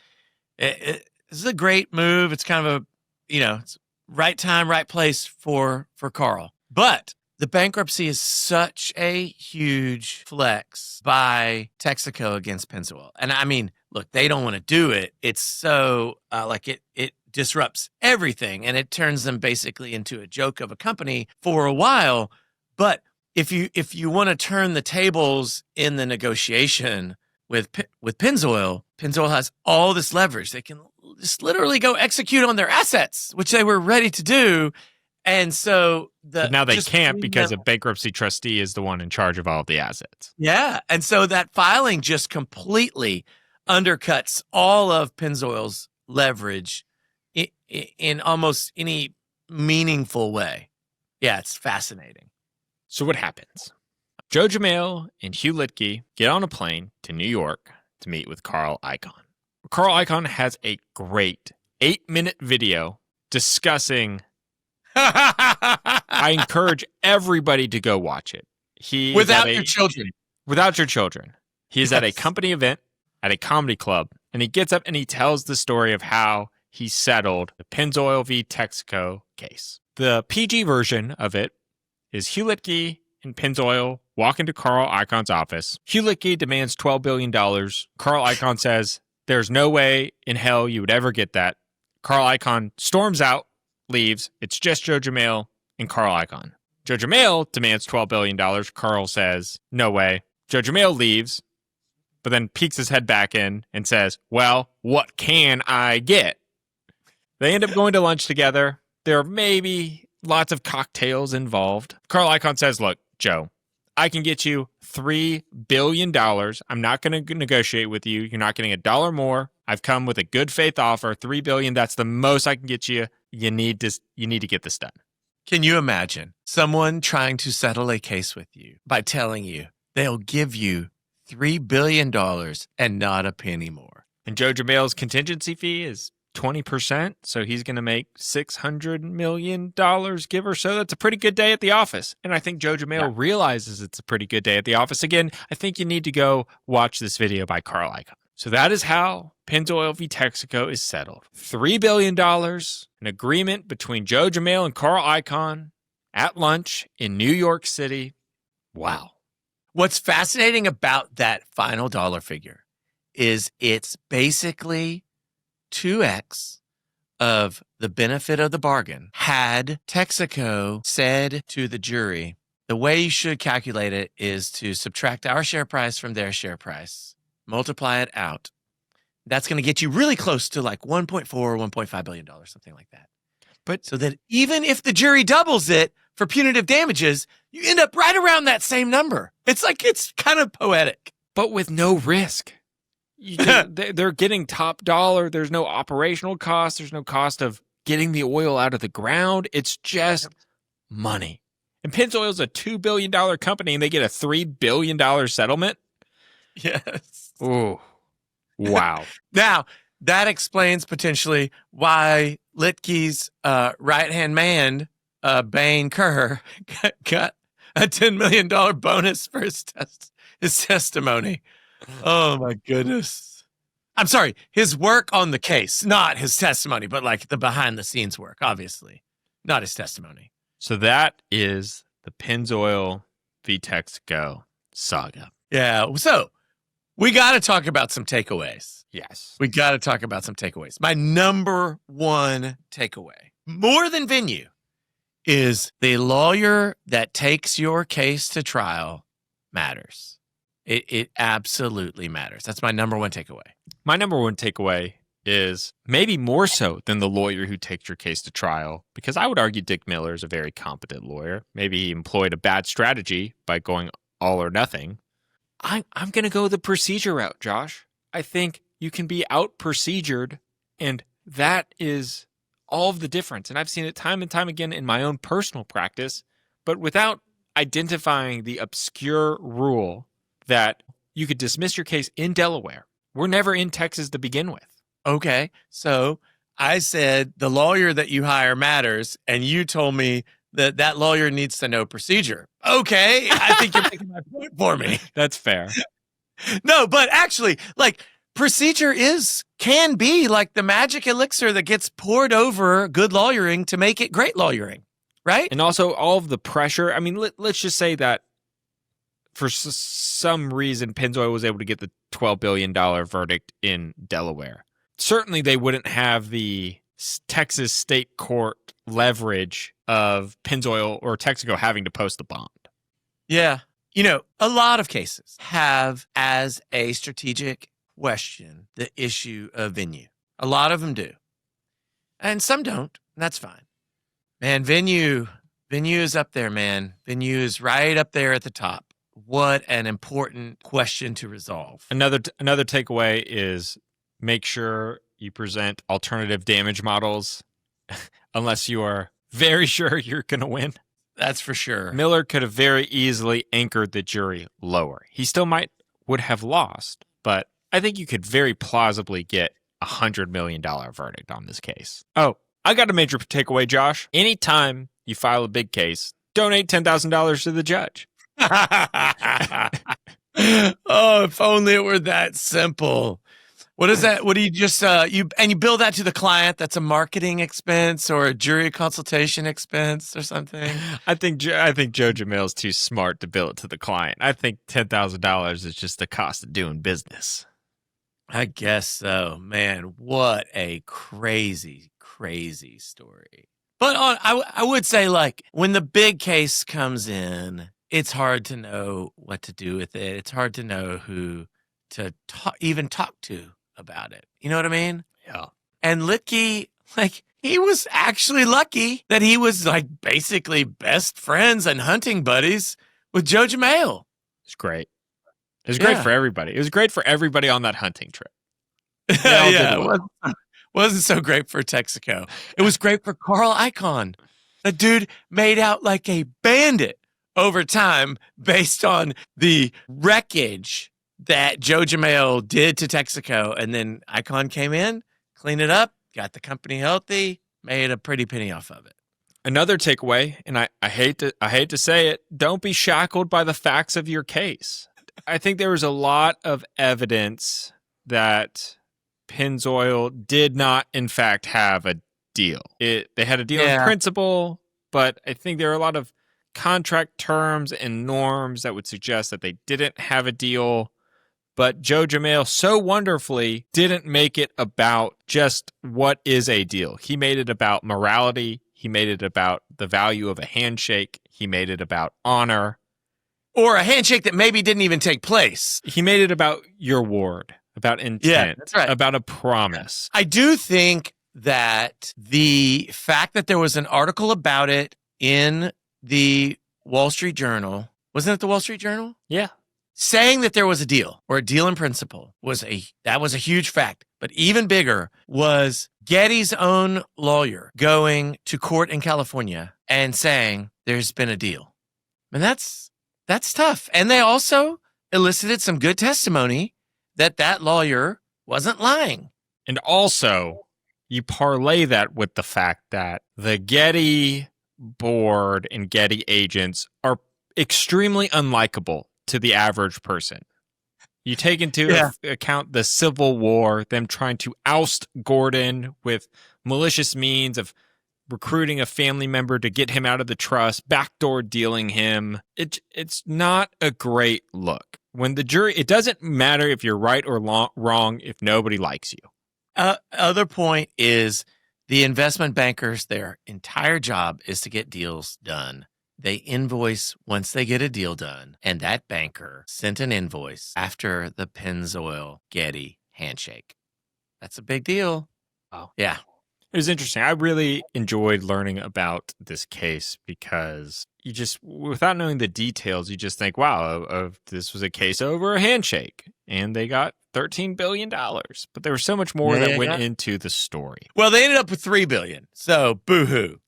a great move. It's kind of it's right time, right place for Carl. But the bankruptcy is such a huge flex by Texaco against Pennzoil. And I mean, look, they don't want to do it. It's so it disrupts everything, and it turns them basically into a joke of a company for a while. But if you want to turn the tables in the negotiation with Pennzoil, Pennzoil has all this leverage. They can just literally go execute on their assets, which they were ready to do. And so
but now they can't because a bankruptcy trustee is the one in charge of all of the assets.
Yeah. And so that filing just completely undercuts all of Pennzoil's leverage in almost any meaningful way. Yeah, it's fascinating.
So what happens? Joe Jamail and Hugh Litke get on a plane to New York to meet with Carl Icahn. Carl Icahn has a great 8-minute video discussing I encourage everybody to go watch it.
Without your children.
Without your children. He's at a company event at a comedy club, and he gets up and he tells the story of how he settled the Pennzoil v. Texaco case. The PG version of it is Hugh Litke and Pennzoil walk into Carl Icahn's office. Hugh Litke demands $12 billion. Carl Icahn says, there's no way in hell you would ever get that. Carl Icahn storms out, leaves. It's just Joe Jamail and Carl Icahn. Joe Jamail demands $12 billion. Carl says, no way. Joe Jamail leaves, but then peeks his head back in and says, well, what can I get? They end up going to lunch together. There are maybe lots of cocktails involved. Carl Icahn says, look, Joe, I can get you $3 billion. I'm not going to negotiate with you. You're not getting $1 more. I've come with a good faith offer, $3 billion. That's the most I can get you. You need to get this done.
Can you imagine someone trying to settle a case with you by telling you they'll give you $3 billion and not a penny more?
And Joe Jamail's contingency fee is
20%. So he's going to make $600 million, give or so. That's a pretty good day at the office. And I think Joe Jamail realizes it's a pretty good day at the office. Again, I think you need to go watch this video by Carl Icahn. So that is how Pennzoil v. Texaco is settled. $3 billion, an agreement between Joe Jamail and Carl Icahn at lunch in New York City. Wow.
What's fascinating about that final dollar figure is it's basically 2x of the benefit of the bargain. Had Texaco said to the jury, the way you should calculate it is to subtract our share price from their share price, multiply it out. That's going to get you really close to like $1.4, $1.5 billion, something like that. But so that even if the jury doubles it for punitive damages, you end up right around that same number. It's kind of poetic.
But with no risk. They're getting top dollar. There's no operational cost. There's no cost of getting the oil out of the ground. It's just money. And Pennzoil is a $2 billion company, and they get a $3 billion settlement?
Yes.
Oh, wow.
Now, that explains potentially why Litkey's right-hand man, Bain Kerr, got a $10 million bonus for his testimony. Oh, my goodness. I'm sorry, his work on the case, not his testimony, but like the behind-the-scenes work, obviously, not his testimony.
So that is the Pennzoil v. Texaco saga.
Yeah, so we got to talk about some takeaways.
Yes.
We got to talk about some takeaways. My number one takeaway, more than venue, is the lawyer that takes your case to trial matters. It absolutely matters. That's my number one takeaway.
My number one takeaway is maybe more so than the lawyer who takes your case to trial, because I would argue Dick Miller is a very competent lawyer. Maybe he employed a bad strategy by going all or nothing. I'm going to go the procedure route, Josh. I think you can be out-procedured, and that is all of the difference. And I've seen it time and time again in my own personal practice, but without identifying the obscure rule that you could dismiss your case in Delaware. We're never in Texas to begin with.
Okay, so I said the lawyer that you hire matters, and you told me that lawyer needs to know procedure. Okay, I think you're making my point for me.
That's fair.
No, but actually, like, procedure can be like the magic elixir that gets poured over good lawyering to make it great lawyering, right?
And also all of the pressure. I mean, let's just say that for some reason, Pennzoil was able to get the $12 billion verdict in Delaware. Certainly, they wouldn't have the Texas state court leverage of Pennzoil or Texaco having to post the bond.
Yeah. You know, a lot of cases have as a strategic question the issue of venue. A lot of them do. And some don't. And that's fine. Man, venue is up there, man. Venue is right up there at the top. What an important question to resolve.
Another takeaway is make sure you present alternative damage models unless you are very sure you're going to win.
That's for sure.
Miller could have very easily anchored the jury lower. He still would have lost, but I think you could very plausibly get a $100 million verdict on this case. Oh, I got a major takeaway, Josh. Anytime you file a big case, donate $10,000 to the judge.
Oh, if only it were that simple. What is that? What do you just you bill that to the client? That's a marketing expense or a jury consultation expense or something.
I think Joe Jamail's too smart to bill it to the client. I think $10,000 is just the cost of doing business.
I guess so. Man, what a crazy, crazy story. But I would say, like, when the big case comes in, it's hard to know what to do with it. It's hard to know who to even talk to about it. You know what I mean?
Yeah.
And Litkey, like, he was actually lucky that he was, like, basically best friends and hunting buddies with Joe Jamail.
It's great. It was great for everybody. It was great for everybody on that hunting trip.
It wasn't so great for Texaco. It was great for Carl Icahn. The dude made out like a bandit over time based on the wreckage that Joe Jamail did to Texaco. And then Icahn came in, cleaned it up, got the company healthy, made a pretty penny off of it.
Another takeaway, and I hate to say it, don't be shackled by the facts of your case. I think there was a lot of evidence that Pennzoil did not, in fact, have a deal. They had a deal in principle, but I think there are a lot of contract terms and norms that would suggest that they didn't have a deal. But Joe Jamail so wonderfully didn't make it about just what is a deal. He made it about morality. He made it about the value of a handshake. He made it about honor.
Or a handshake that maybe didn't even take place.
He made it about your word, about intent,
yeah, that's right.
about a promise.
I do think that the fact that there was an article about it in the Wall Street Journal, wasn't it the Wall Street Journal?
Yeah.
Saying that there was a deal or a deal in principle was a huge fact. But even bigger was Getty's own lawyer going to court in California and saying there's been a deal. And that's tough. And they also elicited some good testimony that lawyer wasn't lying.
And also, you parlay that with the fact that the Getty board and Getty agents are extremely unlikable to the average person. You take into account the Civil War, them trying to oust Gordon with malicious means of recruiting a family member to get him out of the trust, backdoor dealing him. It's not a great look. When the jury, it doesn't matter if you're right or wrong if nobody likes you.
Other point is the investment bankers, their entire job is to get deals done. They invoice once they get a deal done, and that banker sent an invoice after the Pennzoil Getty handshake. That's a big deal.
Oh,
yeah.
It was interesting. I really enjoyed learning about this case because you just, without knowing the details, you just think, wow, this was a case over a handshake, and they got $13 billion. But there was so much more that went into the story.
Well, they ended up with $3 billion, so boo-hoo.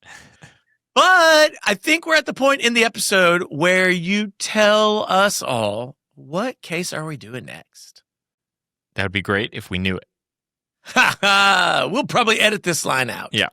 But I think we're at the point in the episode where you tell us all, what case are we doing next?
That would be great if we knew it.
Ha ha! We'll probably edit this line out.
Yeah.